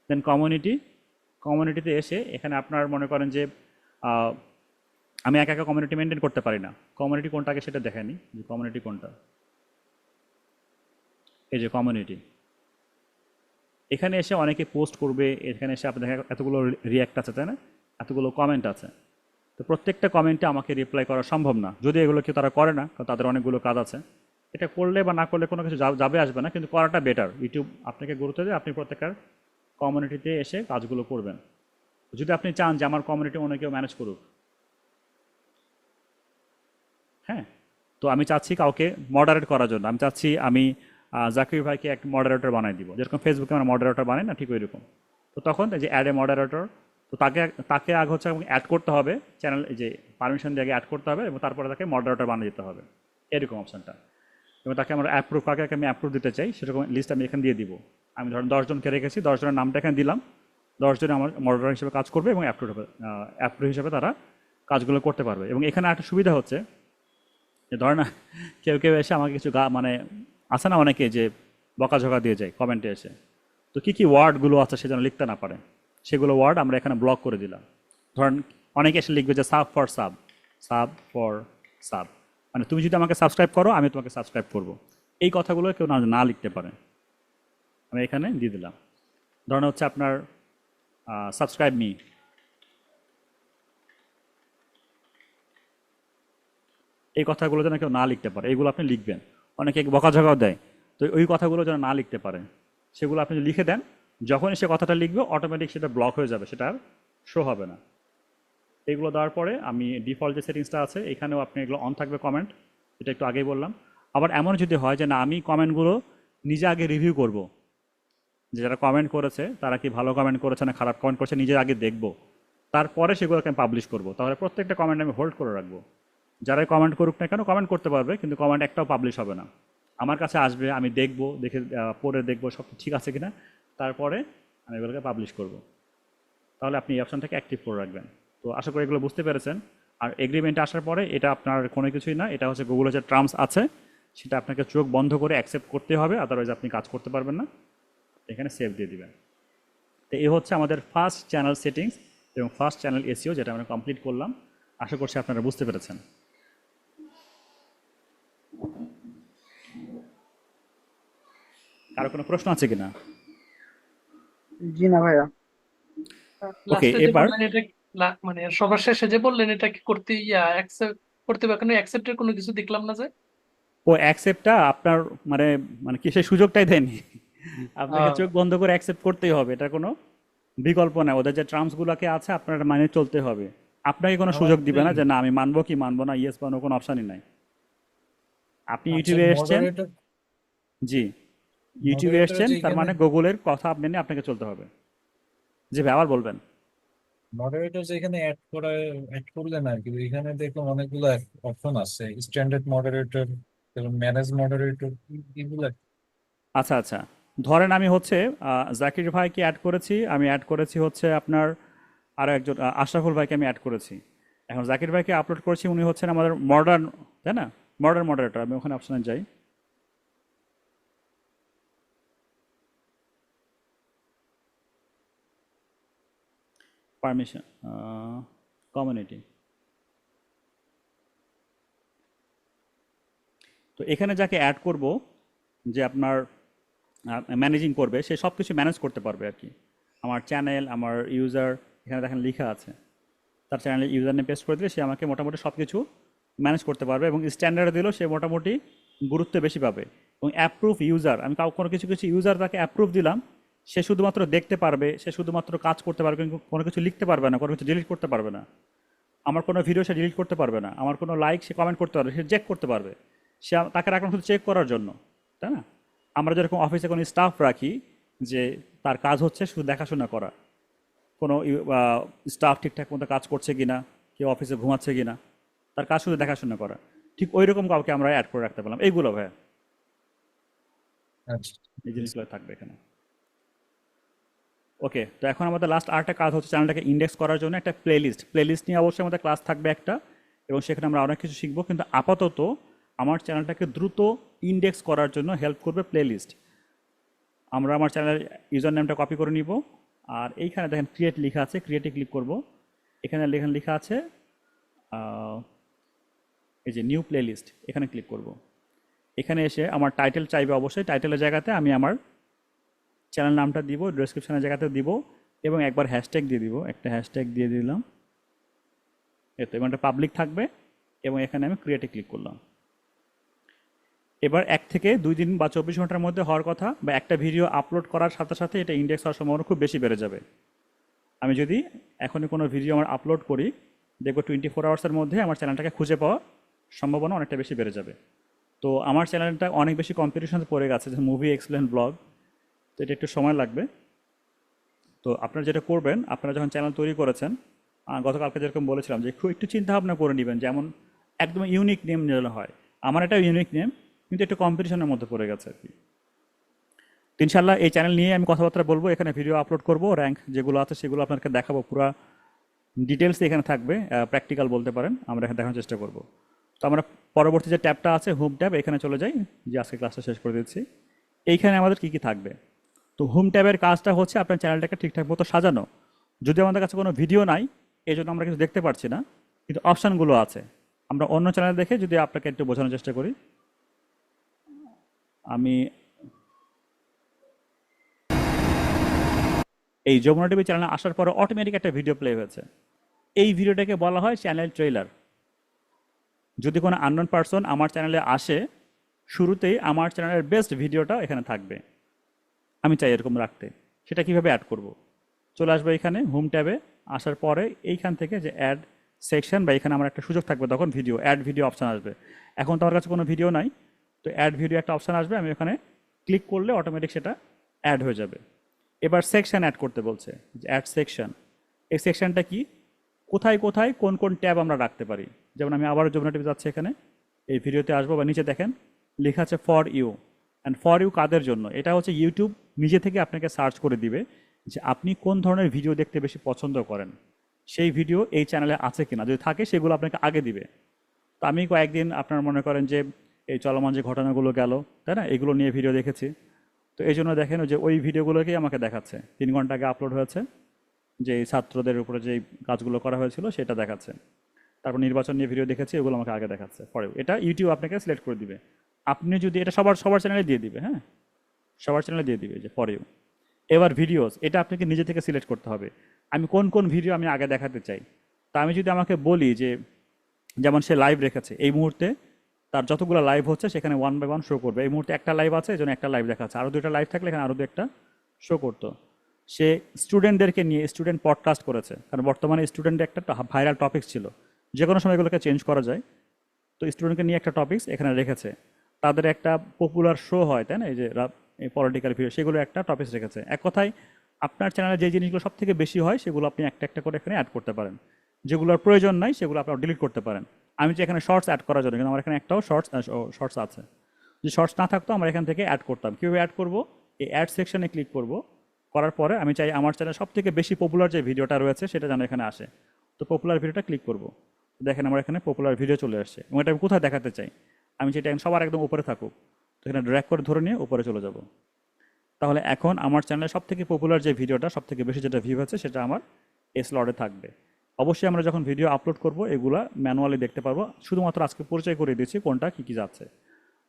দেন কমিউনিটিতে এসে এখানে আপনার মনে করেন যে আহ, আমি একা একা কমিউনিটি মেনটেন করতে পারি না, কমিউনিটি কোনটাকে সেটা দেখায়নি, যে কমিউনিটি কোনটা, এই যে কমিউনিটি। এখানে এসে অনেকে পোস্ট করবে, এখানে এসে আপনার এতগুলো রিয়াক্ট আছে, তাই না, এতগুলো কমেন্ট আছে। তো প্রত্যেকটা কমেন্টে আমাকে রিপ্লাই করা সম্ভব না, যদি এগুলো কেউ তারা করে না, কারণ তাদের অনেকগুলো কাজ আছে। এটা করলে বা না করলে কোনো কিছু যাবে আসবে না, কিন্তু করাটা বেটার। ইউটিউব আপনাকে গুরুত্ব দিয়ে আপনি প্রত্যেকটা কমিউনিটিতে এসে কাজগুলো করবেন। যদি আপনি চান যে আমার কমিউনিটি অন্য কেউ ম্যানেজ করুক, হ্যাঁ, তো আমি চাচ্ছি কাউকে মডারেট করার জন্য, আমি চাচ্ছি আমি জাকির ভাইকে একটা মডারেটর বানাই দিব, যেরকম ফেসবুকে আমরা মডারেটর বানাই না, ঠিক ওই রকম। তো তখন এই যে অ্যাড এ মডারেটর, তো তাকে তাকে আগে হচ্ছে অ্যাড করতে হবে, চ্যানেল এই যে পারমিশন দিয়ে আগে অ্যাড করতে হবে, এবং তারপরে তাকে মডারেটর বানিয়ে দিতে হবে, এরকম অপশনটা। এবং তাকে আমরা অ্যাপ্রুভ, কাকে আমি অ্যাপ্রুভ দিতে চাই সেরকম লিস্ট আমি এখানে দিয়ে দিব। আমি ধরেন 10 জনকে রেখেছি, 10 জনের নামটা এখানে দিলাম, 10 জনে আমার মডারেটর হিসেবে কাজ করবে এবং অ্যাপ্রুভ হিসেবে তারা কাজগুলো করতে পারবে। এবং এখানে একটা সুবিধা হচ্ছে যে ধরে না কেউ কেউ এসে আমাকে কিছু মানে আছে না অনেকে যে বকাঝকা দিয়ে যায় কমেন্টে এসে, তো কী কী ওয়ার্ডগুলো আছে সে যেন লিখতে না পারে, সেগুলো ওয়ার্ড আমরা এখানে ব্লক করে দিলাম। ধরেন অনেকে এসে লিখবে যে sub for sub, sub for sub, মানে তুমি যদি আমাকে সাবস্ক্রাইব করো আমি তোমাকে সাবস্ক্রাইব করব, এই কথাগুলো কেউ না লিখতে পারে, আমি এখানে দিয়ে দিলাম। ধরেন হচ্ছে আপনার সাবস্ক্রাইব মি, এই কথাগুলো যেন কেউ না লিখতে পারে, এইগুলো আপনি লিখবেন। অনেকে বকাঝকাও দেয়, তো ওই কথাগুলো যেন না লিখতে পারে সেগুলো আপনি লিখে দেন। যখনই সে কথাটা লিখবে অটোমেটিক সেটা ব্লক হয়ে যাবে, সেটা আর শো হবে না। এইগুলো দেওয়ার পরে আমি ডিফল্ট যে সেটিংসটা আছে এখানেও আপনি এগুলো অন থাকবে কমেন্ট, এটা একটু আগেই বললাম। আবার এমন যদি হয় যে না আমি কমেন্টগুলো নিজে আগে রিভিউ করব, যে যারা কমেন্ট করেছে তারা কি ভালো কমেন্ট করেছে না খারাপ কমেন্ট করেছে নিজে আগে দেখব, তারপরে সেগুলোকে আমি পাবলিশ করব, তাহলে প্রত্যেকটা কমেন্ট আমি হোল্ড করে রাখবো। যারাই কমেন্ট করুক না কেন কমেন্ট করতে পারবে, কিন্তু কমেন্ট একটাও পাবলিশ হবে না, আমার কাছে আসবে, আমি দেখব, দেখে পড়ে দেখবো সব ঠিক আছে কিনা, তারপরে আমি এগুলোকে পাবলিশ করব। তাহলে আপনি এই অপশনটাকে অ্যাক্টিভ করে রাখবেন। তো আশা করি এগুলো বুঝতে পেরেছেন। আর এগ্রিমেন্টে আসার পরে এটা আপনার কোনো কিছুই না, এটা হচ্ছে গুগলের যে টার্মস আছে সেটা আপনাকে চোখ বন্ধ করে অ্যাকসেপ্ট করতে হবে, আদারওয়াইজ আপনি কাজ করতে পারবেন না। এখানে সেভ দিয়ে দিবেন। তো এই হচ্ছে আমাদের ফার্স্ট চ্যানেল সেটিংস এবং ফার্স্ট চ্যানেল এসইও, যেটা আমরা কমপ্লিট করলাম। আশা করছি আপনারা বুঝতে পেরেছেন। কারো কোনো প্রশ্ন আছে কিনা? জি না ভাইয়া। ওকে, লাস্টে যে এবার বললেন এটা মানে সবার শেষে যে বললেন এটা কি করতে অ্যাকসেপ্ট করতে হবে, কোনো অ্যাকসেপ্টের কোনো কিছু দেখলাম না যে। ও অ্যাকসেপ্টটা আপনার মানে মানে কি সেই সুযোগটাই দেয়নি, আপনাকে চোখ বন্ধ করে অ্যাকসেপ্ট করতেই হবে, এটা কোনো বিকল্প না। ওদের যে টার্মসগুলোকে আছে আপনার মানে চলতে হবে, আপনাকে কোনো সুযোগ দিবে না যে না আমি মানবো কি মানবো না, ইয়েস বা নো, কোনো অপশনই নাই। আপনি আচ্ছা, ইউটিউবে এসছেন, মডারেটর জি ইউটিউবে মডারেটর এসছেন, যে তার এখানে মানে গুগলের কথা আপনি নিয়ে আপনাকে চলতে হবে। জি ভাই, আবার বলবেন। মডারেটর যে এখানে অ্যাড করলেন আর কি, এখানে দেখলাম অনেকগুলো অপশন আছে, স্ট্যান্ডার্ড মডারেটর, ম্যানেজ মডারেটর, এগুলো আচ্ছা আচ্ছা, ধরেন আমি হচ্ছে জাকির ভাইকে অ্যাড করেছি, আমি অ্যাড করেছি হচ্ছে আপনার আরও একজন আশরাফুল ভাইকে আমি অ্যাড করেছি। এখন জাকির ভাইকে আপলোড করেছি, উনি হচ্ছেন আমাদের মডার্ন, তাই না, মডার্ন মডারেটর। আমি ওখানে অপশনে যাই, পারমিশন, কমিউনিটি। তো এখানে যাকে অ্যাড করব, যে আপনার ম্যানেজিং করবে, সে সব কিছু ম্যানেজ করতে পারবে আর কি। আমার চ্যানেল, আমার ইউজার, এখানে দেখেন লেখা আছে, তার চ্যানেলে ইউজার নেম পেস্ট করে দিলে সে আমাকে মোটামুটি সব কিছু ম্যানেজ করতে পারবে, এবং স্ট্যান্ডার্ড দিলেও সে মোটামুটি গুরুত্ব বেশি পাবে। এবং অ্যাপ্রুভ ইউজার, আমি কোনো কিছু কিছু ইউজার তাকে অ্যাপ্রুভ দিলাম, সে শুধুমাত্র দেখতে পারবে, সে শুধুমাত্র কাজ করতে পারবে, কিন্তু কোনো কিছু লিখতে পারবে না, কোনো কিছু ডিলিট করতে পারবে না। আমার কোনো ভিডিও সে ডিলিট করতে পারবে না, আমার কোনো লাইক সে কমেন্ট করতে পারবে, সে চেক করতে পারবে। সে তাকে রাখলাম শুধু চেক করার জন্য, তাই না। আমরা যেরকম অফিসে কোনো স্টাফ রাখি যে তার কাজ হচ্ছে শুধু দেখাশোনা করা, কোনো স্টাফ ঠিকঠাক মতো কাজ করছে কিনা, কেউ অফিসে ঘুমাচ্ছে কিনা, তার কাজ শুধু দেখাশোনা করা, ঠিক ওই রকম কাউকে আমরা অ্যাড করে রাখতে পারলাম। এইগুলো ভাই, আচ্ছা। এই জিনিসগুলো থাকবে এখানে। ওকে, তো এখন আমাদের লাস্ট আরেকটা কাজ হচ্ছে চ্যানেলটাকে ইন্ডেক্স করার জন্য একটা প্লেলিস্ট নিয়ে অবশ্যই আমাদের ক্লাস থাকবে একটা, এবং সেখানে আমরা অনেক কিছু শিখবো। কিন্তু আপাতত আমার চ্যানেলটাকে দ্রুত ইন্ডেক্স করার জন্য হেল্প করবে প্লেলিস্ট। আমরা আমার চ্যানেলের ইউজার নেমটা কপি করে নিব, আর এইখানে দেখেন ক্রিয়েট লেখা আছে, ক্রিয়েটে ক্লিক করব। এখানে লেখা আছে এই যে নিউ প্লেলিস্ট, এখানে ক্লিক করব। এখানে এসে আমার টাইটেল চাইবে, অবশ্যই টাইটেলের জায়গাতে আমি আমার চ্যানেল নামটা দিব, ডেসক্রিপশনের জায়গাতে দিব, এবং একবার হ্যাশট্যাগ দিয়ে দিব, একটা হ্যাশট্যাগ দিয়ে দিলাম এতে, এবং একটা পাবলিক থাকবে, এবং এখানে আমি ক্রিয়েটে ক্লিক করলাম। এবার 1 থেকে 2 দিন বা 24 ঘন্টার মধ্যে হওয়ার কথা, বা একটা ভিডিও আপলোড করার সাথে সাথে এটা ইন্ডেক্স হওয়ার সম্ভাবনা খুব বেশি বেড়ে যাবে। আমি যদি এখনই কোনো ভিডিও আমার আপলোড করি, দেখবো 24 আওয়ার্সের মধ্যে আমার চ্যানেলটাকে খুঁজে পাওয়ার সম্ভাবনা অনেকটা বেশি বেড়ে যাবে। তো আমার চ্যানেলটা অনেক বেশি কম্পিটিশনে পড়ে গেছে, যে মুভি এক্সপ্লেন ব্লগ, তো এটা একটু সময় লাগবে। তো আপনারা যেটা করবেন, আপনারা যখন চ্যানেল তৈরি করেছেন, গতকালকে যেরকম বলেছিলাম যে একটু চিন্তা ভাবনা করে নেবেন, যেমন একদম ইউনিক নেম নিলে হয়। আমার একটা ইউনিক নেম, কিন্তু একটু কম্পিটিশনের মধ্যে পড়ে গেছে আর কি। তো ইনশাল্লাহ এই চ্যানেল নিয়ে আমি কথাবার্তা বলবো, এখানে ভিডিও আপলোড করব, র্যাঙ্ক যেগুলো আছে সেগুলো আপনাকে দেখাবো, পুরো ডিটেলস এখানে থাকবে, প্র্যাকটিক্যাল বলতে পারেন, আমরা এখানে দেখানোর চেষ্টা করব। তো আমরা পরবর্তী যে ট্যাবটা আছে, হোম ট্যাব, এখানে চলে যাই, যে আজকে ক্লাসটা শেষ করে দিচ্ছি। এইখানে আমাদের কী কী থাকবে, তো হোম ট্যাবের কাজটা হচ্ছে আপনার চ্যানেলটাকে ঠিকঠাক মতো সাজানো। যদি আমাদের কাছে কোনো ভিডিও নাই, এই জন্য আমরা কিছু দেখতে পারছি না, কিন্তু অপশানগুলো আছে। আমরা অন্য চ্যানেল দেখে যদি আপনাকে একটু বোঝানোর চেষ্টা করি, আমি এই যমুনা টিভি চ্যানেলে আসার পরে অটোমেটিক একটা ভিডিও প্লে হয়েছে। এই ভিডিওটাকে বলা হয় চ্যানেল ট্রেলার। যদি কোনো আননোন পারসন আমার চ্যানেলে আসে, শুরুতেই আমার চ্যানেলের বেস্ট ভিডিওটা এখানে থাকবে। আমি চাই এরকম রাখতে। সেটা কিভাবে অ্যাড করব? চলে আসবে এখানে হোম ট্যাবে, আসার পরে এইখান থেকে যে অ্যাড সেকশন, বা এখানে আমার একটা সুযোগ থাকবে, তখন ভিডিও, অ্যাড ভিডিও অপশান আসবে। এখন তো আমার কাছে কোনো ভিডিও নাই, তো অ্যাড ভিডিও একটা অপশান আসবে, আমি ওখানে ক্লিক করলে অটোমেটিক সেটা অ্যাড হয়ে যাবে। এবার সেকশন অ্যাড করতে বলছে, যে অ্যাড সেকশন। এই সেকশনটা কি, কোথায় কোথায় কোন কোন ট্যাব আমরা রাখতে পারি। যেমন আমি আবার যমুনা টিভি যাচ্ছি, এখানে এই ভিডিওতে আসবো, বা নিচে দেখেন লেখা আছে for you. And for you কাদের জন্য? এটা হচ্ছে ইউটিউব নিজে থেকে আপনাকে সার্চ করে দিবে যে আপনি কোন ধরনের ভিডিও দেখতে বেশি পছন্দ করেন, সেই ভিডিও এই চ্যানেলে আছে কিনা। যদি থাকে সেগুলো আপনাকে আগে দিবে। তো আমি কয়েকদিন আপনার মনে করেন যে এই চলমান যে ঘটনাগুলো গেল, তাই না, এগুলো নিয়ে ভিডিও দেখেছি। তো এই জন্য দেখেন যে ওই ভিডিওগুলোকেই আমাকে দেখাচ্ছে, 3 ঘন্টা আগে আপলোড হয়েছে, যে এই ছাত্রদের উপরে যে কাজগুলো করা হয়েছিল সেটা দেখাচ্ছে। তারপর নির্বাচন নিয়ে ভিডিও দেখেছি, এগুলো আমাকে আগে দেখাচ্ছে পরেও। এটা ইউটিউব আপনাকে সিলেক্ট করে দিবে। আপনি যদি এটা সবার চ্যানেলে দিয়ে দিবে, হ্যাঁ, সবার চ্যানেলে দিয়ে দিবে যে ফর ইউ। এবার ভিডিওস, এটা আপনাকে নিজে থেকে সিলেক্ট করতে হবে, আমি কোন কোন ভিডিও আমি আগে দেখাতে চাই। তা আমি যদি আমাকে বলি যে, যেমন সে লাইভ রেখেছে, এই মুহূর্তে তার যতগুলো লাইভ হচ্ছে সেখানে 1 বাই 1 শো করবে। এই মুহূর্তে একটা লাইভ আছে, এই জন্য একটা লাইভ দেখাচ্ছে, আরও 2টা লাইভ থাকলে এখানে আরও 2 একটা শো করতো। সে স্টুডেন্টদেরকে নিয়ে স্টুডেন্ট পডকাস্ট করেছে, কারণ বর্তমানে স্টুডেন্টের একটা ভাইরাল টপিকস ছিল, যে কোনো সময় এগুলোকে চেঞ্জ করা যায়। তো স্টুডেন্টকে নিয়ে একটা টপিকস এখানে রেখেছে। তাদের একটা পপুলার শো হয়, তাই না, এই যে পলিটিক্যাল ভিডিও, সেগুলো একটা টপিকস রেখেছে। এক কথায় আপনার চ্যানেলে যে জিনিসগুলো সব থেকে বেশি হয় সেগুলো আপনি একটা একটা করে এখানে অ্যাড করতে পারেন। যেগুলোর প্রয়োজন নাই সেগুলো আপনারা ডিলিট করতে পারেন। আমি যে এখানে শর্টস অ্যাড করার জন্য, কিন্তু আমার এখানে একটাও শর্টস আছে। যদি শর্টস না থাকতো আমরা এখান থেকে অ্যাড করতাম। কীভাবে অ্যাড করব? এই অ্যাড সেকশনে ক্লিক করব, করার পরে আমি চাই আমার চ্যানেলে সব থেকে বেশি পপুলার যে ভিডিওটা রয়েছে সেটা যেন এখানে আসে। তো পপুলার ভিডিওটা ক্লিক করব, দেখেন আমার এখানে পপুলার ভিডিও চলে আসছে, এবং এটা আমি কোথায় দেখাতে চাই, আমি সেটা সবার একদম উপরে থাকুক, তো এখানে ড্র্যাগ করে ধরে নিয়ে উপরে চলে যাব। তাহলে এখন আমার চ্যানেলে সব থেকে পপুলার যে ভিডিওটা, সব থেকে বেশি যেটা ভিউ হচ্ছে, সেটা আমার এই স্লটে থাকবে। অবশ্যই আমরা যখন ভিডিও আপলোড করব এগুলা ম্যানুয়ালি দেখতে পারবো। শুধুমাত্র আজকে পরিচয় করে দিচ্ছি কোনটা কী কী যাচ্ছে।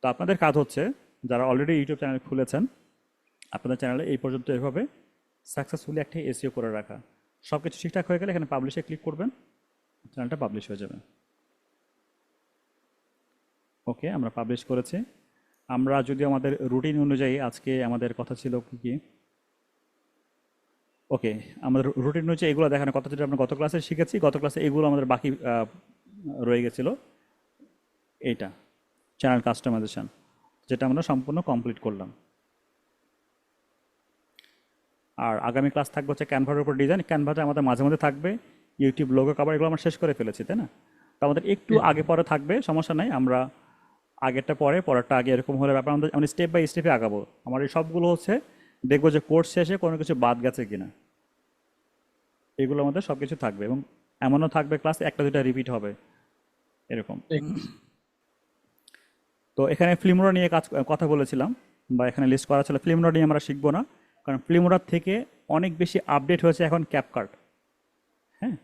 তো আপনাদের কাজ হচ্ছে, যারা অলরেডি ইউটিউব চ্যানেল খুলেছেন, আপনাদের চ্যানেলে এই পর্যন্ত এভাবে সাকসেসফুলি একটা এসইও করে রাখা। সব কিছু ঠিকঠাক হয়ে গেলে এখানে পাবলিশে ক্লিক করবেন, চ্যানেলটা পাবলিশ হয়ে যাবে। ওকে, আমরা পাবলিশ করেছি। আমরা যদি আমাদের রুটিন অনুযায়ী, আজকে আমাদের কথা ছিল কি কি, ওকে, আমাদের রুটিন অনুযায়ী এগুলো দেখানোর কথা, যেটা আমরা গত ক্লাসে শিখেছি। গত ক্লাসে এগুলো আমাদের বাকি রয়ে গেছিলো। এইটা চ্যানেল কাস্টমাইজেশন, যেটা আমরা সম্পূর্ণ কমপ্লিট করলাম। আর আগামী ক্লাস থাকবে হচ্ছে ক্যানভার উপর ডিজাইন। ক্যানভাতে আমাদের মাঝে মাঝে থাকবে ইউটিউব লোগো কভার, এগুলো আমরা শেষ করে ফেলেছি, তাই না? তো আমাদের একটু আগে পরে থাকবে, সমস্যা নাই, আমরা আগেরটা পরে, পরেরটা আগে, এরকম হলে ব্যাপার। আমরা স্টেপ বাই স্টেপে আগাবো। আমার এই সবগুলো হচ্ছে দেখবো যে কোর্স শেষে কোনো কিছু বাদ গেছে কিনা। এগুলোর মধ্যে সব কিছু থাকবে, এবং এমনও থাকবে ক্লাস একটা দুটা রিপিট হবে এরকম। ঠিক। তো এখানে ফিল্মোরা নিয়ে কথা বলেছিলাম, বা এখানে লিস্ট করা ছিল। ফিল্মোরা নিয়ে আমরা শিখবো না, কারণ ফিল্মোরার থেকে অনেক বেশি আপডেট হয়েছে এখন ক্যাপকাট। হ্যাঁ,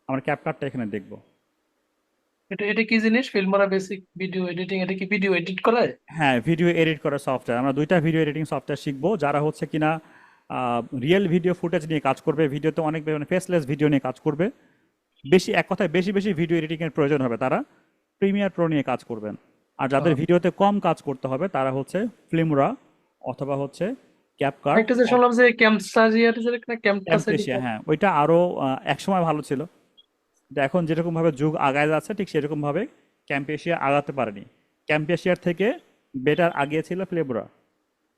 আমরা ক্যাপকাটটা এখানে দেখবো। এটা এটা কি জিনিস? ফিল্মোরা বেসিক ভিডিও এডিটিং, এটা কি ভিডিও এডিট করে? হ্যাঁ, ভিডিও এডিট করার সফটওয়্যার। আমরা দুইটা ভিডিও এডিটিং সফটওয়্যার শিখবো, যারা হচ্ছে কিনা রিয়েল ভিডিও ফুটেজ নিয়ে কাজ করবে, ভিডিওতে অনেক মানে ফেসলেস ভিডিও নিয়ে কাজ করবে, বেশি এক কথায় বেশি বেশি ভিডিও এডিটিংয়ের প্রয়োজন হবে, তারা প্রিমিয়ার প্রো নিয়ে কাজ করবেন। আর যাদের ভিডিওতে কম কাজ করতে হবে তারা হচ্ছে ফিল্মোরা অথবা হচ্ছে ক্যাপকাট, একটা যে শুনলাম যে ক্যামস্টাজিয়া না ক্যামটাসাজি। ক্যামটেসিয়া। হ্যাঁ, ওইটা আরও একসময় ভালো ছিল, কিন্তু এখন যেরকমভাবে যুগ আগায় যাচ্ছে ঠিক সেরকমভাবে ক্যাম্পেশিয়া আগাতে পারেনি। ক্যাম্পেশিয়ার থেকে বেটার আগিয়ে ছিল ফিল্মোরা,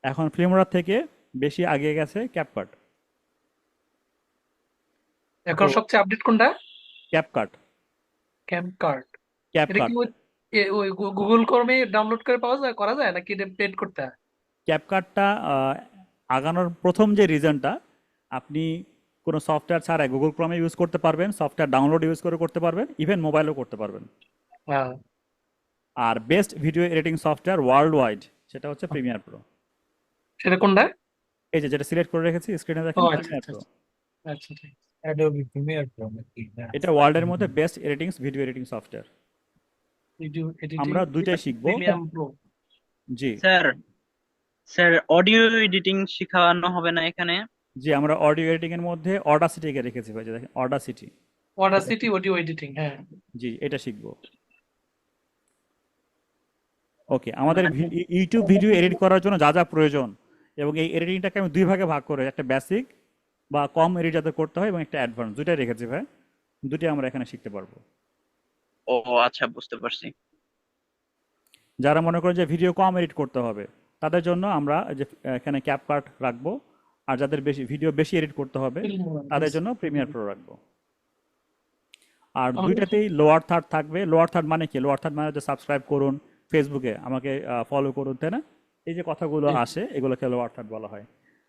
এখন ফিল্মোরার থেকে বেশি আগিয়ে গেছে ক্যাপকাট। এখন তো সবচেয়ে আপডেট কোনটা? ক্যাপকাট, ক্যামকার্ট। এটা ক্যাপকাট কি ওই গুগল ক্রোমে ডাউনলোড করে পাওয়া যায়, করা যায় নাকি এটা পেড করতে হয়? ক্যাপকাটটা আগানোর প্রথম যে রিজনটা, আপনি কোনো সফটওয়্যার ছাড়াই গুগল ক্রোমে ইউজ করতে পারবেন, সফটওয়্যার ডাউনলোড ইউজ করে করতে পারবেন, ইভেন মোবাইলেও করতে পারবেন। হ্যাঁ। আর best video editing software world wide সেটা হচ্ছে প্রিমিয়ার প্রো। সেটা কোনটা? এই যে যেটা সিলেক্ট করে রেখেছি স্ক্রিনে ও দেখেন, আচ্ছা প্রিমিয়ার আচ্ছা প্রো। আচ্ছা আচ্ছা, ঠিক। অ্যাডোবি প্রিমিয়ার প্রো নাকি? হ্যাঁ। এটা ওয়ার্ল্ডের মধ্যে best editing video editing software. Video editing আমরা দুইটাই শিখবো। Premium pro. জি স্যার, স্যার অডিও এডিটিং শেখানো হবে না এখানে? জি, আমরা অডিও এডিটিং এর মধ্যে অডাসিটিকে রেখেছি ভাই, যে দেখেন অডাসিটি। অডাসিটি অডিও এডিটিং, হ্যাঁ। জি, এটা শিখবো। ওকে, আমাদের মানে ইউটিউব ভিডিও এডিট করার জন্য যা যা প্রয়োজন, এবং এই এডিটিংটাকে আমি দুই ভাগে ভাগ করে, একটা বেসিক বা কম এডিট যাতে করতে হয়, এবং একটা অ্যাডভান্স, দুইটাই রেখেছি ভাই। দুটোই আমরা এখানে শিখতে পারবো। ও আচ্ছা, বুঝতে পারছি। যারা মনে করে যে ভিডিও কম এডিট করতে হবে, তাদের জন্য আমরা এই যে এখানে ক্যাপকাট রাখবো। আর যাদের ভিডিও বেশি এডিট করতে হবে, তাদের জন্য প্রিমিয়ার প্রো রাখবো। আর দুইটাতেই লোয়ার থার্ড থাকবে। লোয়ার থার্ড মানে কি? লোয়ার থার্ড মানে যে সাবস্ক্রাইব করুন, ফেসবুকে আমাকে ফলো করুন, তাই না? এই যে কথাগুলো আসে এগুলোকে লোয়ার থার্ড বলা হয়।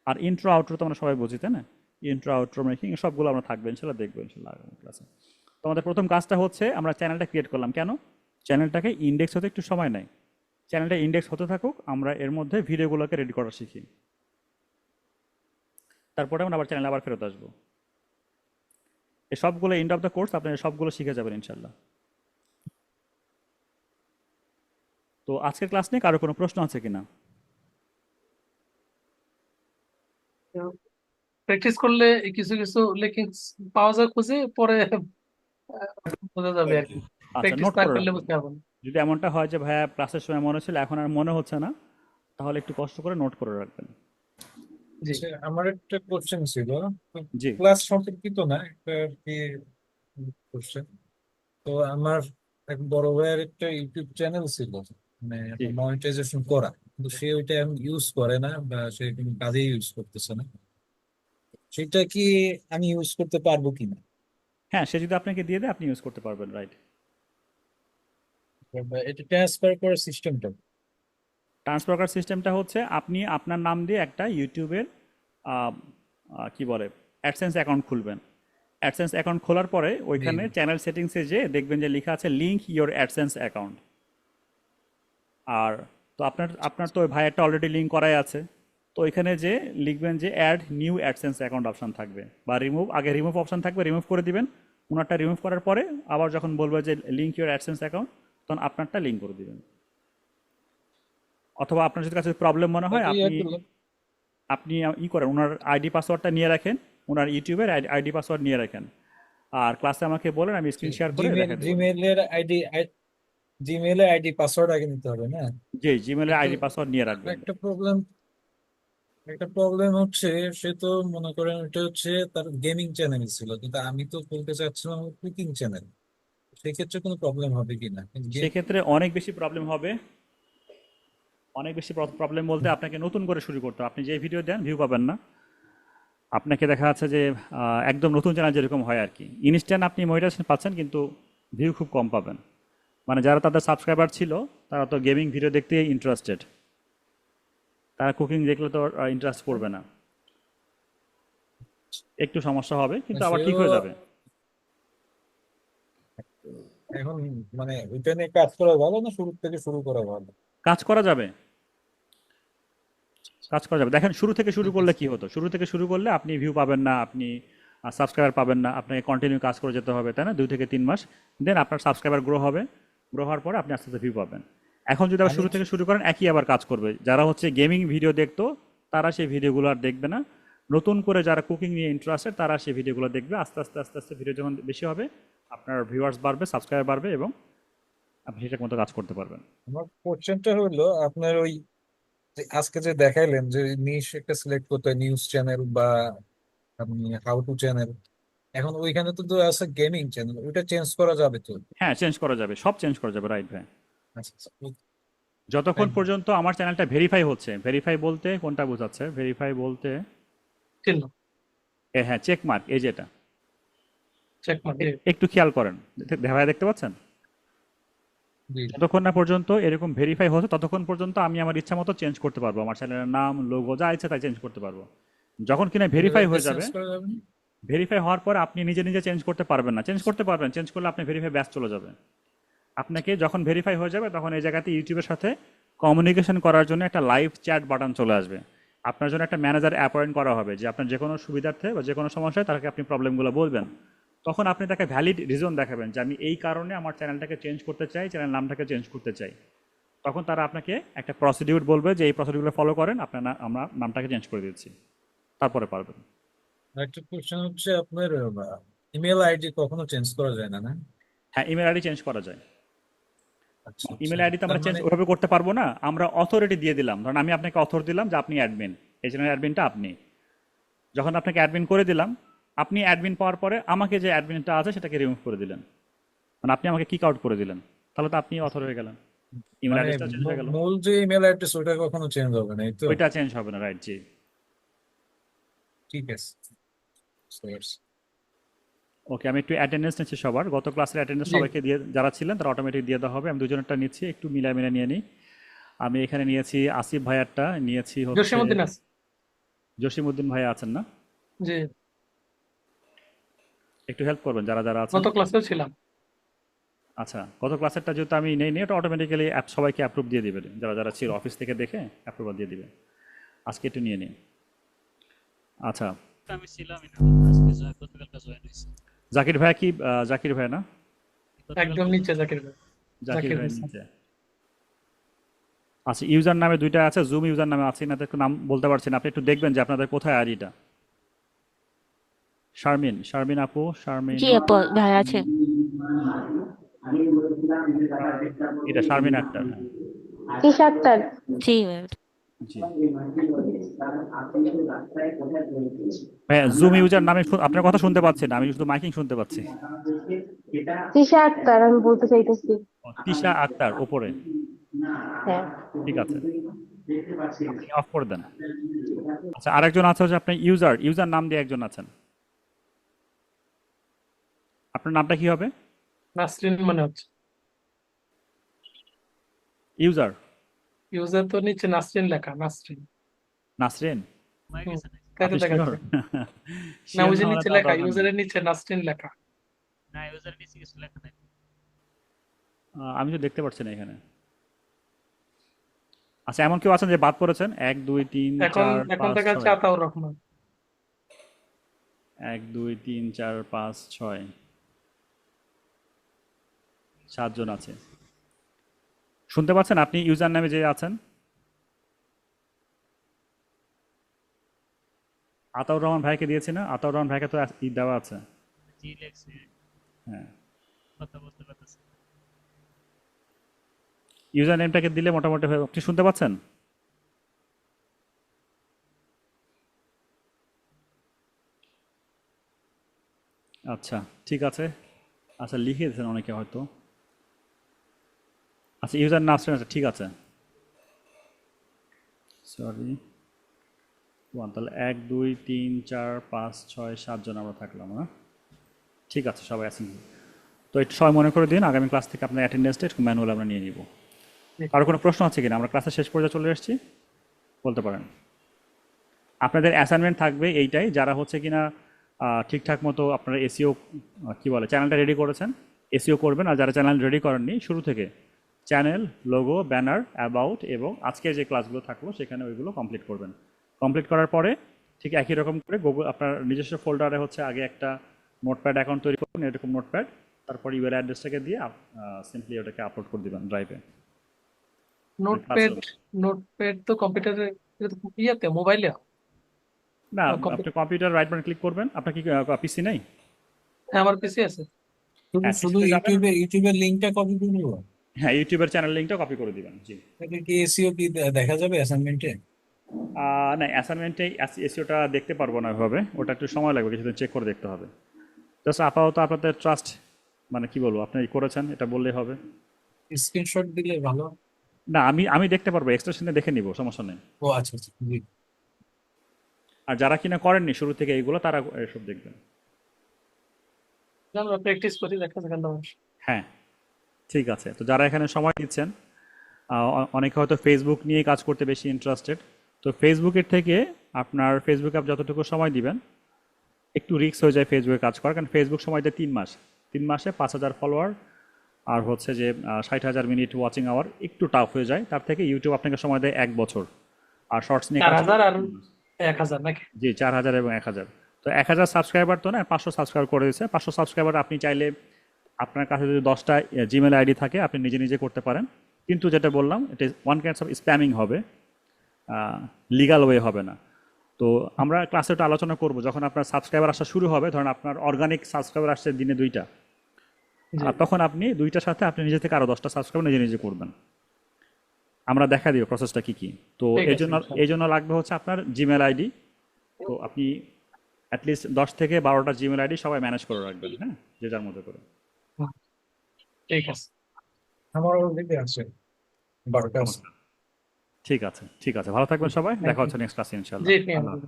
আর ইন্ট্রো আউট্রো তো আমরা সবাই বুঝি, তাই না? ইন্ট্রো আউট্রো মেকিং সবগুলো আমরা থাকবে ইনশাল্লাহ, দেখবো ইনশাল্লাহ আগামী ক্লাসে। তো আমাদের প্রথম কাজটা হচ্ছে আমরা চ্যানেলটা ক্রিয়েট করলাম। কেন? চ্যানেলটাকে ইন্ডেক্স হতে একটু সময় নেয়। চ্যানেলটা ইন্ডেক্স হতে থাকুক, আমরা এর মধ্যে ভিডিওগুলোকে রেডি করা শিখি, তারপরে আমরা আবার চ্যানেলে আবার ফেরত আসবো। এই সবগুলো এন্ড অফ দ্য কোর্স আপনারা সবগুলো শিখে যাবেন ইনশাল্লাহ। তো আজকের ক্লাস নিয়ে কারো কোনো প্রশ্ন আছে কিনা? প্র্যাকটিস করলে কিছু কিছু লিঙ্কস পাওয়া যায়, খুঁজে পরে বোঝা যাবে আর কি। আচ্ছা, প্র্যাকটিস নোট না করে করলে রাখবেন। বুঝতে পারবো না। যদি এমনটা হয় যে ভাইয়া ক্লাসের সময় মনে ছিল এখন আর মনে হচ্ছে না, তাহলে একটু কষ্ট করে নোট করে রাখবেন। জি। আচ্ছা, আমার একটা কোশ্চেন ছিল, জি ক্লাস সম্পর্কিত না, একটা আর কি কোশ্চেন। তো আমার এক বড় ভাইয়ের একটা ইউটিউব চ্যানেল ছিল, মানে জি। মনিটাইজেশন করা, কিন্তু সে ওইটা এখন ইউজ করে না, বা সে কোনো কাজে ইউজ করতেছে না। সেটা কি আমি ইউজ করতে পারবো কিনা? হ্যাঁ, সে যদি আপনাকে দিয়ে দেয় আপনি ইউজ করতে পারবেন, রাইট। বা এটা ট্রান্সফার করার সিস্টেমটা? ট্রান্সফার করার সিস্টেমটা হচ্ছে আপনি আপনার নাম দিয়ে একটা ইউটিউবের কি বলে অ্যাডসেন্স অ্যাকাউন্ট খুলবেন। অ্যাডসেন্স অ্যাকাউন্ট খোলার পরে ওইখানে চ্যানেল সেটিংসে যে দেখবেন যে লেখা আছে লিঙ্ক ইওর অ্যাডসেন্স অ্যাকাউন্ট। আর তো আপনার আপনার তো ওই ভাইয়েরটা অলরেডি লিঙ্ক করাই আছে, তো ওইখানে যে লিখবেন যে add new AdSense account option থাকবে, বা রিমুভ, আগে রিমুভ অপশন থাকবে, রিমুভ করে দিবেন। ওনারটা রিমুভ করার পরে আবার যখন বলবে যে লিঙ্ক ইওর অ্যাডসেন্স অ্যাকাউন্ট, তখন আপনারটা লিঙ্ক করে দিবেন। অথবা আপনার যদি কাছে প্রবলেম মনে হয়, আপনি আপনি ই করেন, ওনার আইডি পাসওয়ার্ডটা নিয়ে রাখেন, ওনার ইউটিউবের আইডি পাসওয়ার্ড নিয়ে রাখেন, আর ক্লাসে আমাকে বলেন, আমি স্ক্রিন শেয়ার করে দেখা দেবো। জিমেইলের আইডি পাসওয়ার্ড আগে নিতে হবে না? জি, জিমেলের কিন্তু আইডি পাসওয়ার্ড নিয়ে রাখবেন। একটা প্রবলেম হচ্ছে, সে তো মনে করেন এটা হচ্ছে তার গেমিং চ্যানেল ছিল, কিন্তু আমি তো বলতে চাচ্ছিলাম কুকিং চ্যানেল। সেক্ষেত্রে কোনো প্রবলেম হবে কিনা? সেক্ষেত্রে অনেক বেশি প্রবলেম হবে। অনেক বেশি প্রবলেম বলতে আপনাকে নতুন করে শুরু করতে হবে। আপনি যে ভিডিও দেন ভিউ পাবেন না, আপনাকে দেখা যাচ্ছে যে একদম নতুন চ্যানেল যেরকম হয় আর কি, ইনস্ট্যান্ট আপনি মনিটাইজেশন পাচ্ছেন কিন্তু ভিউ খুব কম পাবেন। মানে যারা তাদের সাবস্ক্রাইবার ছিল তারা তো গেমিং ভিডিও দেখতে ইন্টারেস্টেড, তারা কুকিং দেখলে তো ইন্টারেস্ট করবে না। একটু সমস্যা হবে, কিন্তু আবার ঠিক সেও হয়ে যাবে। এখন মানে ওইটা নিয়ে কাজ করা ভালো না শুরু থেকে শুরু করা ভালো? কাজ করা যাবে, কাজ করা যাবে। দেখেন, শুরু থেকে শুরু ঠিক করলে আছে। কি হতো, শুরু থেকে শুরু করলে আপনি ভিউ পাবেন না, আপনি সাবস্ক্রাইবার পাবেন না, আপনাকে কন্টিনিউ কাজ করে যেতে হবে, তাই না, 2 থেকে 3 মাস। দেন আপনার সাবস্ক্রাইবার গ্রো হবে, গ্রো হওয়ার পরে আপনি আস্তে আস্তে ভিউ পাবেন। এখন যদি আবার আমি শুরু থেকে শুরু করেন, একই আবার কাজ করবে। যারা হচ্ছে গেমিং ভিডিও দেখতো তারা সেই ভিডিওগুলো আর দেখবে না, নতুন করে যারা কুকিং নিয়ে ইন্টারেস্টেড তারা সেই ভিডিওগুলো দেখবে। আস্তে আস্তে আস্তে আস্তে ভিডিও যখন বেশি হবে, আপনার ভিউয়ার্স বাড়বে, সাবস্ক্রাইবার বাড়বে, এবং আপনি সেটার মতো কাজ করতে পারবেন। আমার কোশ্চেনটা হলো আপনার ওই যে আজকে যে দেখাইলেন যে নিশ একটা সিলেক্ট করতে হয়, নিউজ চ্যানেল বা আপনি হাউ টু চ্যানেল, এখন ওইখানে তো তো আছে গেমিং চ্যানেল, ওইটা চেঞ্জ করা যাবে তো? হ্যাঁ, চেঞ্জ করা যাবে, সব চেঞ্জ করা যাবে, রাইট ভাই। আচ্ছা আচ্ছা, যতক্ষণ একদম। পর্যন্ত আমার চ্যানেলটা ভেরিফাই হচ্ছে, ভেরিফাই বলতে কোনটা বোঝাচ্ছে, ভেরিফাই বলতে চিহ্ন, হ্যাঁ, চেক মার্ক, এই যেটা, চেক মার্ক। একটু খেয়াল করেন, ভাই দেখতে পাচ্ছেন? জি যতক্ষণ না পর্যন্ত এরকম ভেরিফাই হচ্ছে ততক্ষণ পর্যন্ত আমি আমার ইচ্ছা মতো চেঞ্জ করতে পারবো, আমার চ্যানেলের নাম, লোগো, যা ইচ্ছা তাই চেঞ্জ করতে পারবো। যখন কিনা ভেরিফাই হয়ে চেঞ্জ যাবে, করা যাবে না? ভেরিফাই হওয়ার পর আপনি নিজে নিজে চেঞ্জ করতে পারবেন না। চেঞ্জ করতে পারবেন, চেঞ্জ করলে আপনি ভেরিফাই ব্যাচ চলে যাবে। আপনাকে যখন ভেরিফাই হয়ে যাবে তখন এই জায়গাতে ইউটিউবের সাথে কমিউনিকেশন করার জন্য একটা লাইভ চ্যাট বাটন চলে আসবে। আপনার জন্য একটা ম্যানেজার অ্যাপয়েন্ট করা হবে, যে আপনার যে কোনো সুবিধার্থে বা যে কোনো সমস্যায় তাকে আপনি প্রবলেমগুলো বলবেন। তখন আপনি তাকে ভ্যালিড রিজন দেখাবেন যে আমি এই কারণে আমার চ্যানেলটাকে চেঞ্জ করতে চাই, চ্যানেল নামটাকে চেঞ্জ করতে চাই। তখন তারা আপনাকে একটা প্রসিডিউর বলবে যে এই প্রসিডিউরগুলো ফলো করেন, আপনার আমরা নামটাকে চেঞ্জ করে দিচ্ছি, তারপরে পারবেন। একটা কোশ্চেন হচ্ছে আপনার ইমেল আইডি কখনো চেঞ্জ করা যায় না, না? হ্যাঁ, ইমেল আইডি চেঞ্জ করা যায়। আচ্ছা আচ্ছা, ইমেল আইডি তো তার আমরা চেঞ্জ মানে ওইভাবে করতে পারবো না, আমরা অথরিটি দিয়ে দিলাম। ধরুন আমি আপনাকে অথর দিলাম যে আপনি অ্যাডমিন, এই চ্যানেলের অ্যাডমিনটা আপনি। যখন আপনাকে অ্যাডমিন করে দিলাম, আপনি অ্যাডমিন পাওয়ার পরে আমাকে যে অ্যাডমিনটা আছে সেটাকে রিমুভ করে দিলেন, মানে আপনি আমাকে কিক আউট করে দিলেন, তাহলে তো আপনি অথর হয়ে গেলেন, ইমেল মানে অ্যাড্রেসটা চেঞ্জ হয়ে গেল। মূল যে ইমেল অ্যাড্রেস ওটা কখনো চেঞ্জ হবে না, এই তো? ওইটা চেঞ্জ হবে না, রাইট, জি। ঠিক আছে, বুঝতে পারছি। ওকে, আমি একটু অ্যাটেন্ডেন্স নিচ্ছি সবার, গত ক্লাসের অ্যাটেন্ডেন্স জি, সবাইকে দিয়ে, যারা ছিলেন তারা অটোমেটিক দিয়ে দেওয়া হবে। আমি দুজনেরটা নিচ্ছি, একটু মিলাই মিলাই নিয়ে নিই। আমি এখানে নিয়েছি আসিফ ভাইয়ারটা, নিয়েছি হচ্ছে জসিমউদ্দিন আছে। জসিমউদ্দিন ভাইয়া আছেন না? জি, একটু হেল্প করবেন যারা যারা আছেন। গত ক্লাসেও ছিলাম। আচ্ছা, গত ক্লাসেরটা যেহেতু আমি নেই নি, ওটা অটোমেটিক্যালি অ্যাপ সবাইকে অ্যাপ্রুভ দিয়ে দিবে, যারা যারা ছিল অফিস থেকে দেখে অ্যাপ্রুভাল দিয়ে দিবে। আজকে একটু নিয়ে নিন। আচ্ছা, আমি ছিলামই না, আজকে গতকালকে জয়েন হয়েছি। জাকির ভাইয়া কি জাকির ভাই না? একদম নিচে জাকির ভাই। জাকির জাকির ভাই হোসেন। নিচে। আচ্ছা, ইউজার নামে দুইটা আছে, জুম ইউজার নামে আছে না, তো একটু নাম বলতে পারছি না, আপনি একটু দেখবেন যে আপনাদের কোথায় আইডিটা। শারমিন, শারমিন আপু, শারমিন, জি আপু, ভাই আছে। এটা শারমিন আক্তার, হ্যাঁ, তিশা আক্তার। জি ভাই। জি। হ্যাঁ, জুম ইউজার নামে আপনার কথা শুনতে পাচ্ছি না, আমি শুধু মাইকিং শুনতে পাচ্ছি। তিশা আক্তার আমি বলতে চাইতেছি। ও, তিশা আক্তার উপরে, হ্যাঁ। ঠিক আছে, আপনি অফ করে দেন। আচ্ছা, আরেকজন আছে হচ্ছে আপনার ইউজার, ইউজার নাম দিয়ে একজন আছেন, আপনার নামটা কি হবে? নাসরিন মনে হচ্ছে। ইউজার ইউজার তো নিচে নাসরিন লেখা, নাসরিন। নাসরিন, মায়ের হুম, কাছে নাই। তাই তো আপনি শিওর? দেখাচ্ছে। না, শিওর ওই যে না হলে নিচে তার লেখা, দরকার নেই। ইউজারের নিচে নাসরিন লেখা। না, ইউজার নিচে কিছু লেখা নাই। আমি তো দেখতে পাচ্ছি না এখানে। আচ্ছা, এমন কেউ আছেন যে বাদ পড়েছেন? 1 2 3 এখন 4 এখন 5 দেখাচ্ছে 6, আতাউর রহমান। 1 2 3 4 5 6, 7 জন আছে। শুনতে পাচ্ছেন আপনি ইউজার নামে যে আছেন? আতাউর রহমান ভাইকে দিয়েছি না? আতাউর রহমান ভাইকে তো দেওয়া আছে। জি লেখছে, হ্যাঁ, কথা বলতে পারতেছে না। ইউজার নেমটাকে দিলে মোটামুটি আপনি শুনতে পাচ্ছেন? আচ্ছা, ঠিক আছে। আচ্ছা, লিখে দিয়েছেন অনেকে হয়তো। আচ্ছা, ইউজার নাম আসছে, আচ্ছা ঠিক আছে, সরি। তাহলে 1 2 3 4 5 6 7 জন আমরা থাকলাম, হ্যাঁ ঠিক আছে, সবাই আছেন। তো একটু সবাই মনে করে দিন, আগামী ক্লাস থেকে আপনার অ্যাটেন্ডেন্সটা একটু ম্যানুয়াল আমরা নিয়ে নিব। কারো কোনো প্রশ্ন আছে কিনা? আমরা ক্লাসের শেষ পর্যায়ে চলে এসেছি, বলতে পারেন। আপনাদের অ্যাসাইনমেন্ট থাকবে এইটাই, যারা হচ্ছে কিনা ঠিকঠাক মতো আপনারা এসইও কি বলে চ্যানেলটা রেডি করেছেন, এসইও করবেন। আর যারা চ্যানেল রেডি করেননি, শুরু থেকে চ্যানেল, লোগো, ব্যানার, অ্যাবাউট এবং আজকের যে ক্লাসগুলো থাকলো সেখানে ওইগুলো কমপ্লিট করবেন। কমপ্লিট করার পরে ঠিক একই রকম করে গুগল আপনার নিজস্ব ফোল্ডারে হচ্ছে আগে একটা নোটপ্যাড অ্যাকাউন্ট তৈরি করুন, এরকম নোটপ্যাড, তারপর ইমেল অ্যাড্রেসটাকে দিয়ে সিম্পলি ওটাকে আপলোড করে দিবেন ড্রাইভে। নোটপ্যাড নোটপ্যাড তো কম্পিউটারে, ইয়াতে মোবাইলে না, কম্পিউটার। আপনি কম্পিউটার রাইট বাটন ক্লিক করবেন। আপনার কি পিসি নেই? আমার পিসি আছে। শুধু হ্যাঁ, শুধু PC তে যাবেন। ইউটিউবের লিঙ্কটা কপি করে নেবো। হ্যাঁ, ইউটিউবের চ্যানেল লিঙ্কটা কপি করে দিবেন। জি। এটা কি এসইও কি দেখা যাবে অ্যাসাইনমেন্টে? না, অ্যাসাইনমেন্টে এসইওটা দেখতে পারবো না ওইভাবে, ওটা একটু সময় লাগবে, কিছুদিন চেক করে দেখতে হবে। জাস্ট আপাতত আপনাদের ট্রাস্ট, মানে কি বলবো, আপনি করেছেন এটা বললেই হবে। স্ক্রিনশট দিলে ভালো। না, আমি দেখতে পারবো, এক্সটেনশনে দেখে নিব, সমস্যা নেই। ও আচ্ছা আচ্ছা, জি। আর যারা কিনা করেননি শুরু থেকে এইগুলো, তারা এসব দেখবেন। আমরা প্র্যাকটিস করি, দেখা যাক কেমন হয়। হ্যাঁ, ঠিক আছে। তো যারা এখানে সময় দিচ্ছেন, অনেকে হয়তো ফেসবুক নিয়ে কাজ করতে বেশি ইন্টারেস্টেড, তো ফেসবুকের থেকে আপনার ফেসবুকে আপনি যতটুকু সময় দিবেন, একটু রিস্ক হয়ে যায় ফেসবুকে কাজ করা, কারণ ফেসবুক সময় দেয় 3 মাস। 3 মাসে 5,000 ফলোয়ার আর হচ্ছে যে 60,000 মিনিট ওয়াচিং আওয়ার, একটু টাফ হয়ে যায়। তার থেকে ইউটিউব আপনাকে সময় দেয় 1 বছর। আর শর্টস নিয়ে কাজ 4,000 আর 3 মাস। 1,000 নাকি? জি, 4,000 এবং 1,000। তো 1,000 সাবস্ক্রাইবার তো না, 500 সাবস্ক্রাইবার করে দিয়েছে। 500 সাবস্ক্রাইবার আপনি চাইলে আপনার কাছে যদি 10টা জিমেল আইডি থাকে, আপনি নিজে নিজে করতে পারেন। কিন্তু যেটা বললাম, এটা ওয়ান কাইন্ডস অফ স্প্যামিং হবে, লিগাল ওয়ে হবে না। তো আমরা ক্লাসে একটা আলোচনা করব, যখন আপনার সাবস্ক্রাইবার আসা শুরু হবে, ধরেন আপনার অর্গানিক সাবস্ক্রাইবার আসছে দিনে 2টা, জি। আর তখন আপনি 2টার সাথে আপনি নিজে থেকে আরও 10টা সাবস্ক্রাইবার নিজে নিজে করবেন। আমরা দেখা দিব প্রসেসটা কি কি। তো ঠিক এই আছে, জন্য ইনশাআল্লাহ। লাগবে হচ্ছে আপনার জিমেল আইডি। তো আপনি অ্যাটলিস্ট 10 থেকে 12টা জিমেল আইডি সবাই ম্যানেজ করে রাখবেন, হ্যাঁ, যে যার মতো করে। ঠিক আছে। আমার অলরেডি আছে 12টা আছে। ঠিক আছে, ঠিক আছে, ভালো থাকবেন সবাই, Thank দেখা you. হচ্ছে নেক্সট ক্লাসে ইনশাআল্লাহ। জি, আল্লাহ হাফেজ।